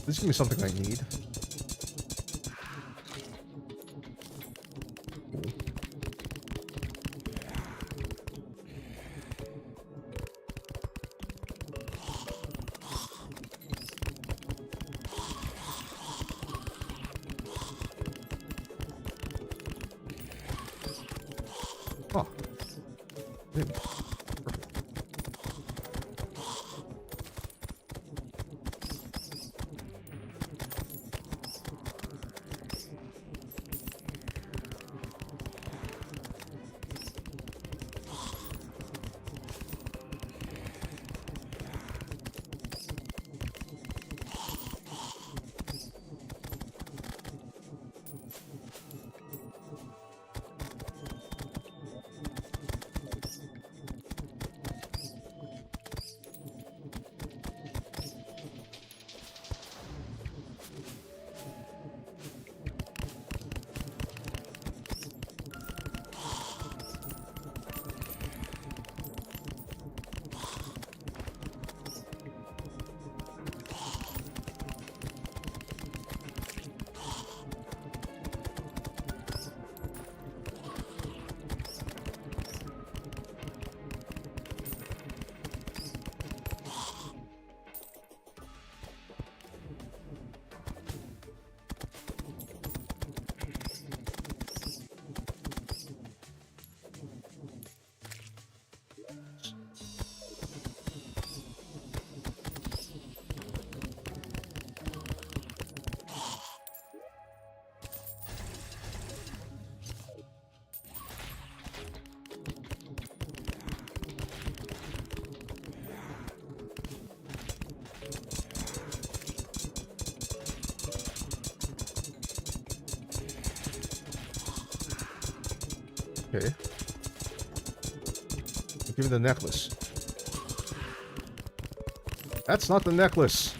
This is gonna be something I need. Cool. Oh. Maybe. Okay. Give me the necklace. That's not the necklace.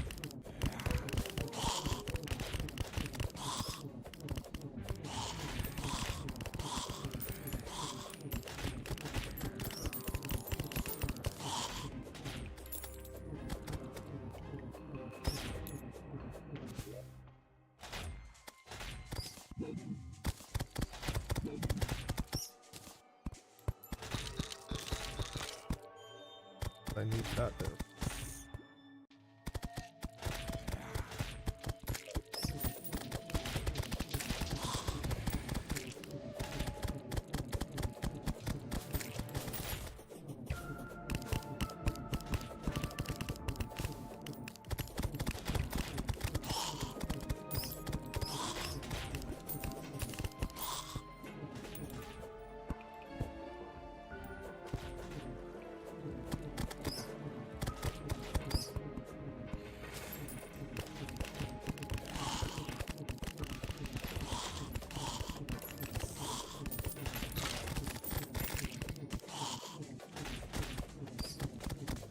I need that there.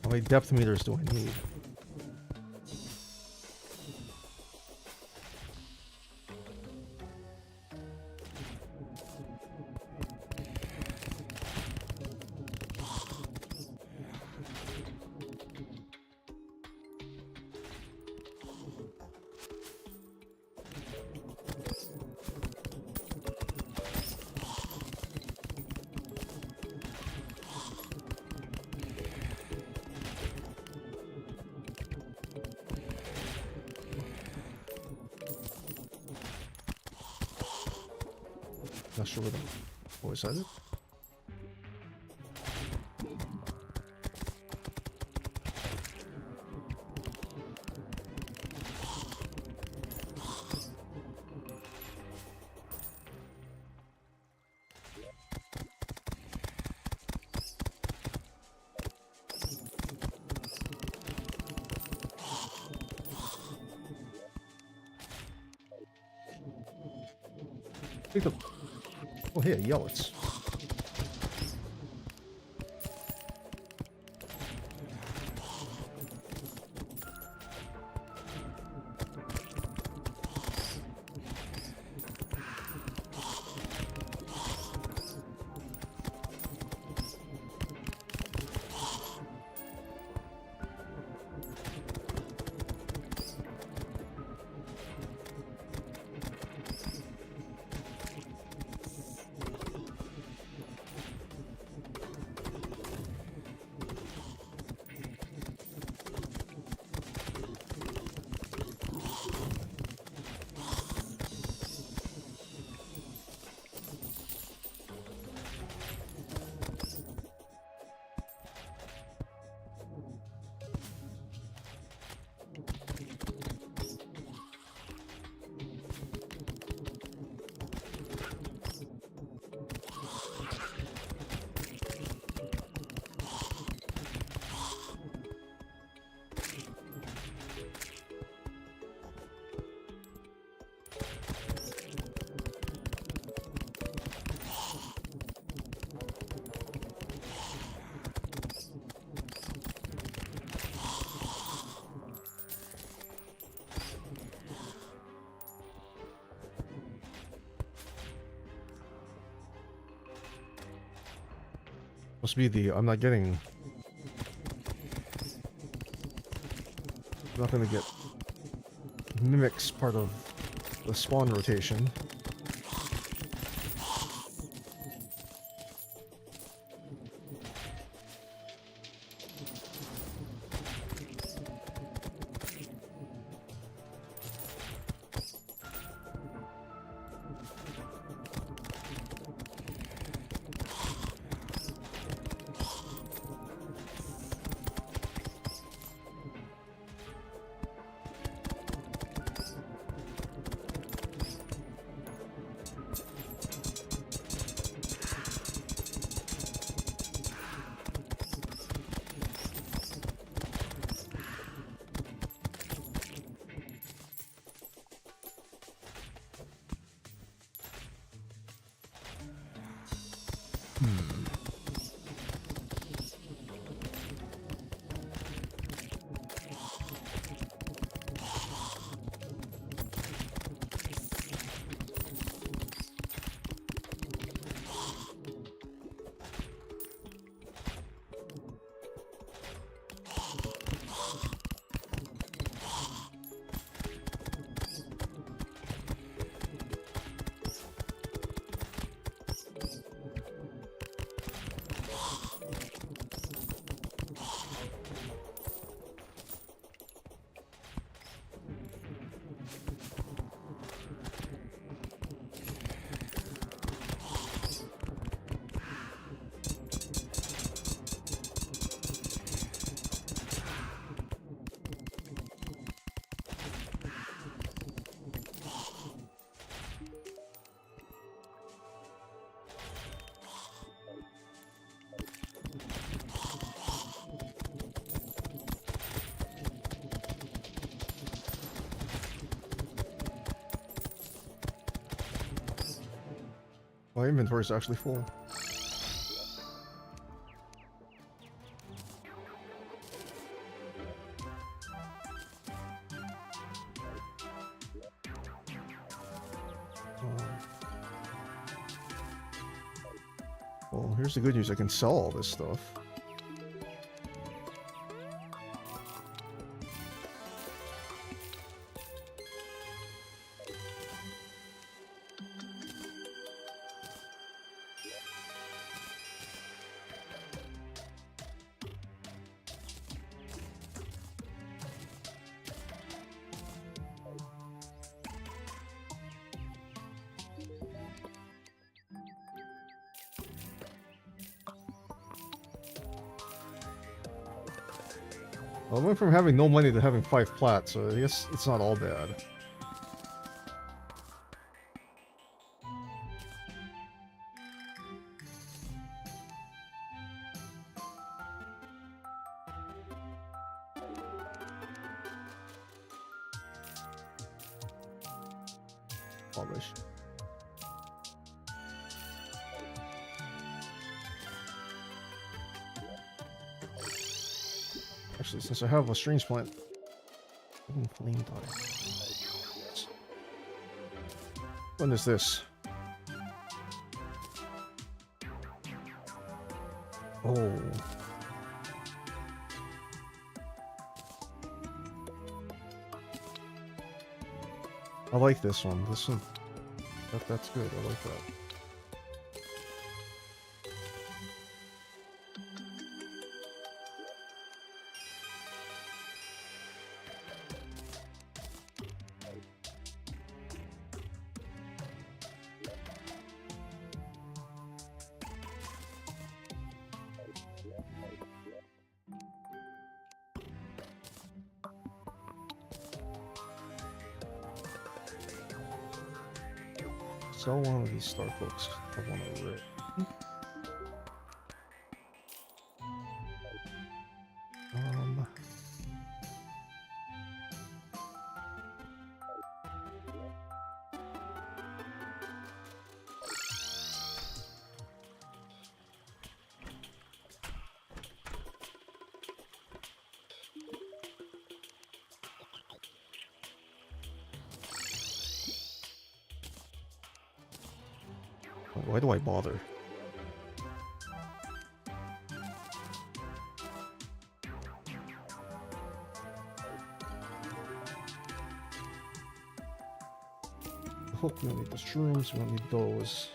How many depth meters do I need? Not sure what was that? Take the... Oh, here, yellets. Must be the... I'm not getting... I'm not gonna get Mechs part of the spawn rotation. My inventory is actually full. Well, here's the good news. I can sell all this stuff. I went from having no money to having 5 plat, so I guess it's not all bad. Polish. Actually, since I have a strange plant, flame dye. When is this? Oh. I like this one. This one, that's good. I like that. Sell one of these star books. I want to rip. Why do I bother? Hook, we don't need the shrooms, we don't need those.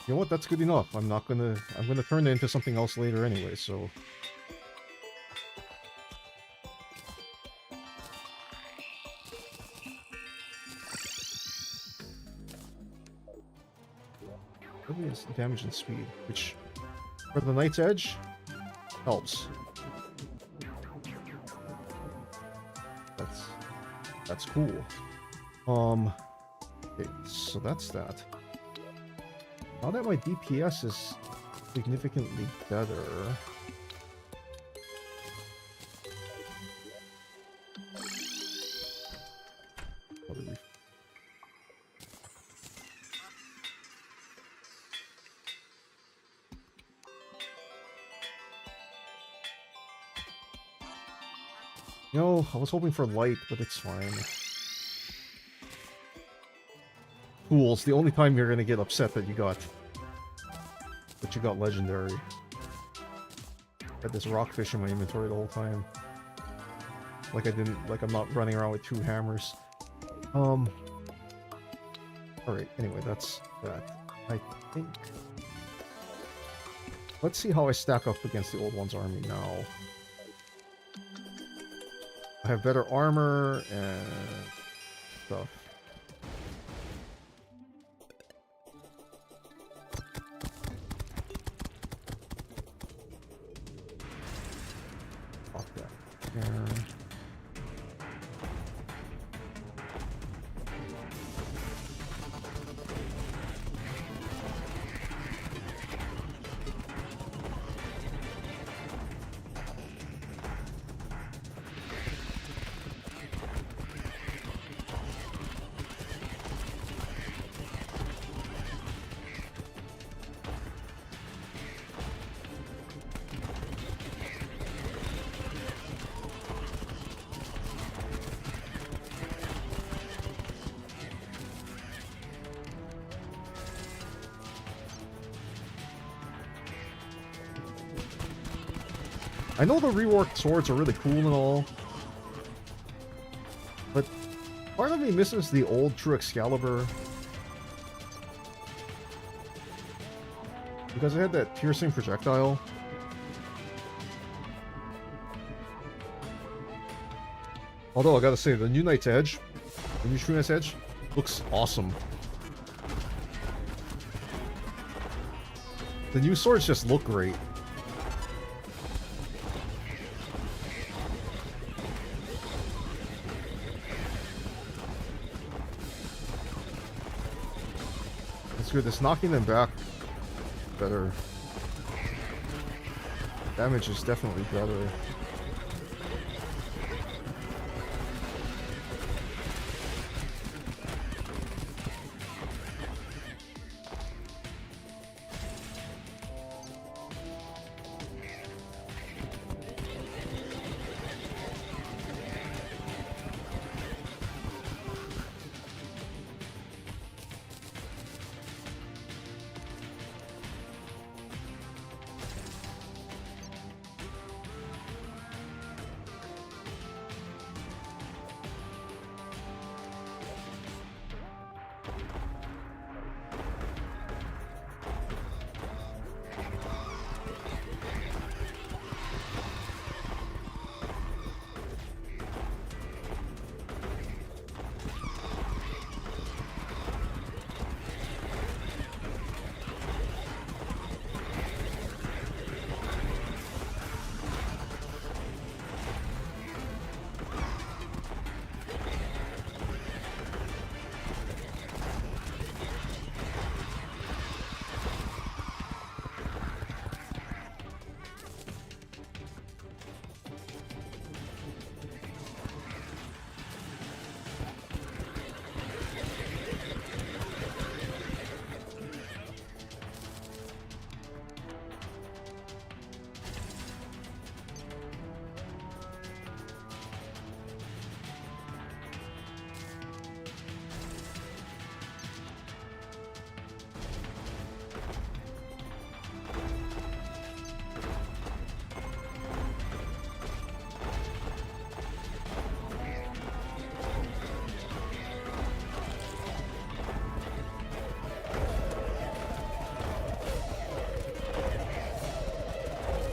You know what? That's good enough. I'm gonna turn it into something else later anyway, so. Really is damage and speed, which for the Knight's Edge helps. That's cool. Okay, so that's that. Now that my DPS is significantly better. No, I was hoping for light, but it's fine. Cool, it's the only time you're gonna get upset that you got legendary. Had this rockfish in my inventory the whole time. Like I'm not running around with 2 hammers. Alright, anyway, that's that. I think... Let's see how I stack up against the Old One's army now. I have better armor and stuff. Pop that there. I know the reworked swords are really cool and all, but part of me misses the old True Excalibur. Because it had that piercing projectile. Although, I gotta say, the new Knight's Edge, the new True Knight's Edge, looks awesome. The new swords just look great. It's good. It's knocking them back better. Damage is definitely better.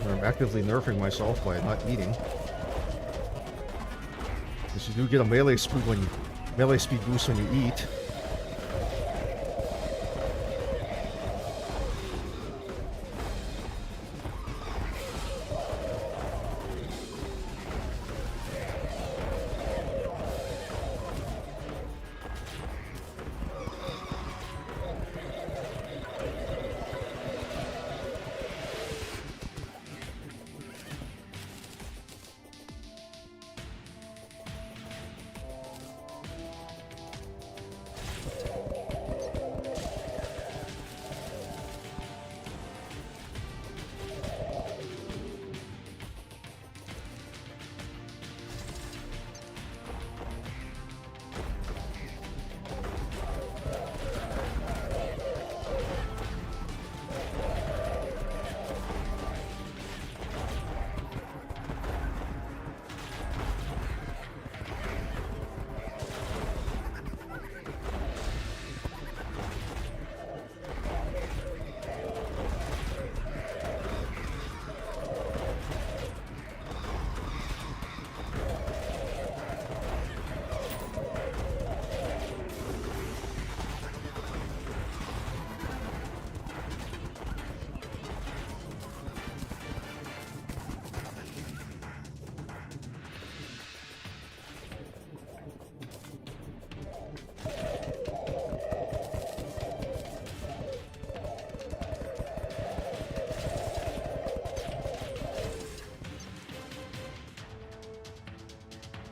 I'm actively nerfing myself by not eating. Because you do get a melee speed boost when you eat.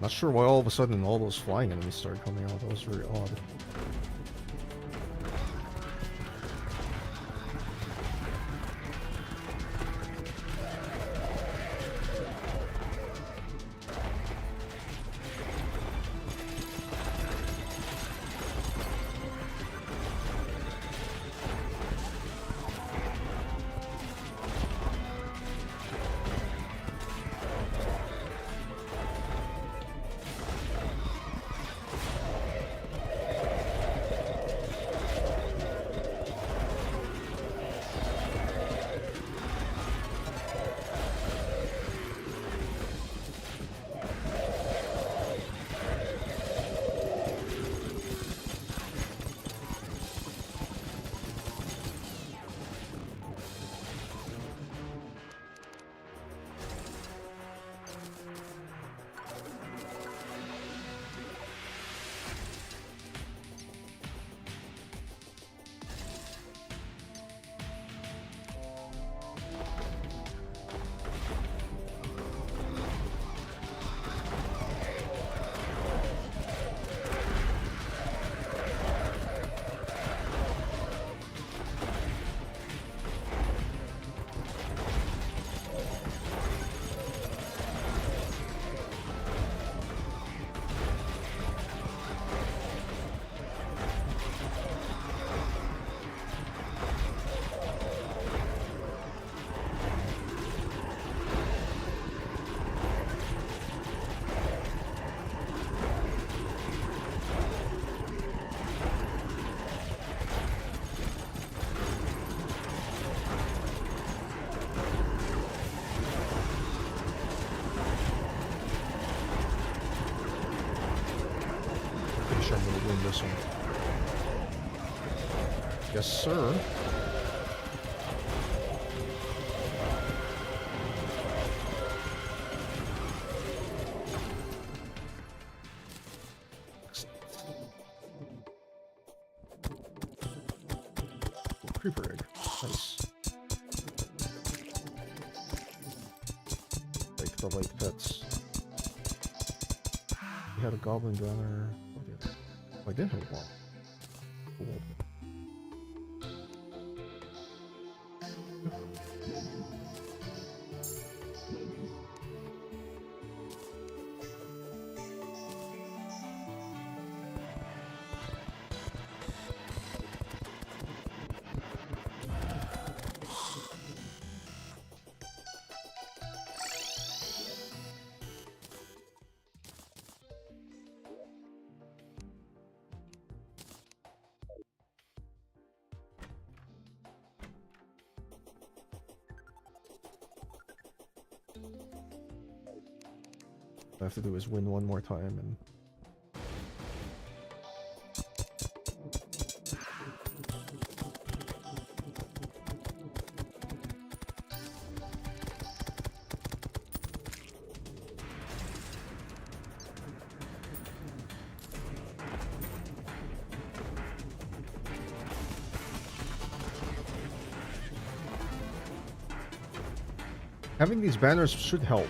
Not sure why all of a sudden all those flying enemies started coming out. That was very odd. Pretty sure I'm gonna win this one. Yes, sir. Creeper egg. Nice. Like the light pets. We had a goblin gunner. Oh, I did have one. Cool. All I have to do is win one more time and having these banners should help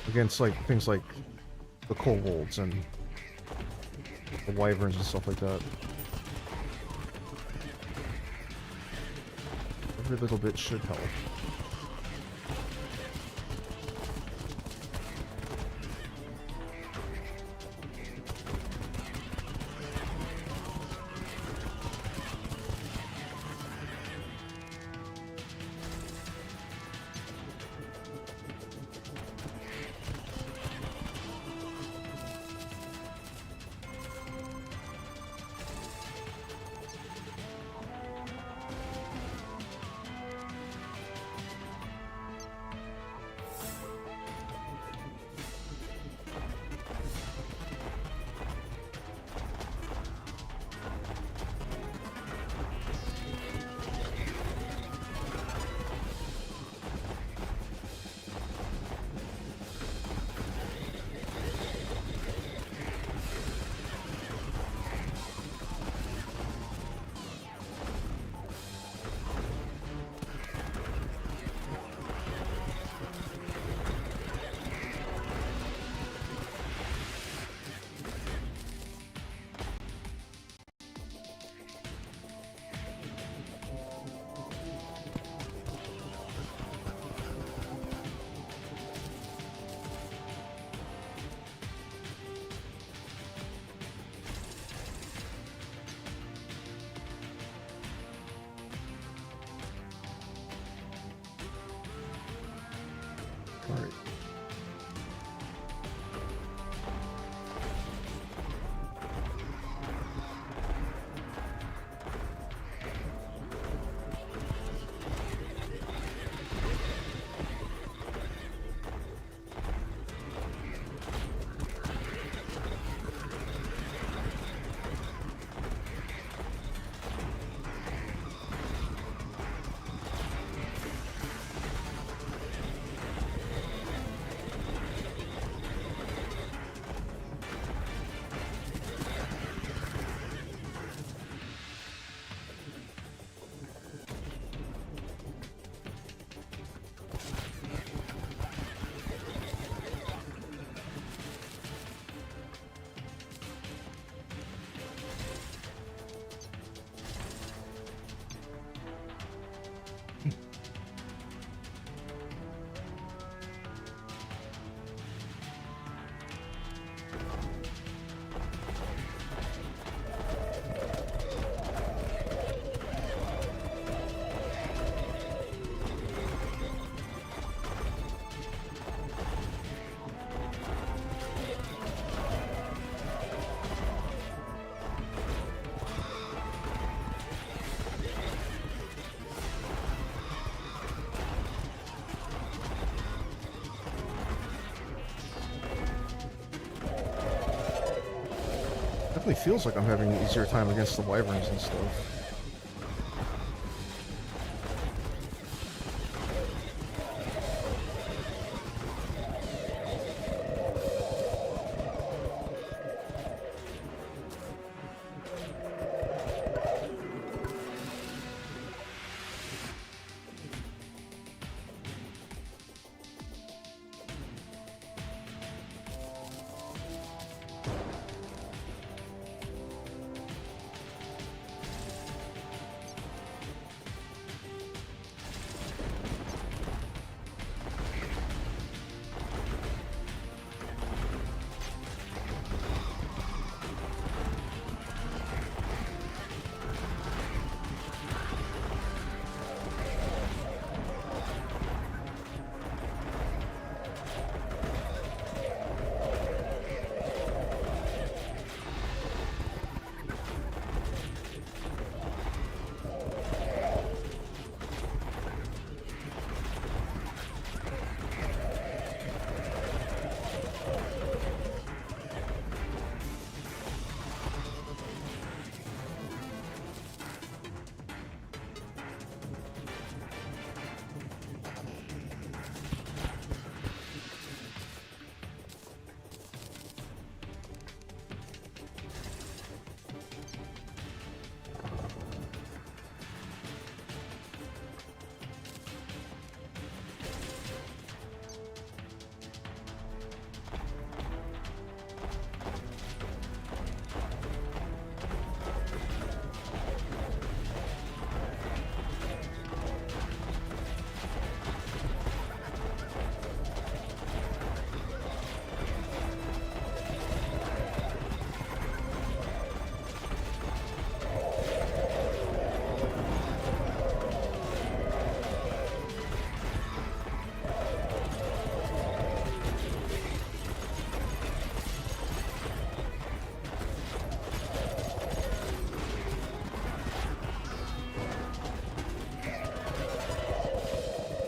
against like things like the kobolds and the wyverns and stuff like that. Every little bit should help. Definitely feels like I'm having an easier time against the wyverns and stuff.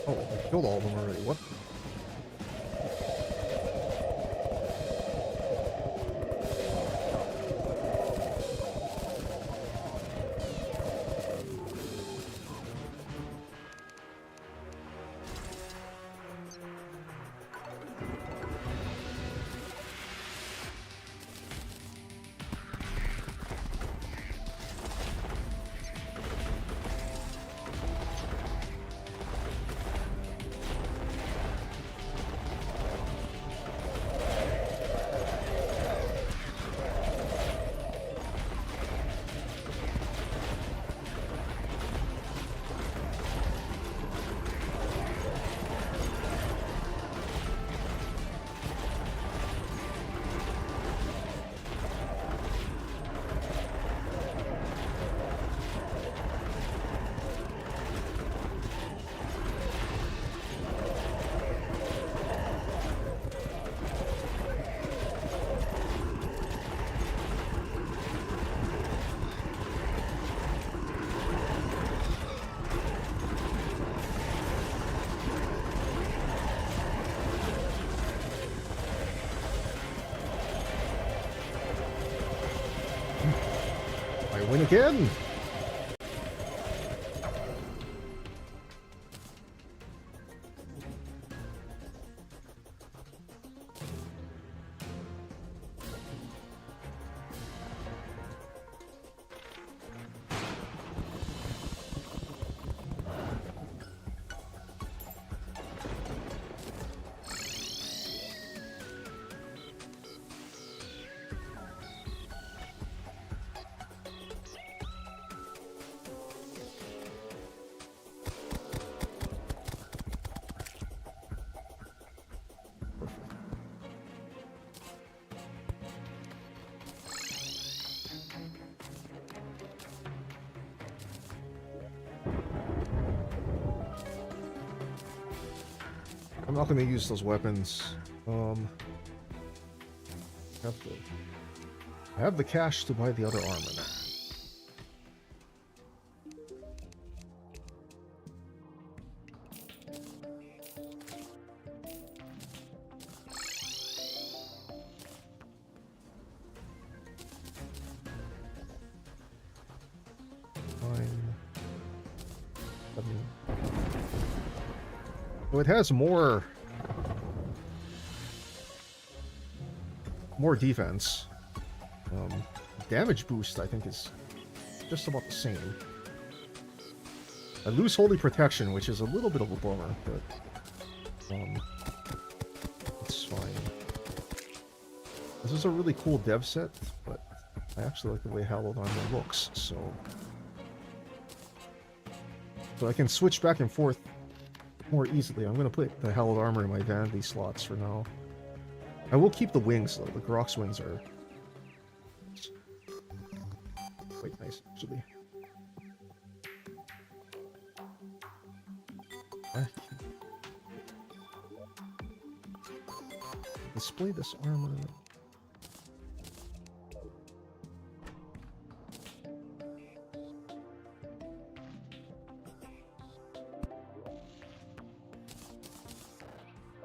Oh, I killed all of them already. What? I win again! I'm not going to use those weapons. I have the cash to buy the other armor now. So it has more defense. Damage boost, I think, is just about the same. I lose Holy Protection, which is a little bit of a bummer, but it's fine. This is a really cool dev set, but I actually like the way Hallowed Armor looks, so I can switch back and forth more easily. I'm going to put the Hallowed Armor in my vanity slots for now. I will keep the wings, though. The Grok's wings are quite nice, actually. Display this armor.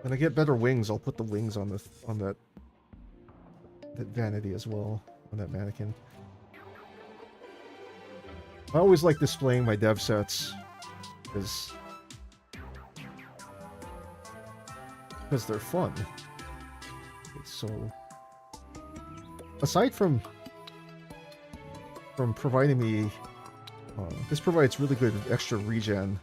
When I get better wings, I'll put the wings on that vanity as well, on that mannequin. I always like displaying my dev sets because they're fun. So, aside from providing me, this provides really good extra regen.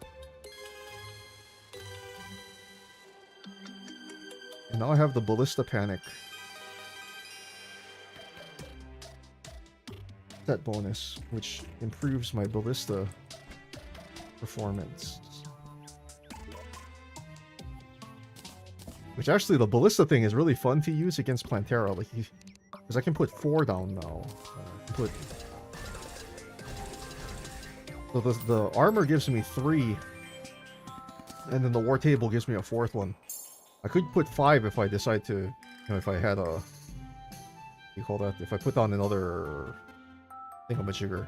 And now I have the Ballista Panic set bonus, which improves my Ballista performance. Which actually, the Ballista thing is really fun to use against Plantera, like, because I can put 4 down now. So the armor gives me 3, and then the War Table gives me a 4th one. I could put 5 if I decide to, you know, if I had a, what do you call that? If I put on another thingamajigger.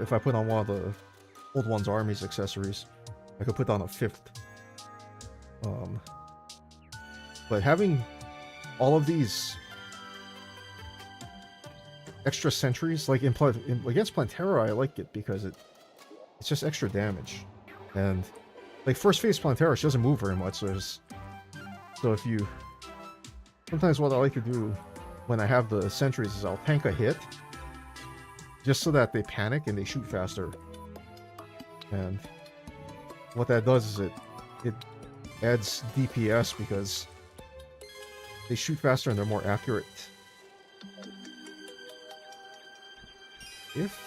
If I put on one of the Old One's Army's accessories, I could put on a 5th. But having all of these extra sentries, like against Plantera, I like it because it's just extra damage. And like first phase Plantera, she doesn't move very much, so if you... Sometimes what I like to do when I have the sentries is I'll tank a hit, just so that they panic and they shoot faster. And what that does is it adds DPS because they shoot faster and they're more accurate. If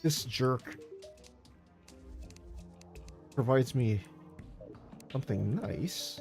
this jerk provides me something nice,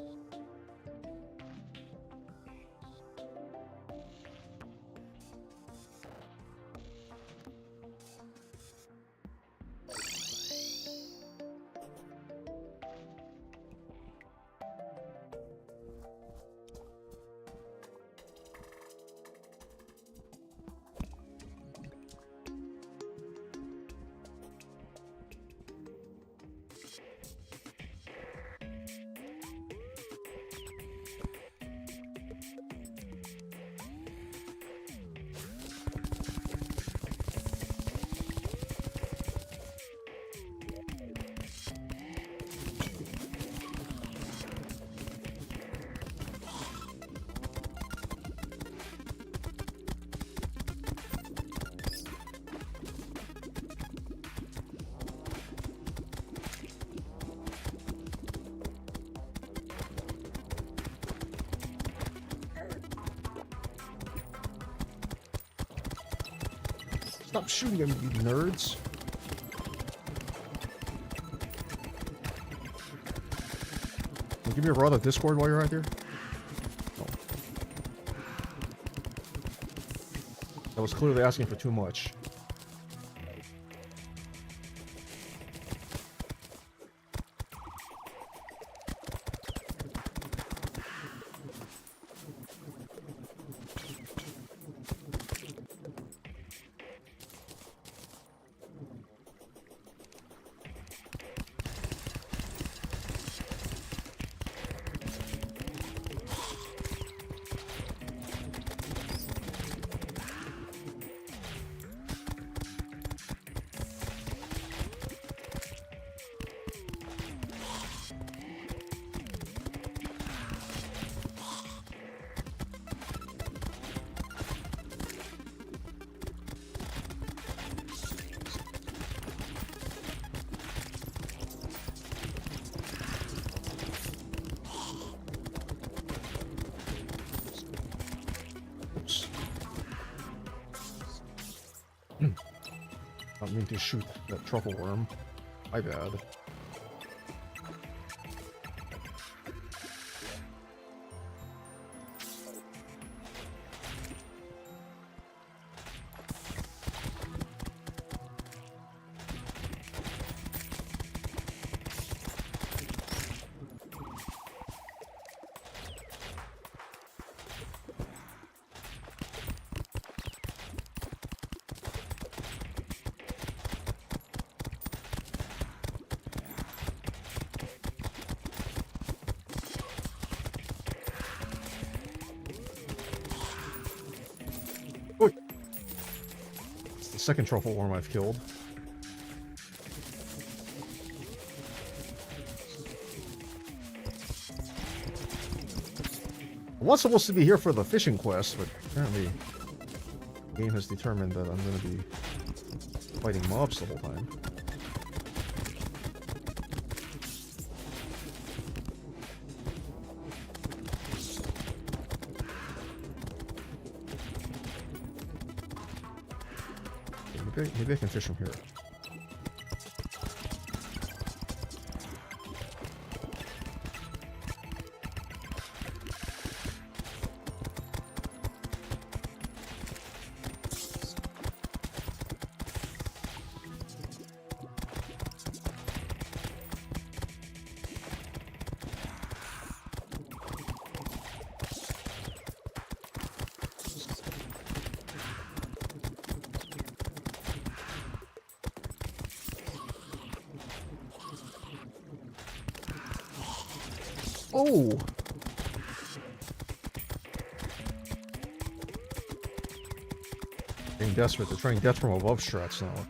stop shooting at me, you nerds. Can you give me a rod of Discord while you're out here? No. That was clearly asking for too much. Not mean to shoot that truffle worm. My bad. Second truffle worm I've killed. I was supposed to be here for the fishing quest, but apparently the game has determined that I'm going to be fighting mobs the whole time. Maybe I can fish from here. Oh! Getting desperate. They're trying death from above strats now.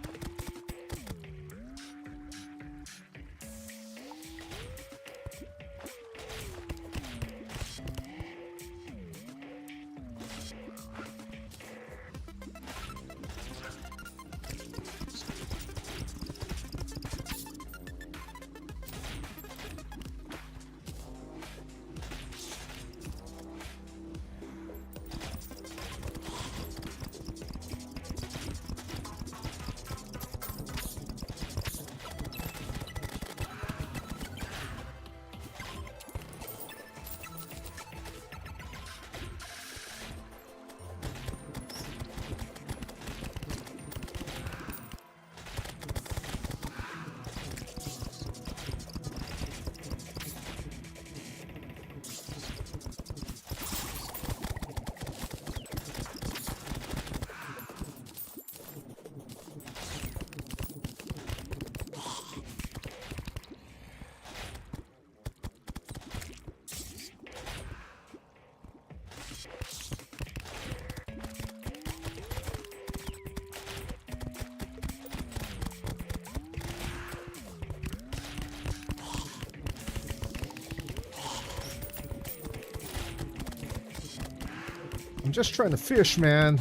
I'm just trying to fish, man.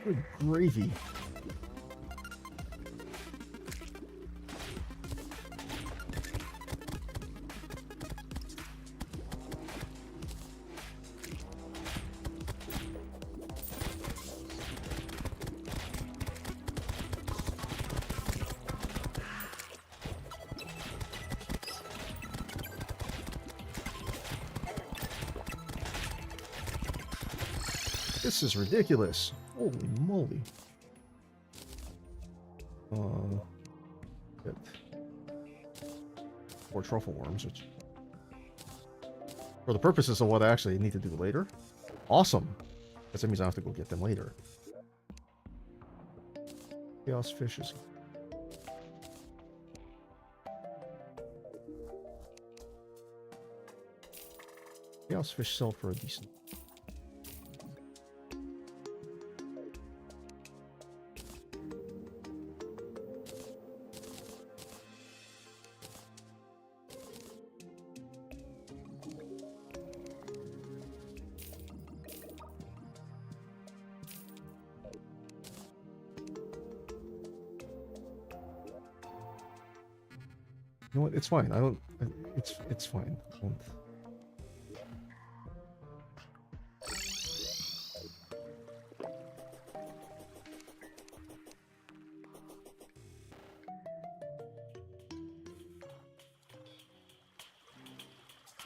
Good gravy. This is ridiculous. Holy moly. Get 4 truffle worms, which for the purposes of what I actually need to do later. Awesome. Guess that means I have to go get them later. Chaos fishes. Chaos fish sell for a decent. You know what? It's fine. I don't. It's fine. I don't.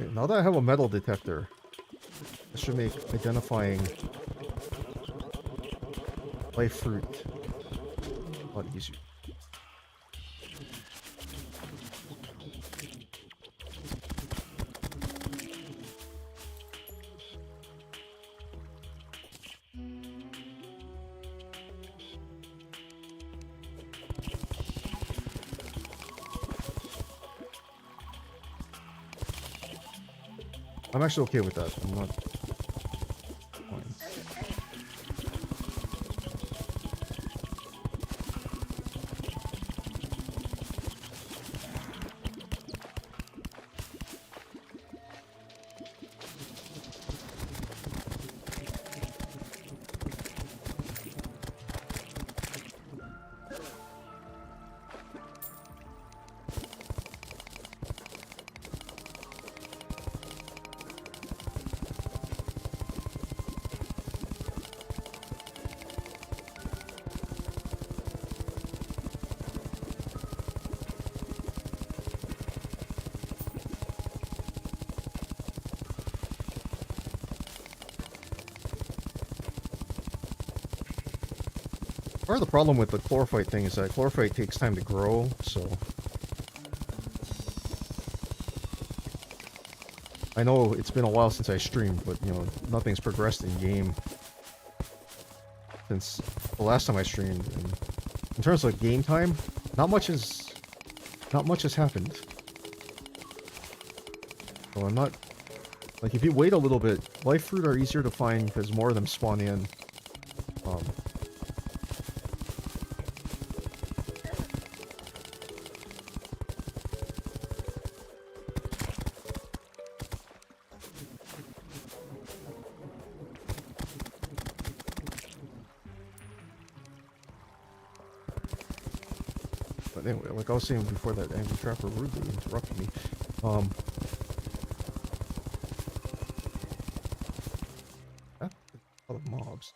Okay, now that I have a metal detector, this should make identifying live fruit a lot easier. I'm actually okay with that. I'm not fine. Part of the problem with the chlorophyte thing is that chlorophyte takes time to grow, so I know it's been a while since I streamed, but you know, nothing's progressed in game since the last time I streamed. And in terms of game time, not much has happened. So I'm not like, if you wait a little bit, life fruit are easier to find because more of them spawn in. But anyway, like I was saying before, that angry trapper rudely interrupted me. That's a lot of mobs.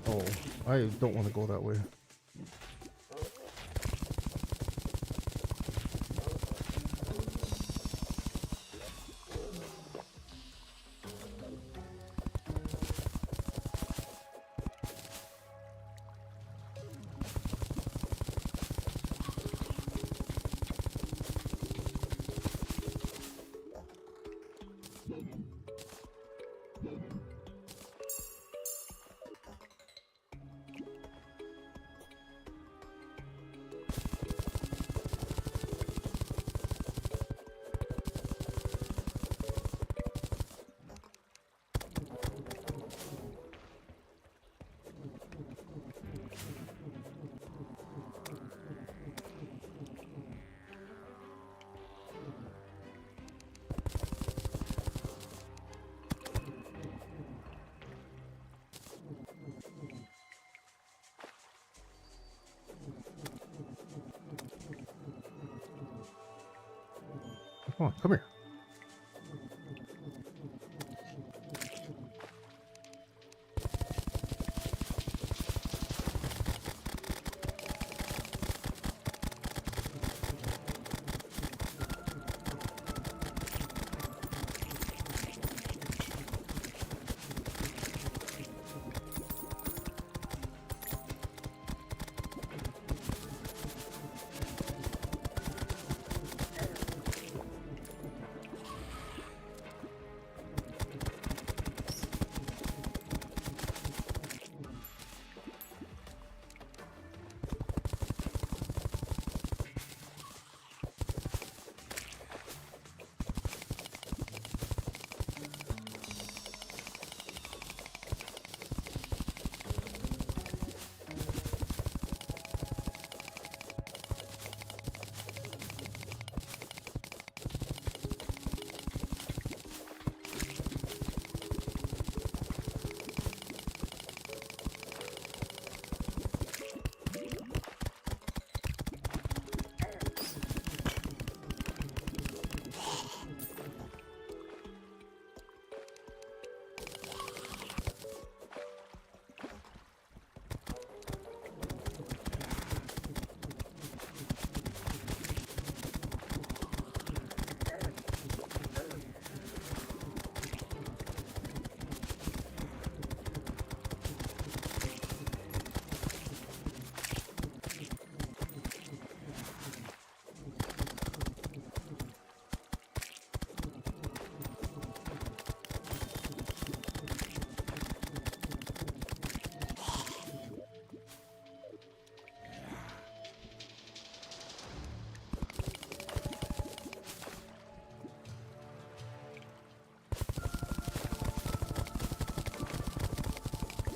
Oh, I don't want to go that way. Come on, come here.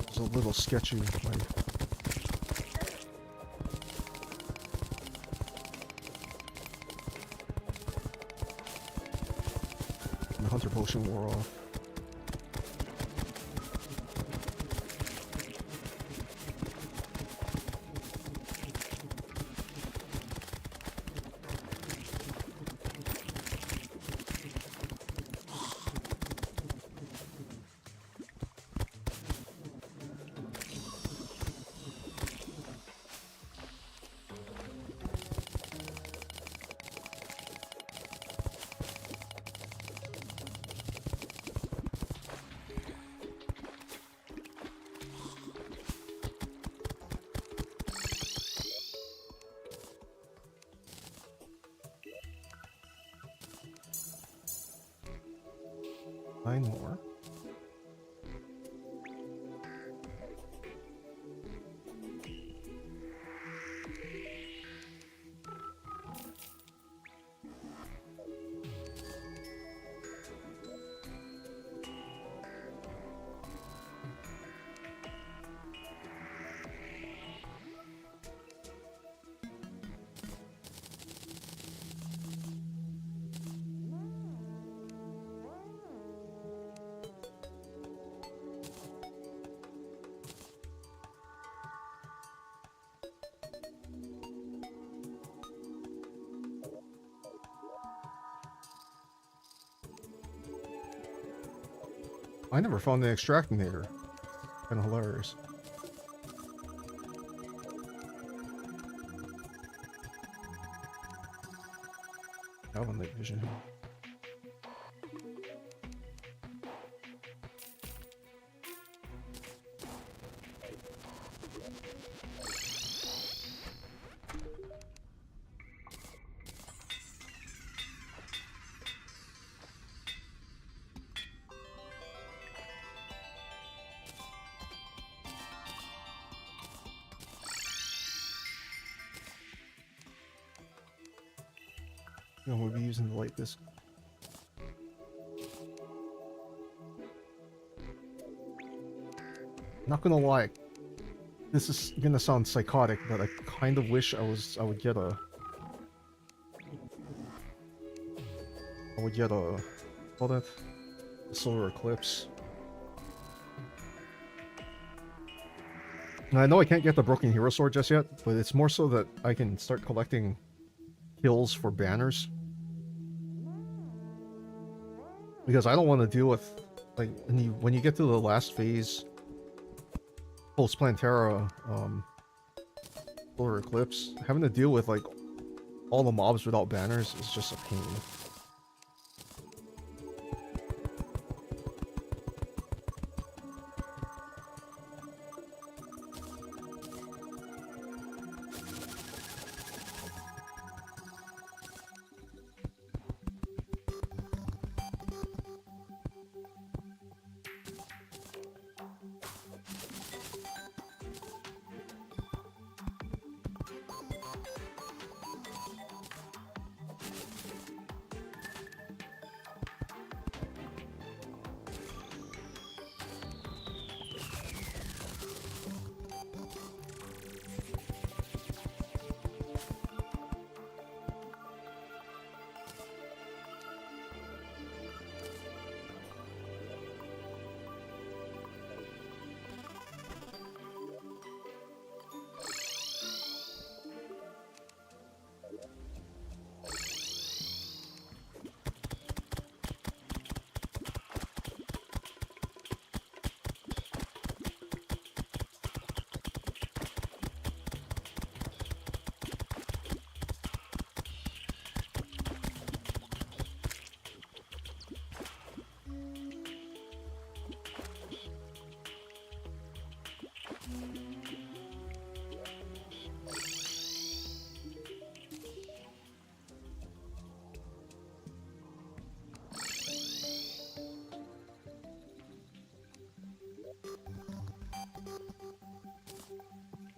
It's a little sketchy. Like, the hunter potion wore off. Nine more. I never found the extractinator. Kind of hilarious. Have night vision. And we'll be using the light disc. Not gonna lie, this is gonna sound psychotic, but I kind of wish I would get a call that a solar eclipse. Now, I know I can't get the broken hero sword just yet, but it's more so that I can start collecting kills for banners. because I don't want to deal with, like, when you get to the last phase post Plantera solar eclipse, having to deal with like all the mobs without banners is just a pain.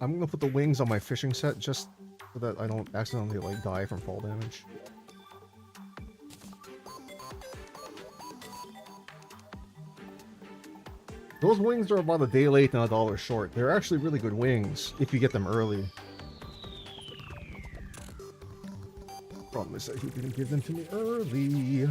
I'm gonna put the wings on my fishing set just so that I don't accidentally like die from fall damage. Those wings are about a day late and $1 short. They're actually really good wings if you get them early. Problem is that he didn't give them to me early.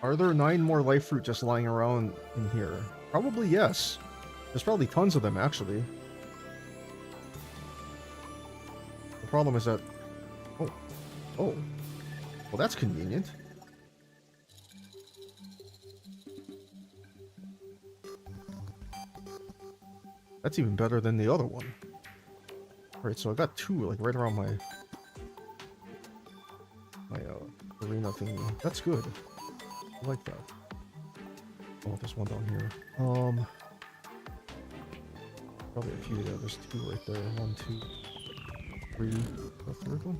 Are there 9 more life fruit just lying around in here? Probably yes. There's probably tons of them, actually. The problem is that... Oh. Oh. Well, that's convenient. That's even better than the other one. Alright, so I got 2, like, right around my arena thingy. That's good. I like that. Oh, there's one down here. Probably a few there. There's 2 right there. 1, 2, 3. The third one?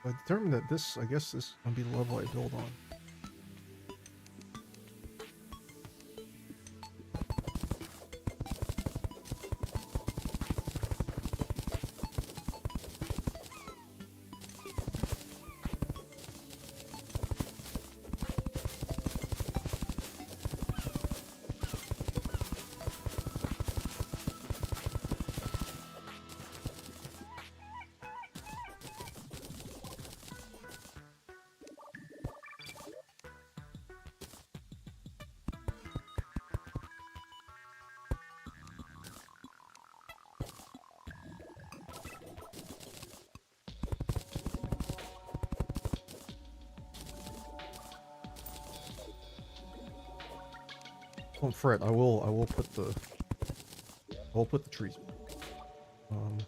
I determined that this, I guess this will be the level I build on. Don't fret. I will put the trees. Um.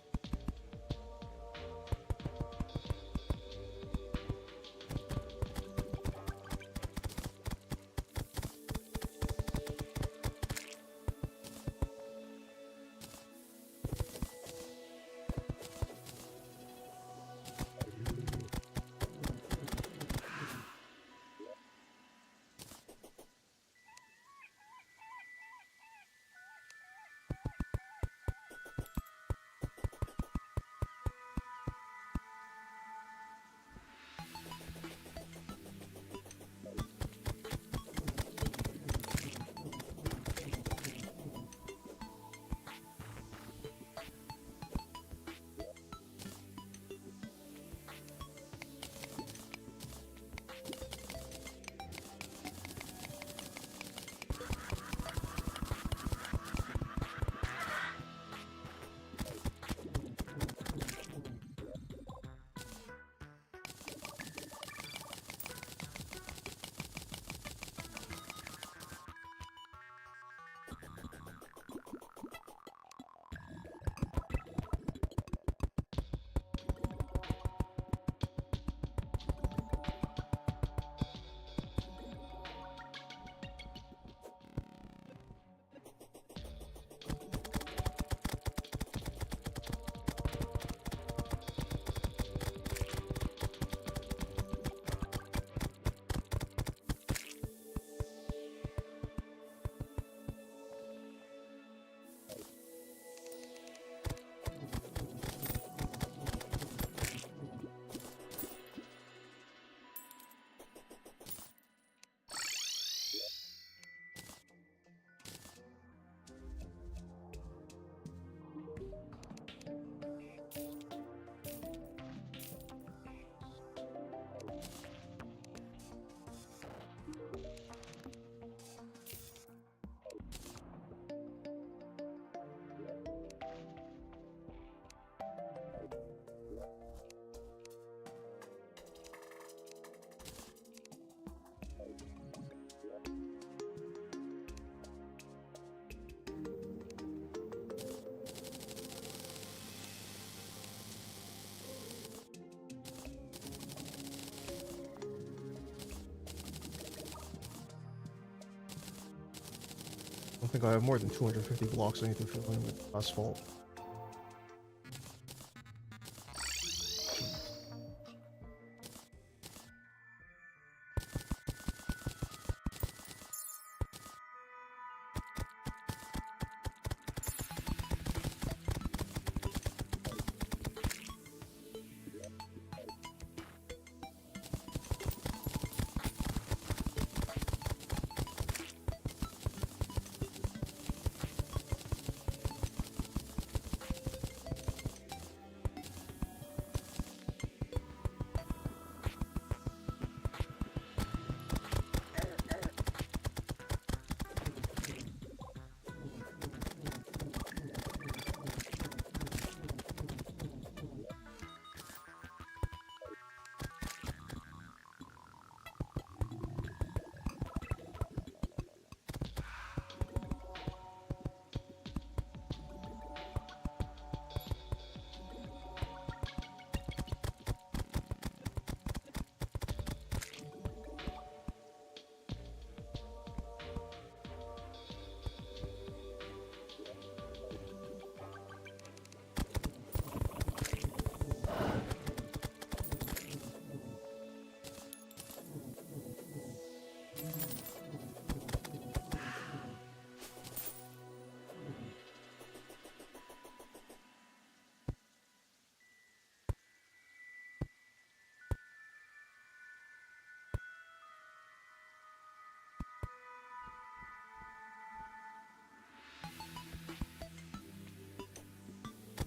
I don't think I have more than 250 blocks I need to fill in with asphalt.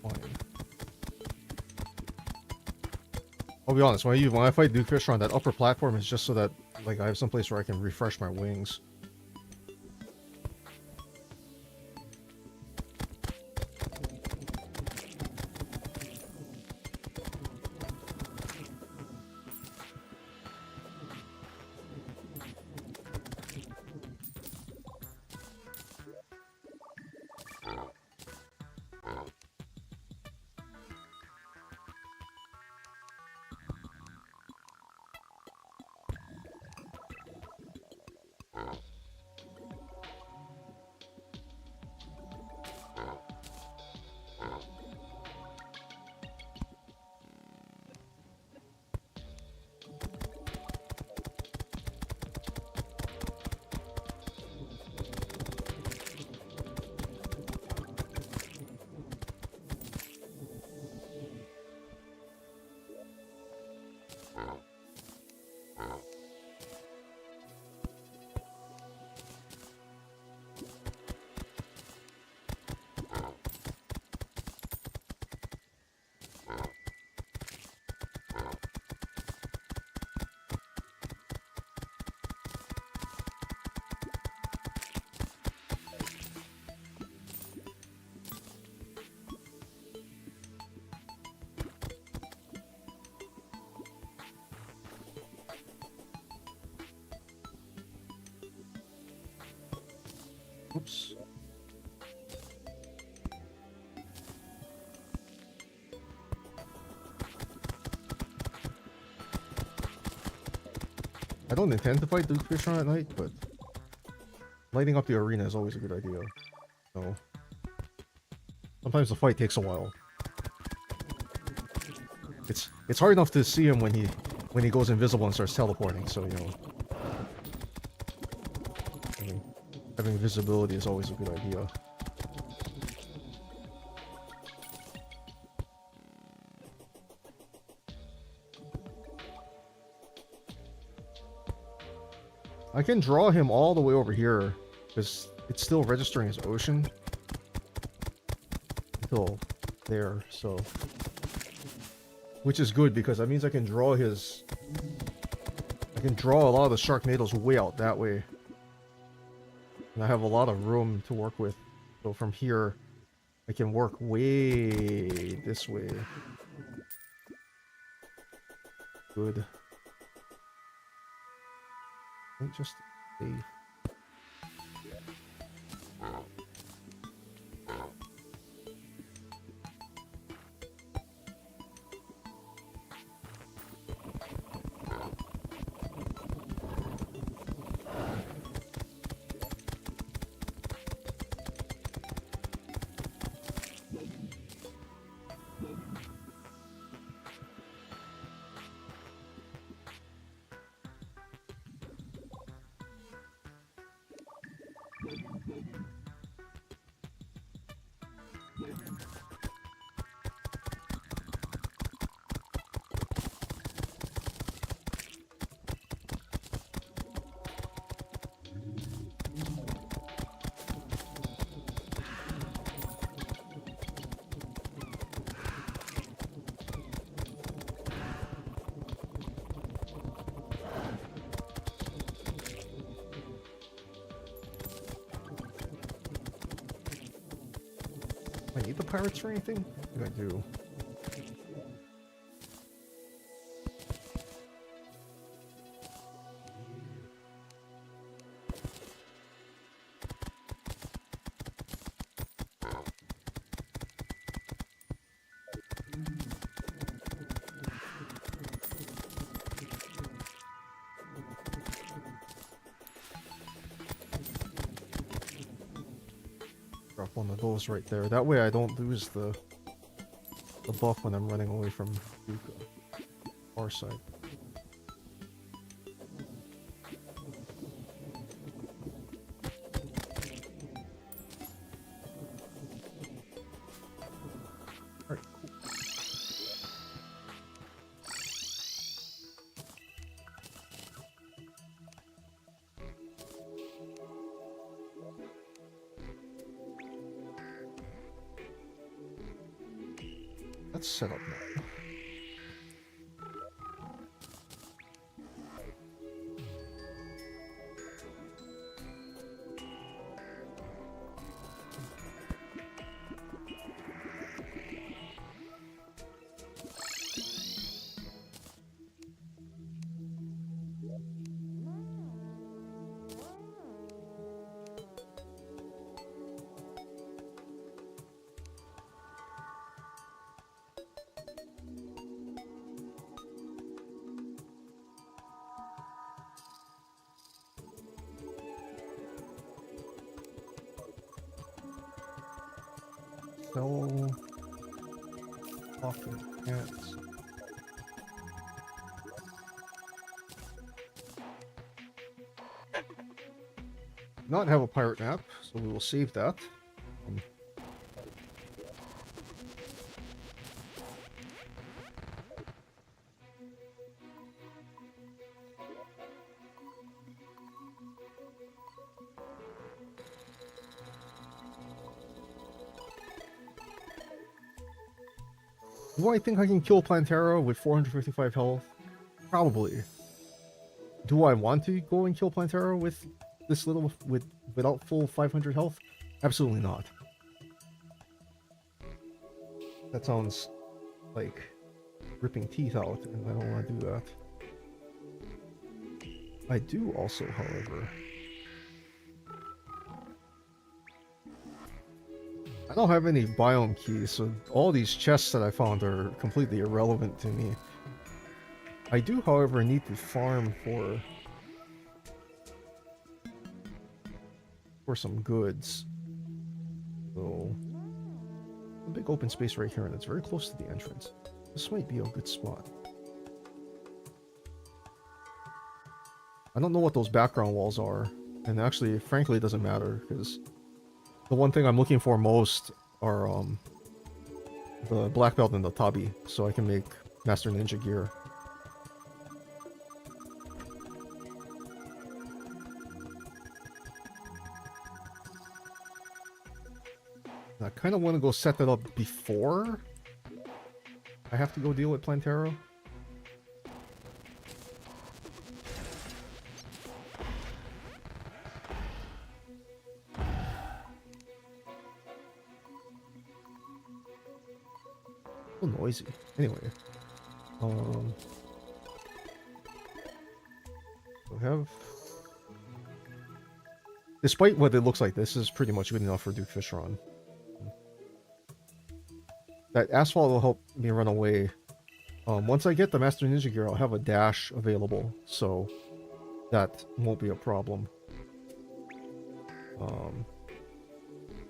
Fine. I'll be honest, when I fight Duke Fish on that upper platform is just so that like I have some place where I can refresh my wings. Oops. I don't intend to fight the fish at night, but lighting up the arena is always a good idea. So sometimes the fight takes a while. It's hard enough to see him when he goes invisible and starts teleporting, so you know. Having visibility is always a good idea. I can draw him all the way over here, because it's still registering as ocean. Until there, so... Which is good, because that means I can draw his... I can draw a lot of the Sharknadoes way out that way. And I have a lot of room to work with. So from here, I can work way this way. Good. I think just safe. I need the pirates or anything? I think I do. Drop one of those right there. That way I don't lose the buff when I'm running away from Duke, our side. Alright, cool. Let's set up now. So, often cats. Not have a pirate map, so we will save that. Do I think I can kill Plantera with 455 health? Probably. Do I want to go and kill Plantera with this little without full 500 health? Absolutely not. That sounds like ripping teeth out, and I don't want to do that. I do also, however, I don't have any biome keys, so all these chests that I found are completely irrelevant to me. I do, however, need to farm for some goods. So, a big open space right here, and it's very close to the entrance. This might be a good spot. I don't know what those background walls are, and actually, frankly, it doesn't matter, because the one thing I'm looking for most are the black belt and the tabi, so I can make Master Ninja gear. I kind of want to go set that up before I have to go deal with Plantera. So noisy. Anyway, we have. Despite what it looks like, this is pretty much good enough for Duke Fishron. That asphalt will help me run away. Once I get the Master Ninja gear, I'll have a dash available, so that won't be a problem.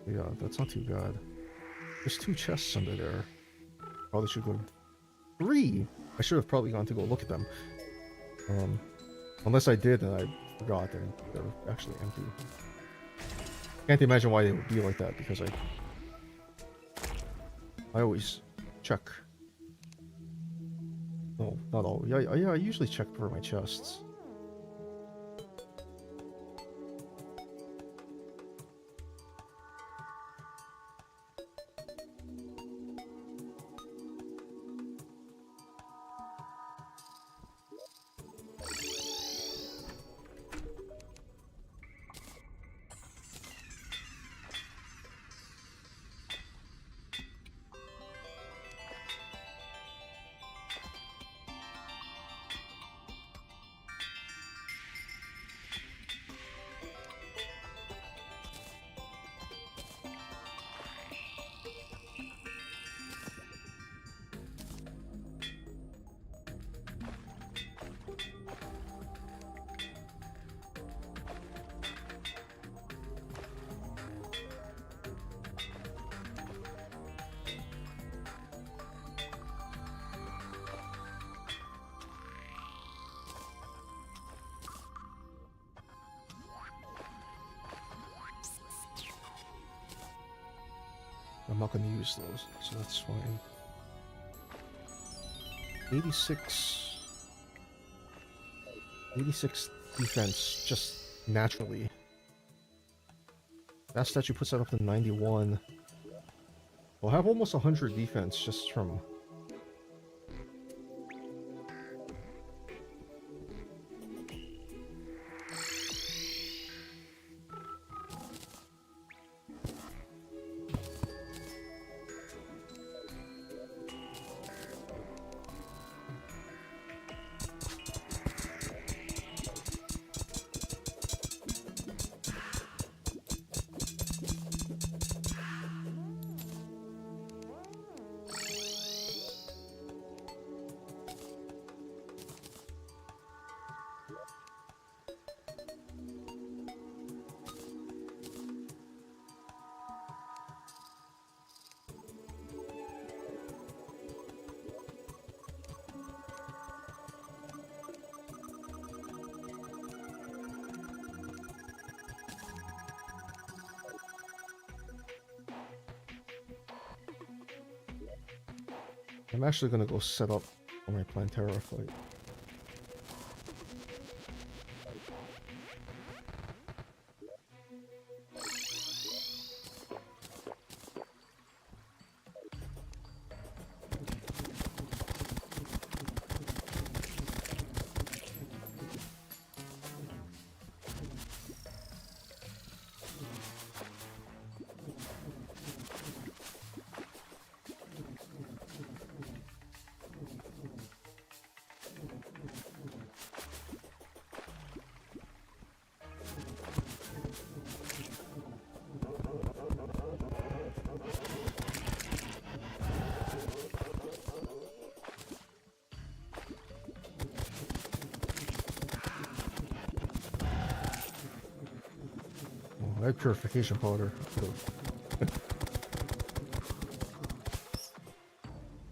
Yeah, that's not too bad. There's 2 chests under there. Probably should go 3. I should have probably gone to go look at them. Unless I did and I forgot and they're actually empty. Can't imagine why they would be like that, because I always check. No, not all. Yeah, I usually check for my chests. I'm not going to use those, so that's fine. 86 defense, just naturally. That statue puts that up to 91. We'll have almost 100 defense just from... I'm actually going to go set up for my Plantera fight. I had purification powder. Could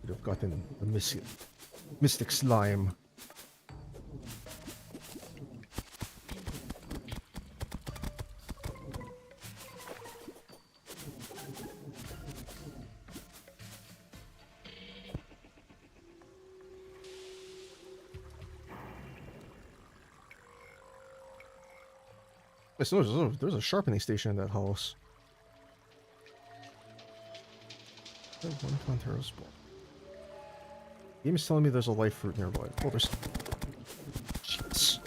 have gotten the mystic slime. There's a sharpening station in that house. One Pantera spawn. Game is telling me there's a life fruit nearby. Oh, there's. Jeez.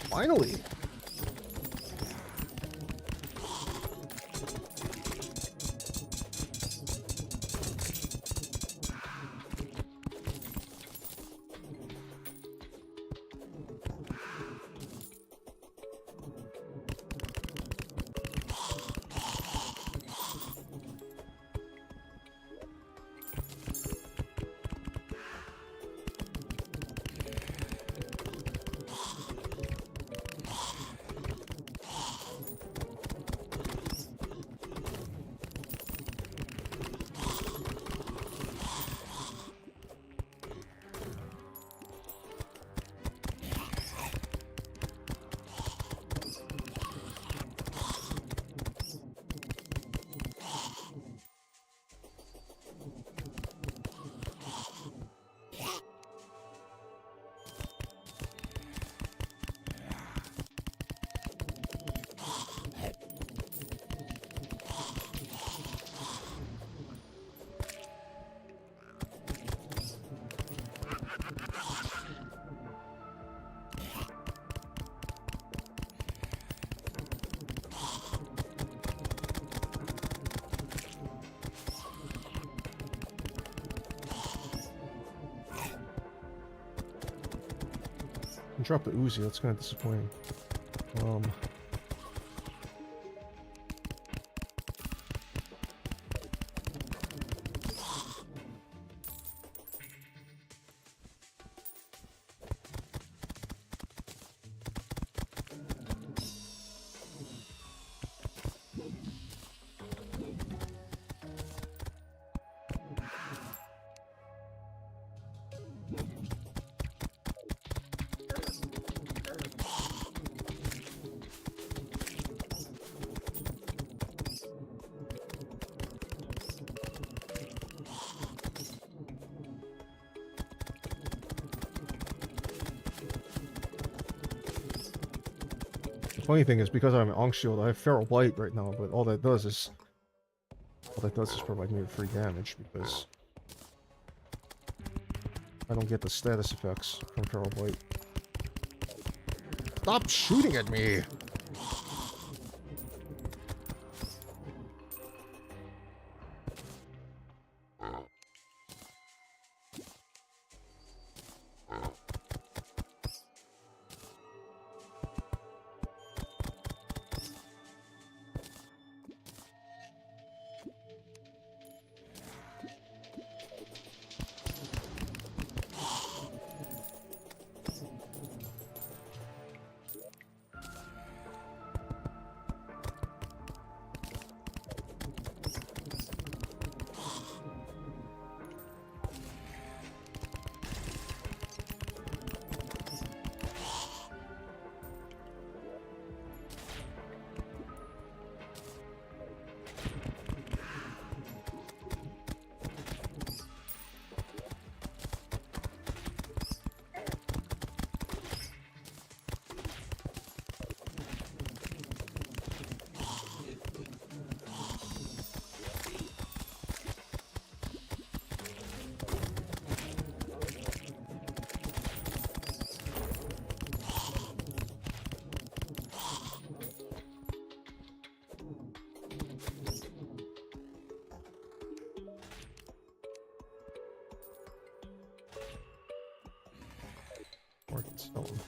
Finally! Drop the Uzi, that's kind of disappointing. funny thing is, because I'm Ankh Shield, I have Feral Bite right now, but all that does is provide me with free damage, because I don't get the status effects from Feral Bite. Stop shooting at me! Market stone.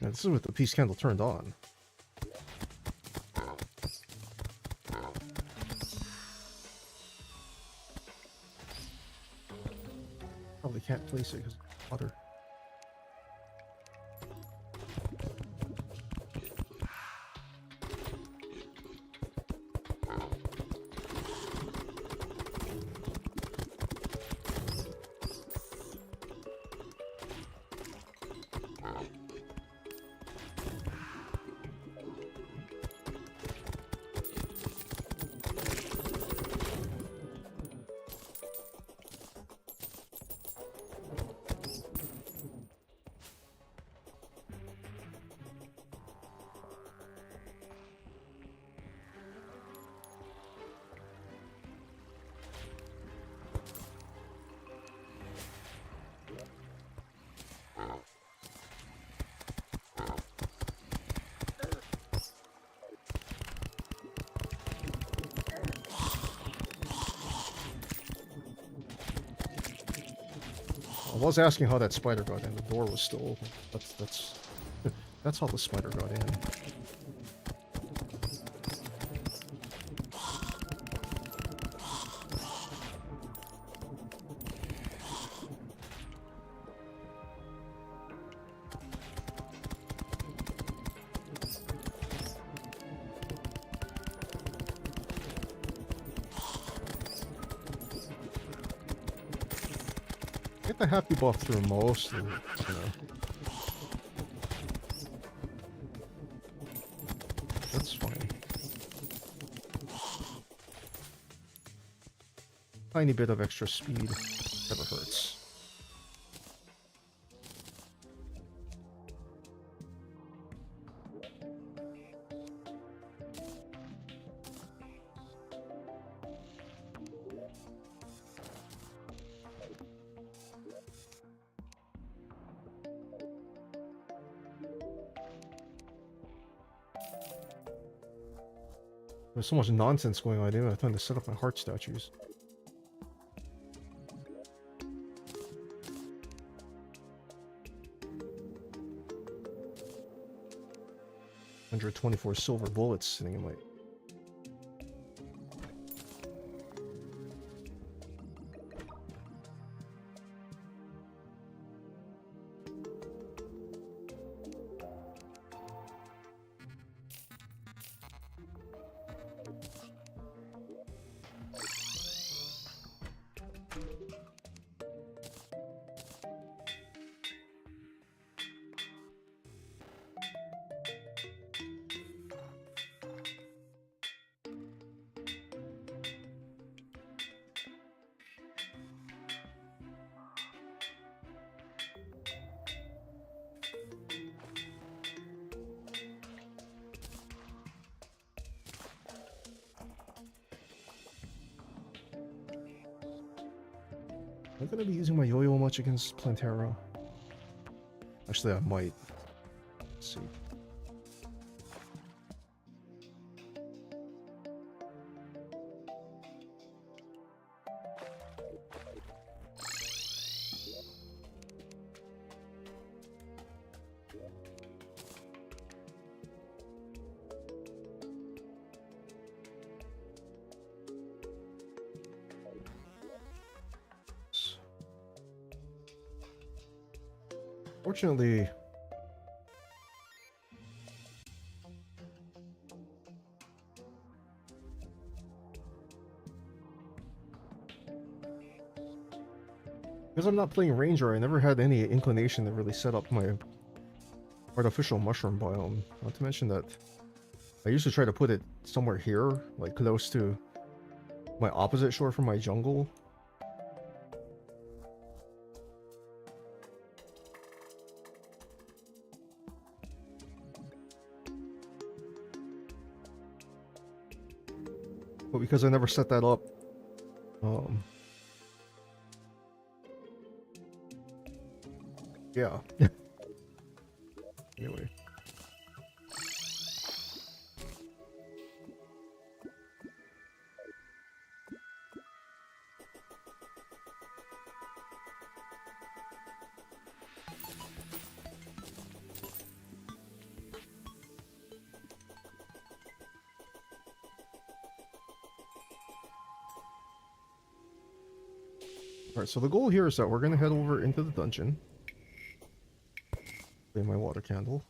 Yeah, this is with the peace candle turned on. Probably can't place it because of water. I was asking how that spider got in. The door was still open. That's how the spider got in. Get the happy buff through most, and, you know. That's fine. Tiny bit of extra speed never hurts. There's so much nonsense going on. I didn't have time to set up my heart statues. $124 silver bullets sitting in my... Am I going to be using my yo-yo much against Plantera? Actually, I might. Let's see. Fortunately, because I'm not playing Ranger, I never had any inclination to really set up my artificial mushroom biome. Not to mention that I used to try to put it somewhere here, like close to my opposite shore from my jungle. But because I never set that up, yeah. Anyway. Alright, so the goal here is that we're gonna head over into the dungeon. Play my water candle.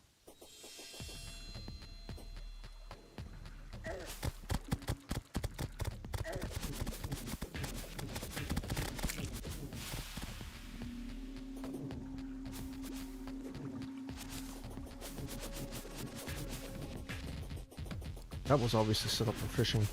That was obviously set up for fishing.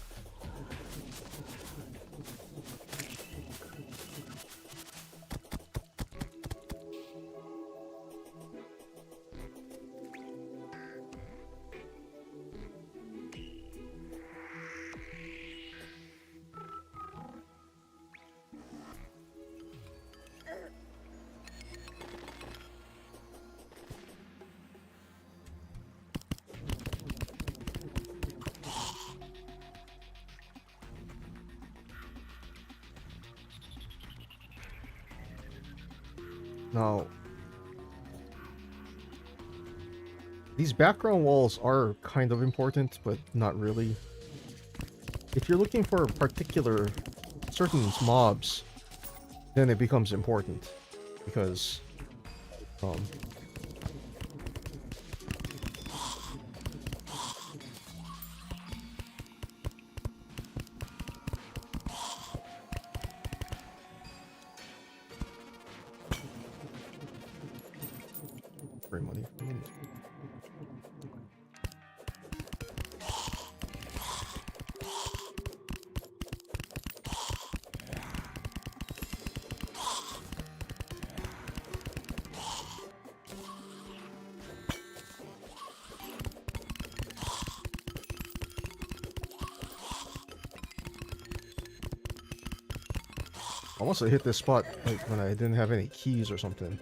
Now, these background walls are kind of important, but not really. If you're looking for particular certain mobs, then it becomes important because free money. I must have hit this spot like when I didn't have any keys or something.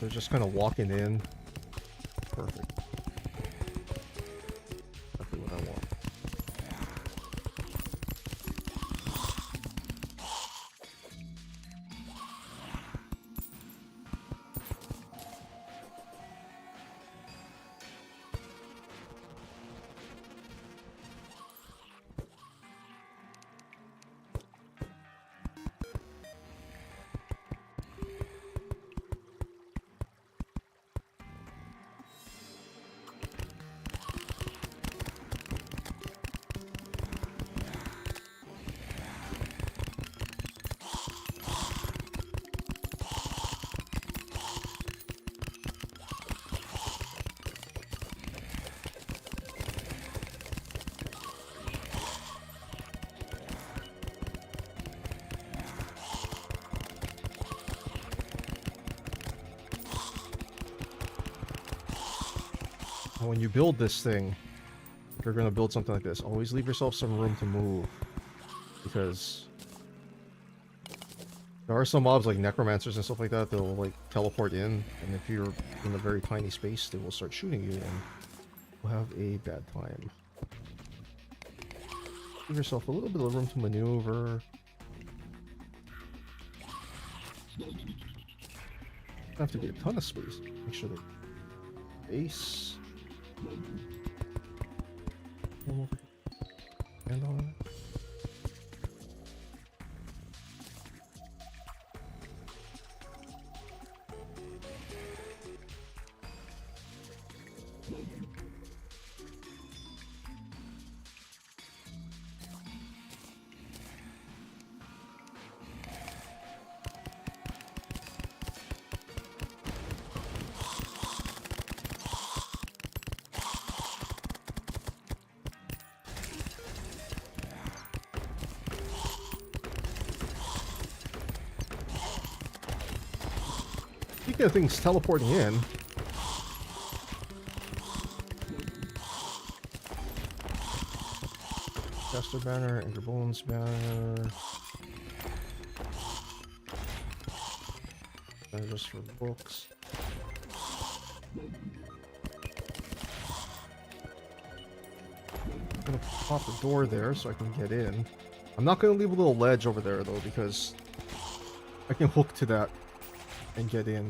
they're just kind of walking in. Perfect. Exactly what I want. When you build this thing, if you're going to build something like this, always leave yourself some room to move. Because there are some mobs like necromancers and stuff like that, they'll like teleport in, and if you're in a very tiny space, they will start shooting you and you'll have a bad time. Give yourself a little bit of room to maneuver. Doesn't have to be a ton of space. Make sure that base. And on it. Speaking of things teleporting in, Caster banner, Anchor Bones banner, and just for books. I'm gonna pop the door there so I can get in. I'm not gonna leave a little ledge over there though, because I can hook to that and get in.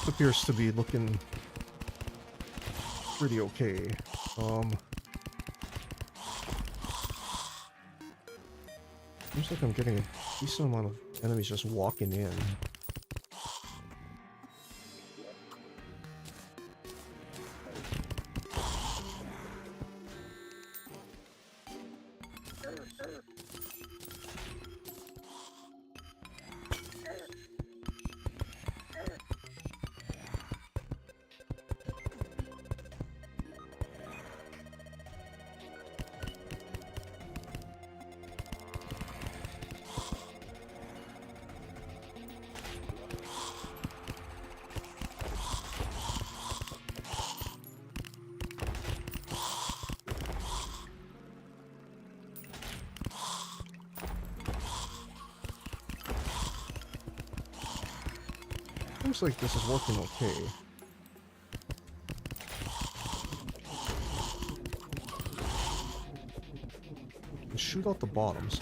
Appears to be looking pretty okay. Seems like I'm getting a decent amount of enemies just walking in. Looks like this is working okay. Let's shoot out the bottoms.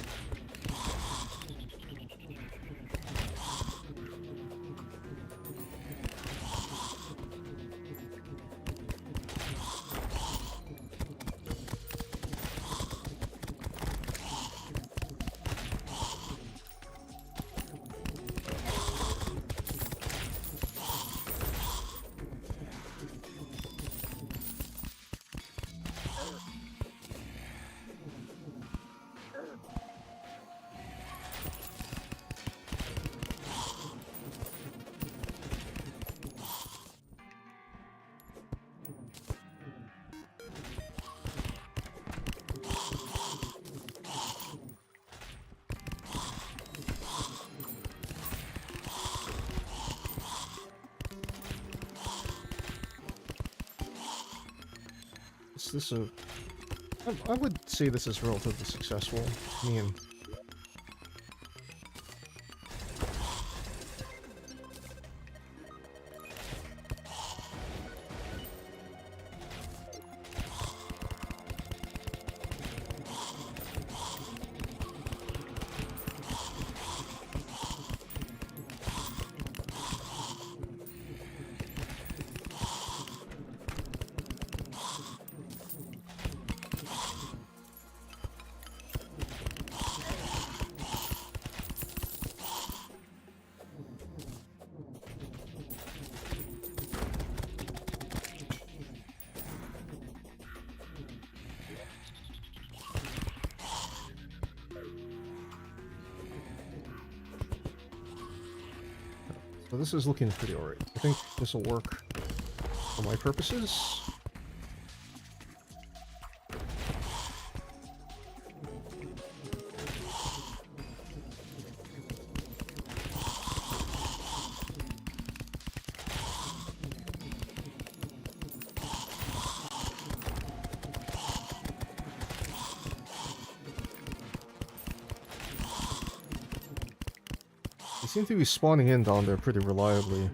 Is this a... I would say this is relatively successful. I mean... So this is looking pretty alright. I think this will work for my purposes. They seem to be spawning in down there pretty reliably.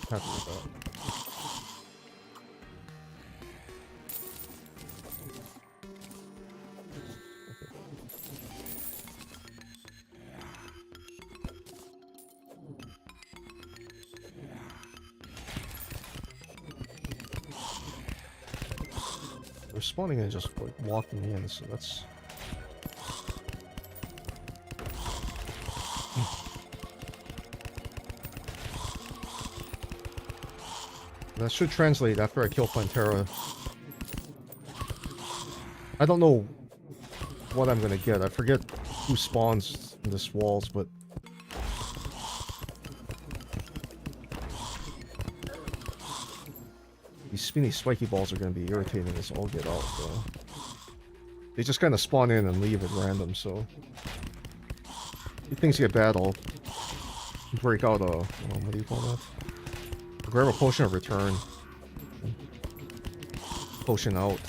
Happy with that. They're spawning in just like walking in, so that's... That should translate after I kill Plantera. I don't know what I'm gonna get. I forget who spawns in this walls, but... These spinny spiky balls are gonna be irritating as all get out, though. They just kind of spawn in and leave at random, so... If things get bad, I'll break out a... what do you call that? I'll grab a potion of return. Potion out.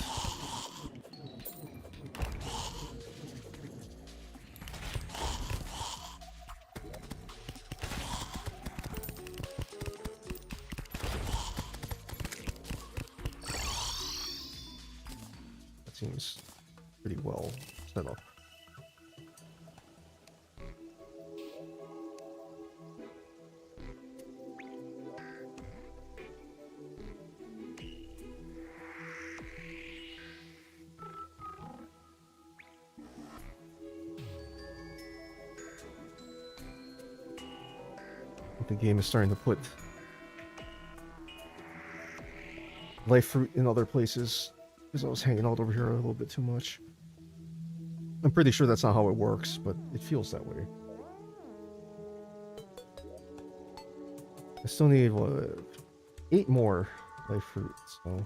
That seems pretty well set up. The game is starting to put life fruit in other places because I was hanging out over here a little bit too much. I'm pretty sure that's not how it works, but it feels that way. I still need, what, 8 more life fruit, so...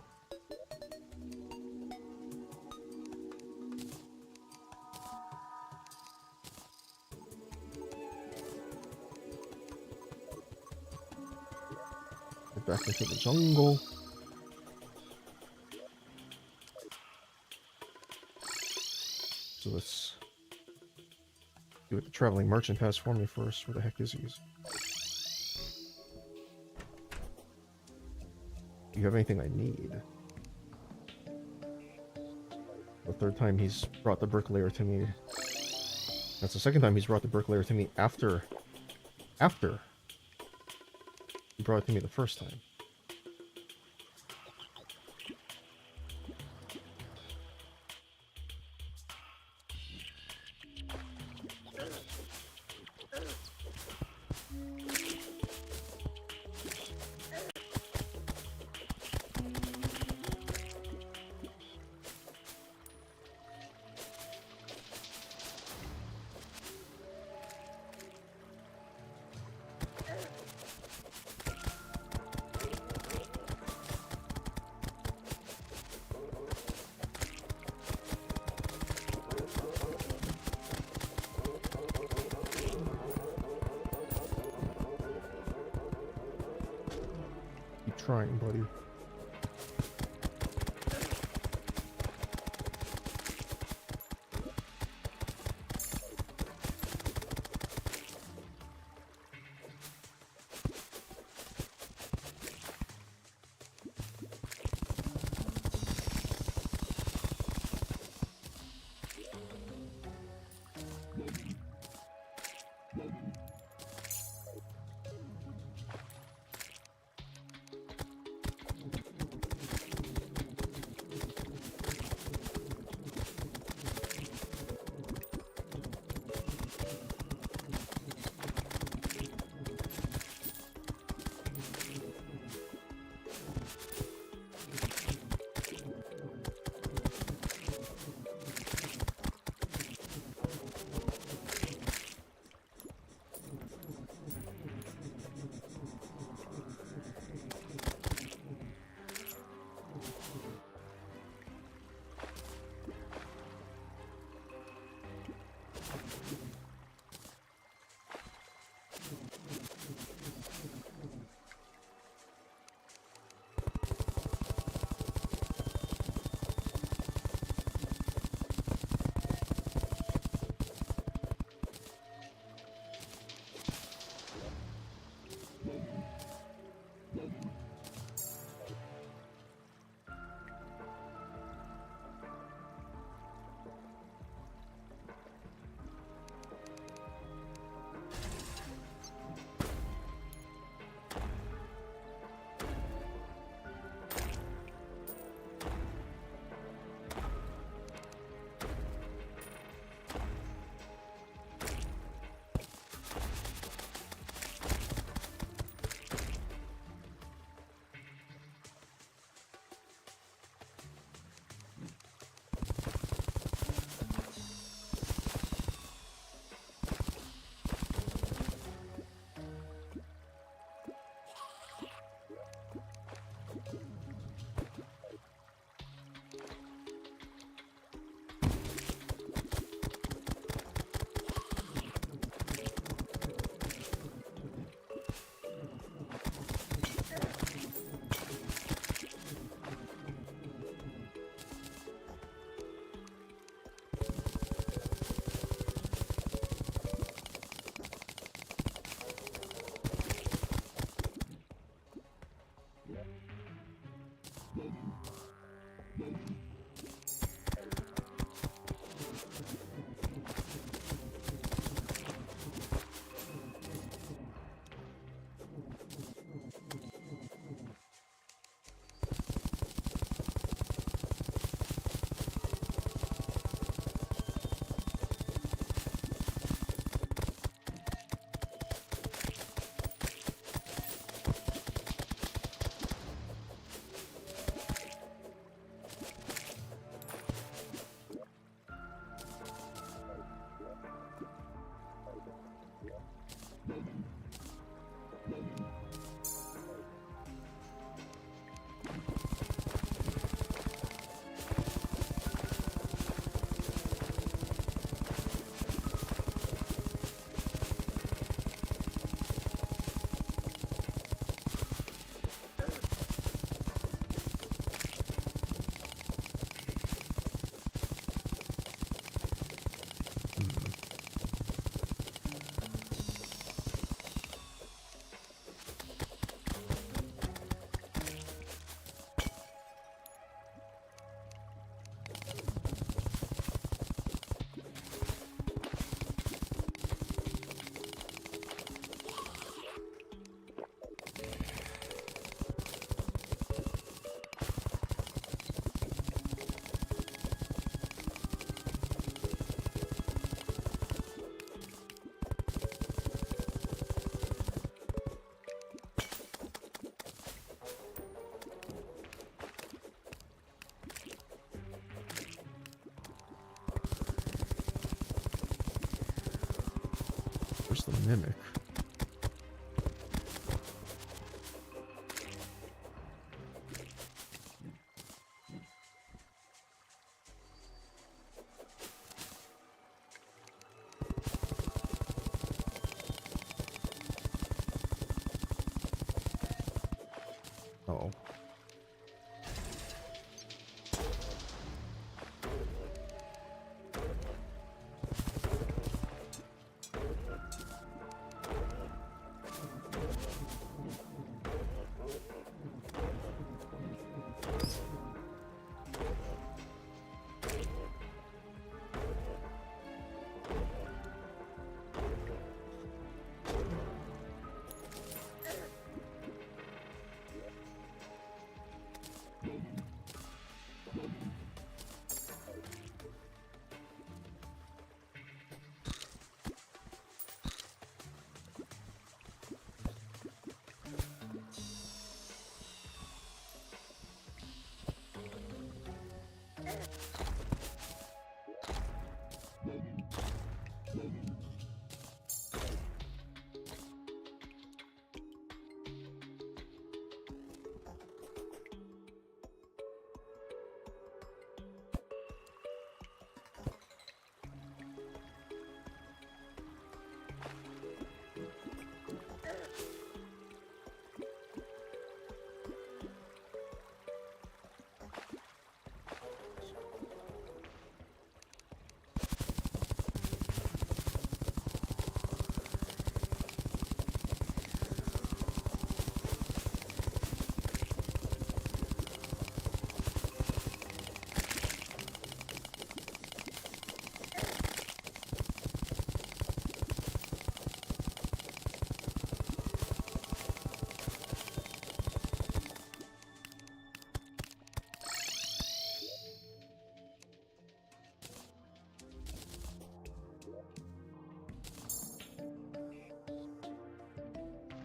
Back into the jungle. So let's do what the traveling merchant has for me first. Where the heck is he? Do you have anything I need? The third time he's brought the bricklayer to me. That's the second time he's brought the bricklayer to me after he brought it to me the first time. trying, buddy. Where's the mimic? Oh.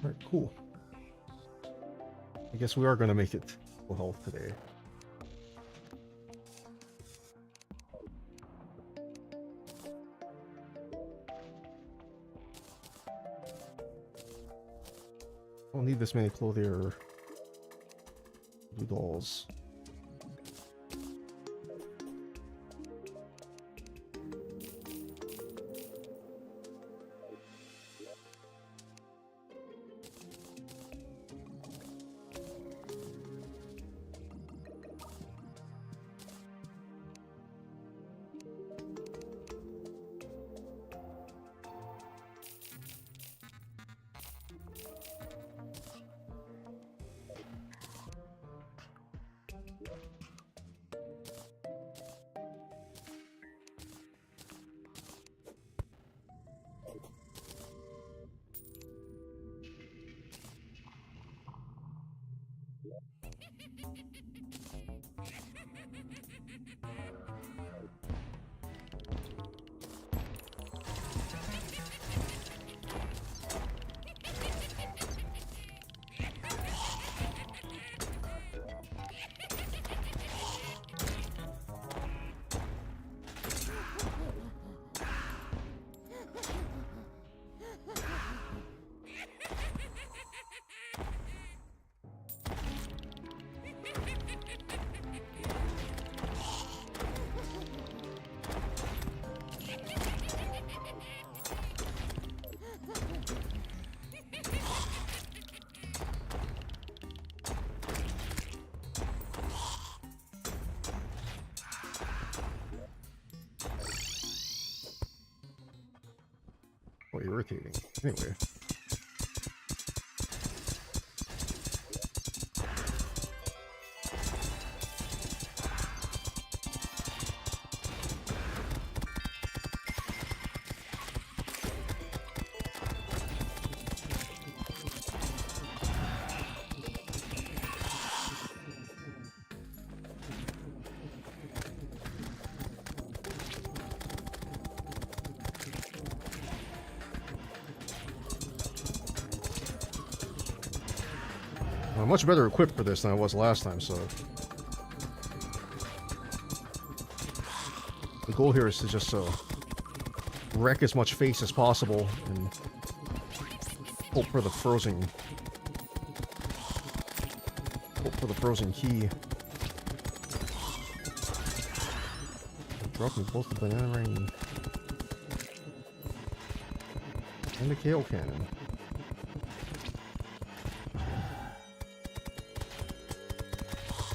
Alright, cool. I guess we are gonna make it full health today. I don't need this many clothier blue dolls. Oh, irritating. Anyway. I'm much better equipped for this than I was last time, so the goal here is to just wreck as much face as possible and hope for the frozen key. Drop me both the banana ring and the kale cannon.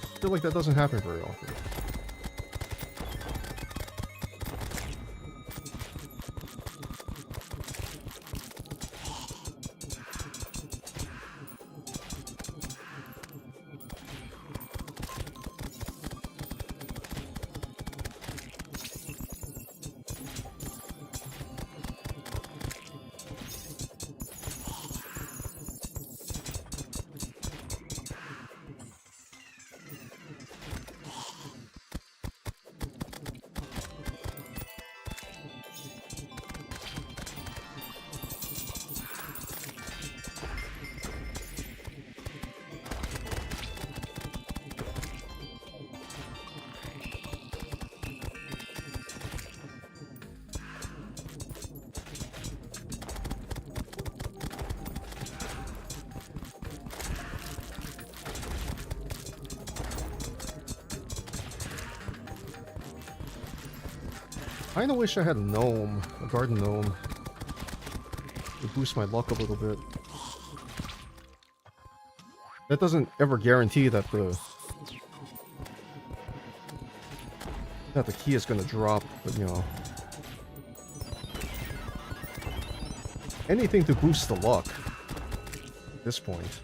I feel like that doesn't happen very often. I kinda wish I had a gnome, a garden gnome, to boost my luck a little bit. That doesn't ever guarantee that the key is gonna drop, but you know, anything to boost the luck at this point.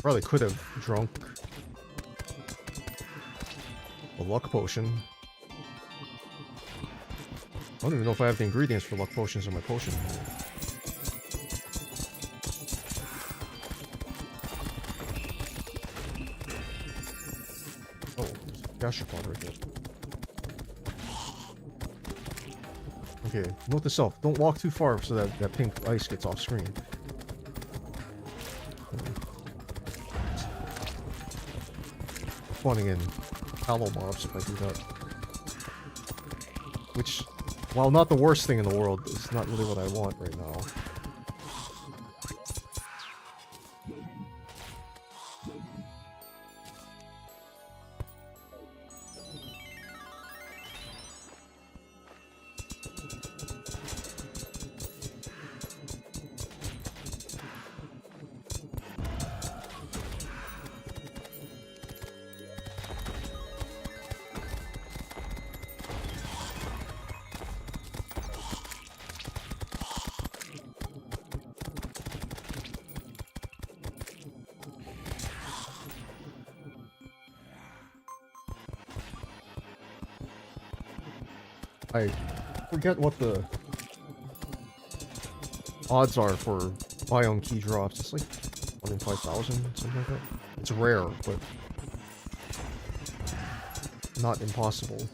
Probably could have drunk a luck potion. I don't even know if I have the ingredients for luck potions in my potion. Oh, there's a caster pod right there. Okay, note to self, don't walk too far so that that pink ice gets off screen. Spawning in hollow mobs if I do that. Which, while not the worst thing in the world, is not really what I want right now. I forget what the odds are for biome key drops. It's like 1 in 5,000, something like that. It's rare, but not impossible.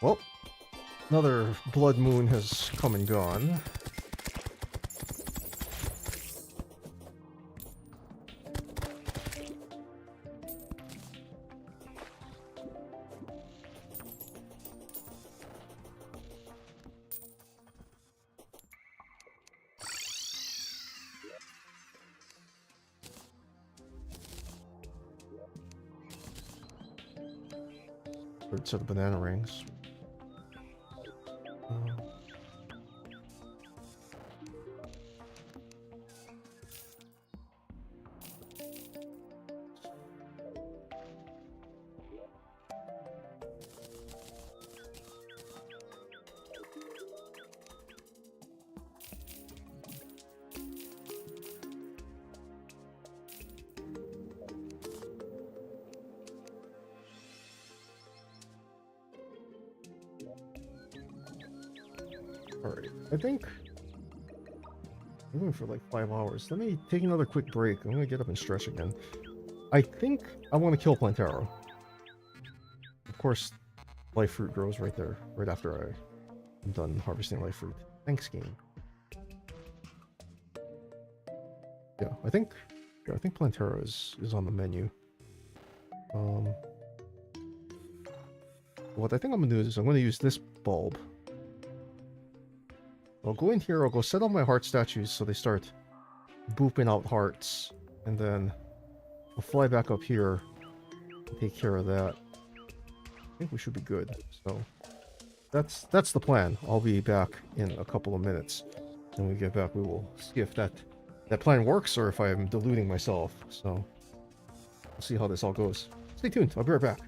Well, another blood moon has come and gone. Third set of banana rings. Alright, I think I'm going for like 5 hours. Let me take another quick break. I'm gonna get up and stretch again. I think I want to kill Plantaro. Of course, life fruit grows right there, right after I'm done harvesting life fruit. Thanks, game. Yeah, I think Plantaro is on the menu. What I think I'm gonna do is I'm gonna use this bulb. I'll go in here, I'll go set up my heart statues so they start booping out hearts, and then I'll fly back up here and take care of that. I think we should be good, so that's the plan. I'll be back in a couple of minutes. When we get back, we will see if that plan works or if I'm deluding myself. So we'll see how this all goes. Stay tuned. I'll be right back.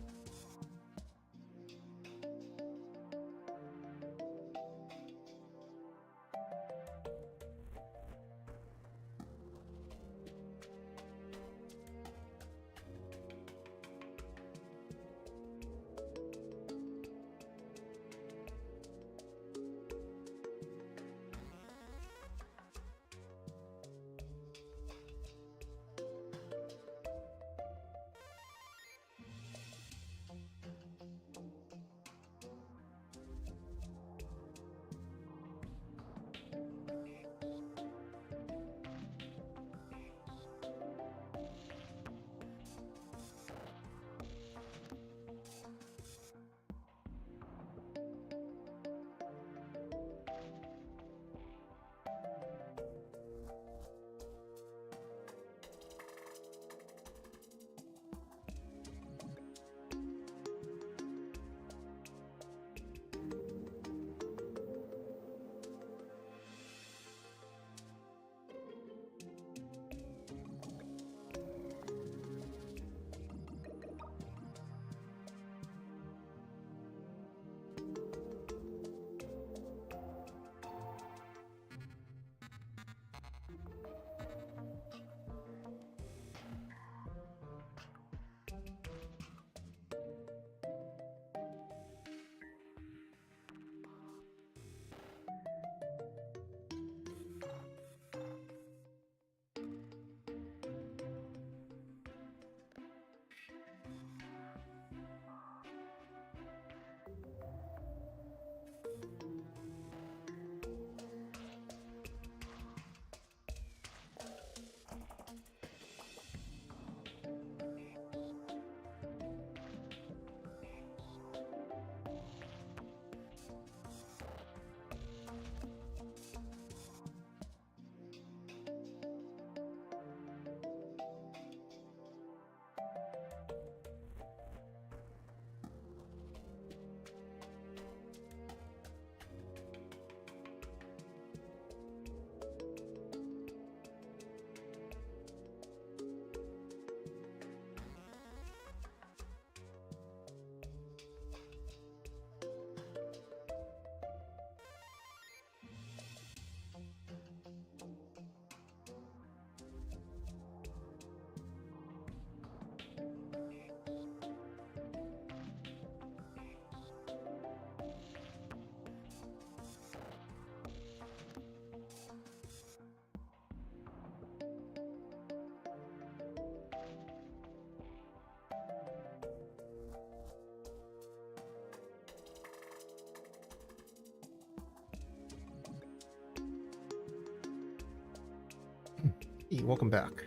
Hey, welcome back.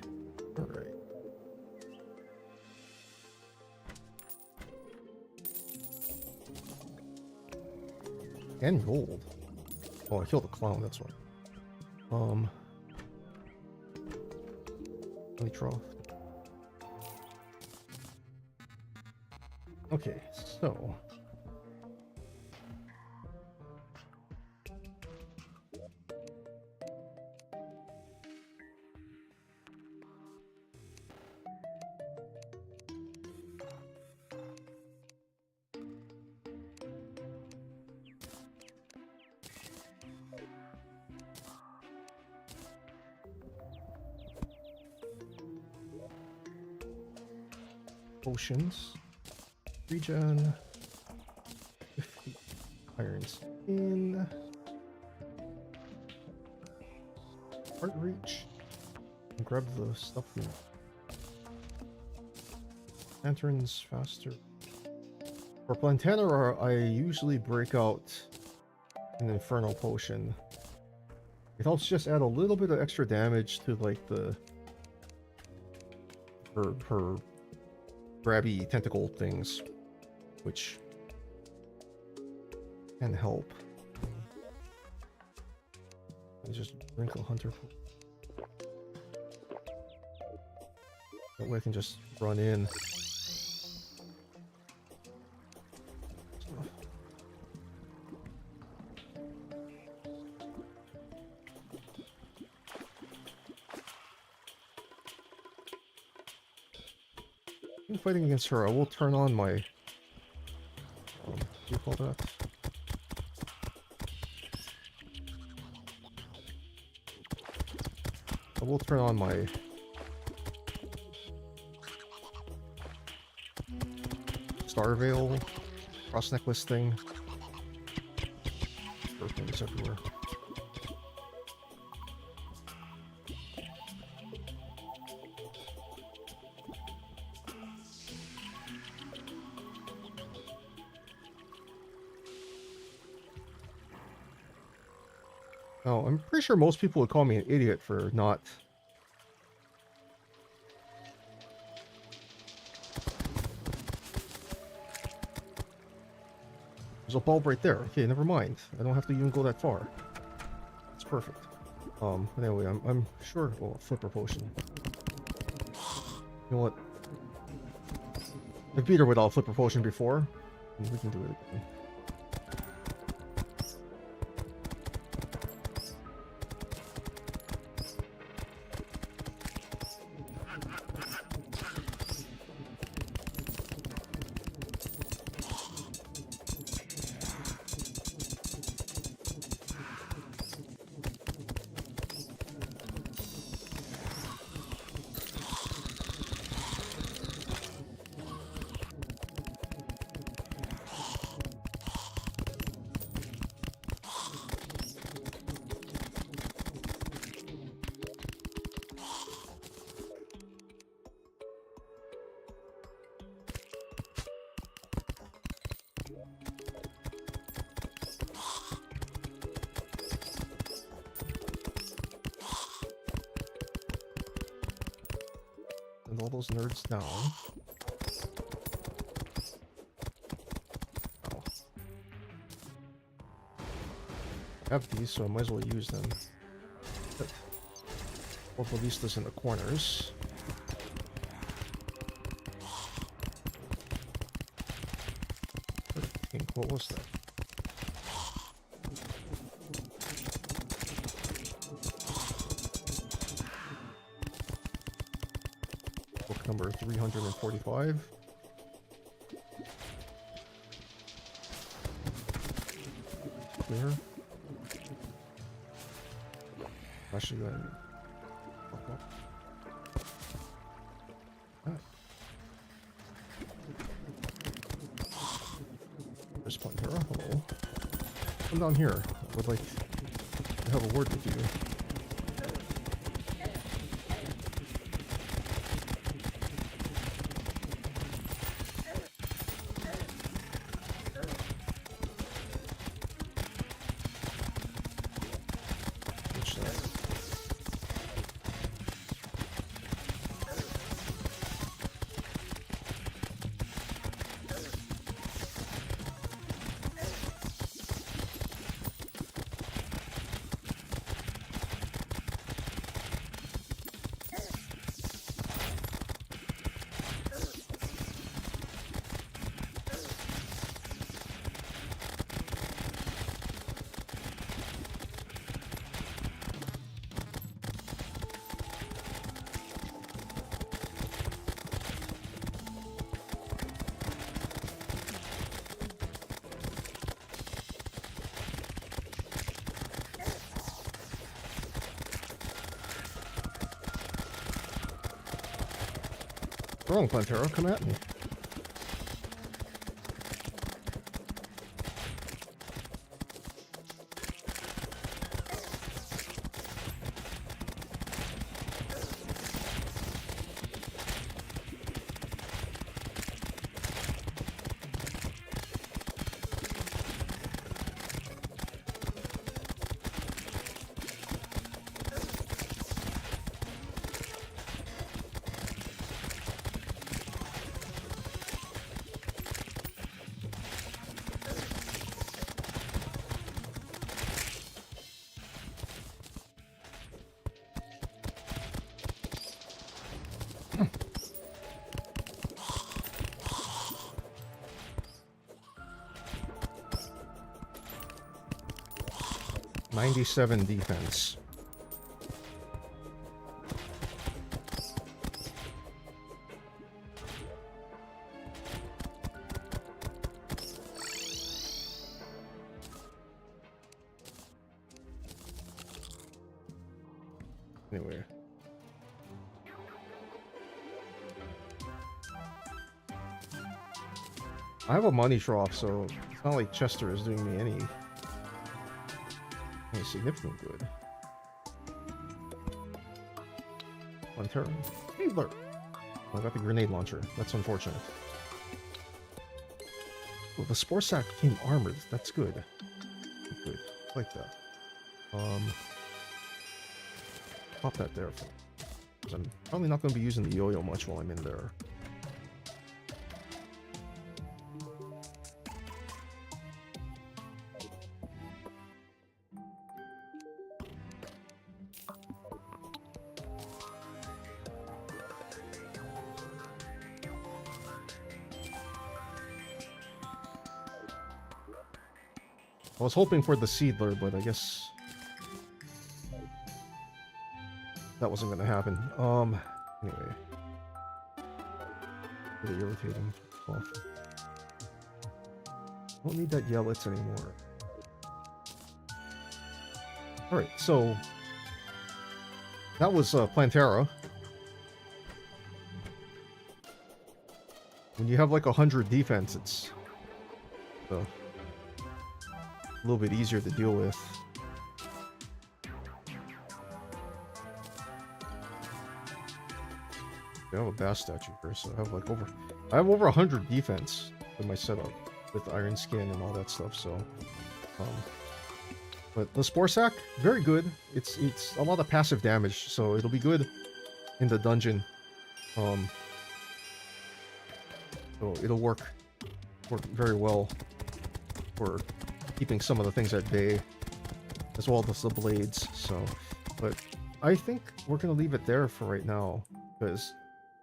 All right. And gold. Oh, I killed a clown, that's why. Let me draw. Okay, so potions, regen, 50 iron skin, heart reach, and grab the stuff we want. Lanterns faster. For Plantana, I usually break out an Inferno potion. It helps just add a little bit of extra damage to like the her grabby tentacle things, which can help. I just drink a hunter. That way I can just run in. fighting against her, I will turn on my... what do you call that? I will turn on my... Star Veil cross necklace thing. Things everywhere. Oh, I'm pretty sure most people would call me an idiot for not... There's a bulb right there. Okay, never mind. I don't have to even go that far. It's perfect. But anyway, I'm sure... Oh, flipper potion. You know what? I've beat her without flipper potion before. And we can do it again. And all those nerds down. Oh. I have these, so I might as well use them. Or at least this in the corners. I think, what was that? Number 345. Clear. Actually, go ahead and pop up. Alright. There's Pantera. Hello. Come down here. I would like to have a word with you. Wrong, Pantera, come at me. .97 defense. I have a money trough, so it's not like Chester is doing me any significant good. One turn. Needler. I got the grenade launcher. That's unfortunate. Oh, the Spore Sack became armored. That's good. Good. Like that. Pop that there. Because I'm probably not going to be using the yo-yo much while I'm in there. I was hoping for the Seedler, but I guess that wasn't going to happen. Anyway. Really irritating. Well, don't need that Yellets anymore. Alright, so that was Plantera. When you have like 100 defense, it's a little bit easier to deal with. I have a bass statue here, so I have like over 100 defense with my setup with Iron Skin and all that stuff. So, but the Spore Sack, very good. It's a lot of passive damage, so it'll be good in the dungeon. So it'll work very well for keeping some of the things at bay, as well as the blades. So, but I think we're gonna leave it there for right now, because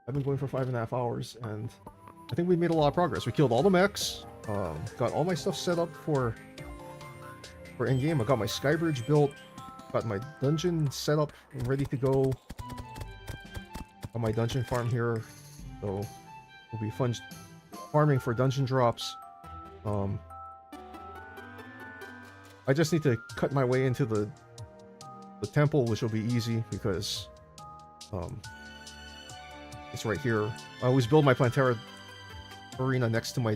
I've been going for 5.5 hours, and I think we made a lot of progress. We killed all the mechs, got all my stuff set up for endgame. I got my sky bridge built, got my dungeon set up and ready to go. Got my dungeon farm here, so it'll be fun farming for dungeon drops. I just need to cut my way into the temple, which will be easy because it's right here. I always build my Plantera arena next to my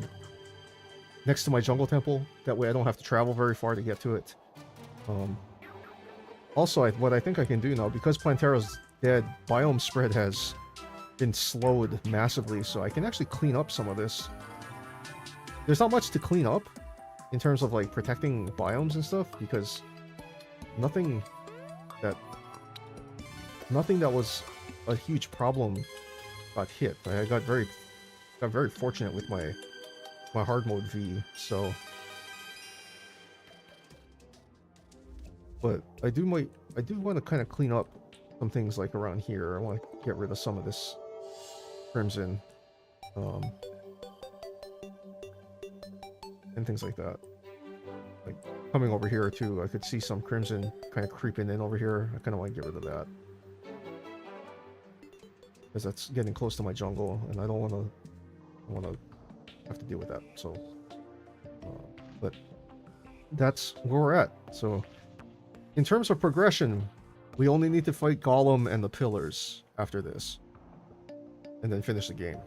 jungle temple. That way I don't have to travel very far to get to it. Also, what I think I can do now, because Plantera's dead, biome spread has been slowed massively, so I can actually clean up some of this. There's not much to clean up in terms of like protecting biomes and stuff, because nothing that was a huge problem got hit. I got very fortunate with my hard mode V. So, but I do want to kind of clean up some things like around here. I want to get rid of some of this crimson, and things like that. Like coming over here too, I could see some crimson kind of creeping in over here. I kind of want to get rid of that, because that's getting close to my jungle, and I don't want to have to deal with that. So, but that's where we're at. So, in terms of progression, we only need to fight Golem and the pillars after this, and then finish the game.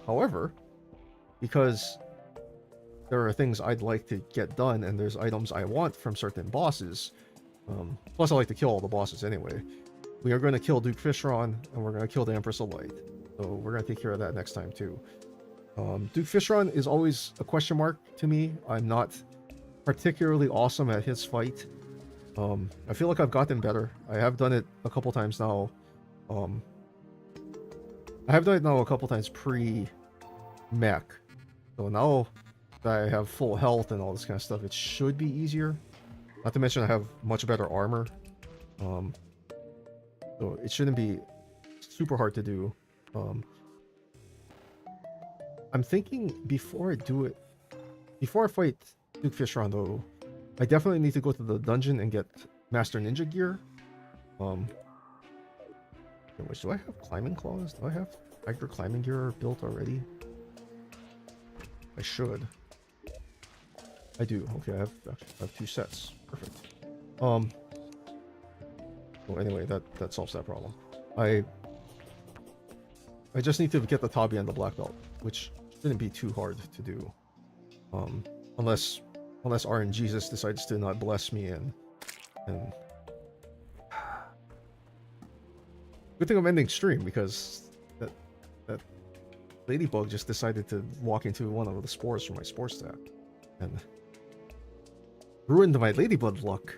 However, because there are things I'd like to get done, and there's items I want from certain bosses, plus I like to kill all the bosses anyway, we are going to kill Duke Fishron, and we're going to kill the Empress of Light. So we're going to take care of that next time too. Duke Fishron is always a question mark to me. I'm not particularly awesome at his fight. I feel like I've gotten better. I have done it a couple times now. I have done it now a couple times pre-mech. So now that I have full health and all this kind of stuff, it should be easier. Not to mention I have much better armor. So it shouldn't be super hard to do. I'm thinking before I fight Duke Fishron though, I definitely need to go to the dungeon and get Master Ninja gear. Which, do I have climbing claws? Do I have Tiger climbing gear built already? I should. I do. Okay, I have 2 sets. Perfect. Well, anyway, that solves that problem. I just need to get the Tabi and the Black Belt, which shouldn't be too hard to do. Unless RNGesus decides to not bless me and good thing I'm ending stream because that ladybug just decided to walk into one of the spores from my spore stack and ruined my ladybug luck.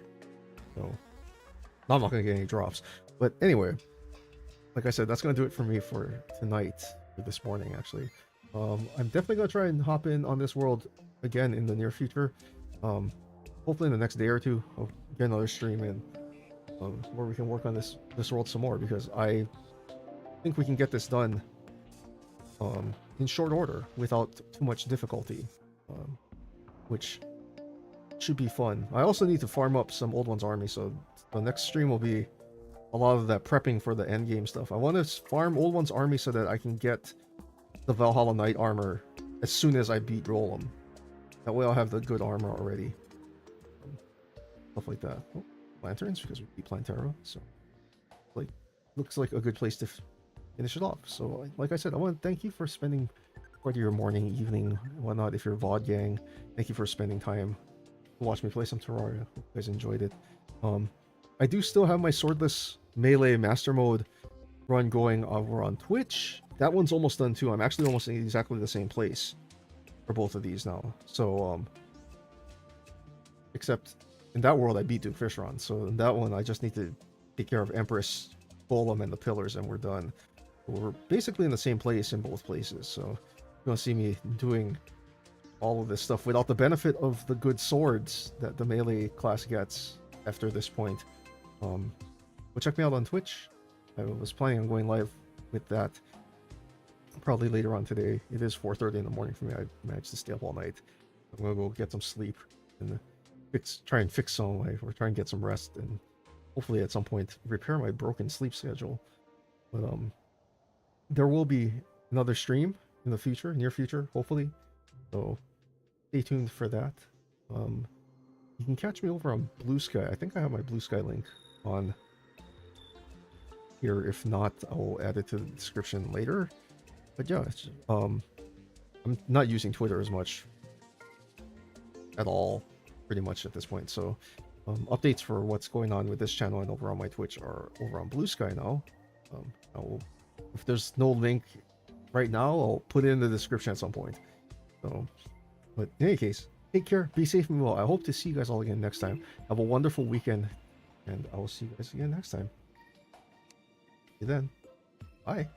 So now I'm not gonna get any drops. But anyway, like I said, that's gonna do it for me for tonight, or this morning actually. I'm definitely gonna try and hop in on this world again in the near future. Hopefully in the next day or two, I'll get another stream in where we can work on this world some more, because I think we can get this done in short order without too much difficulty, which should be fun. I also need to farm up some Old One's army, so the next stream will be a lot of that prepping for the end game stuff. I want to farm Old One's army so that I can get the Valhalla Knight armor as soon as I beat Golem. That way I'll have the good armor already. Stuff like that. Oh, lanterns, because we beat Plantera, so like looks like a good place to finish it off. So like I said, I want to thank you for spending part of your morning, evening, whatnot. If you're a VOD gang, thank you for spending time to watch me play some Terraria. Hope you guys enjoyed it. I do still have my swordless melee master mode run going over on Twitch. That one's almost done too. I'm actually almost in exactly the same place for both of these now. So except in that world I beat Duke Fishron. So in that one I just need to take care of Empress, Golem, and the pillars, and we're done. We're basically in the same place in both places. So you're gonna see me doing all of this stuff without the benefit of the good swords that the melee class gets after this point. But check me out on Twitch. I was planning on going live with that probably later on today. It is 4:30 in the morning for me. I managed to stay up all night. I'm gonna go get some sleep and try and fix some of or try and get some rest, and hopefully at some point repair my broken sleep schedule. But there will be another stream in the future, near future, hopefully. So stay tuned for that. You can catch me over on Bluesky. I think I have my Bluesky link on here. If not, I'll add it to the description later. But yeah, I'm not using Twitter as much at all, pretty much at this point. So updates for what's going on with this channel and over on my Twitch are over on Bluesky now. If there's no link right now, I'll put it in the description at some point. So, but in any case, take care, be safe and well. I hope to see you guys all again next time. Have a wonderful weekend, and I will see you guys again next time. See you then. Bye.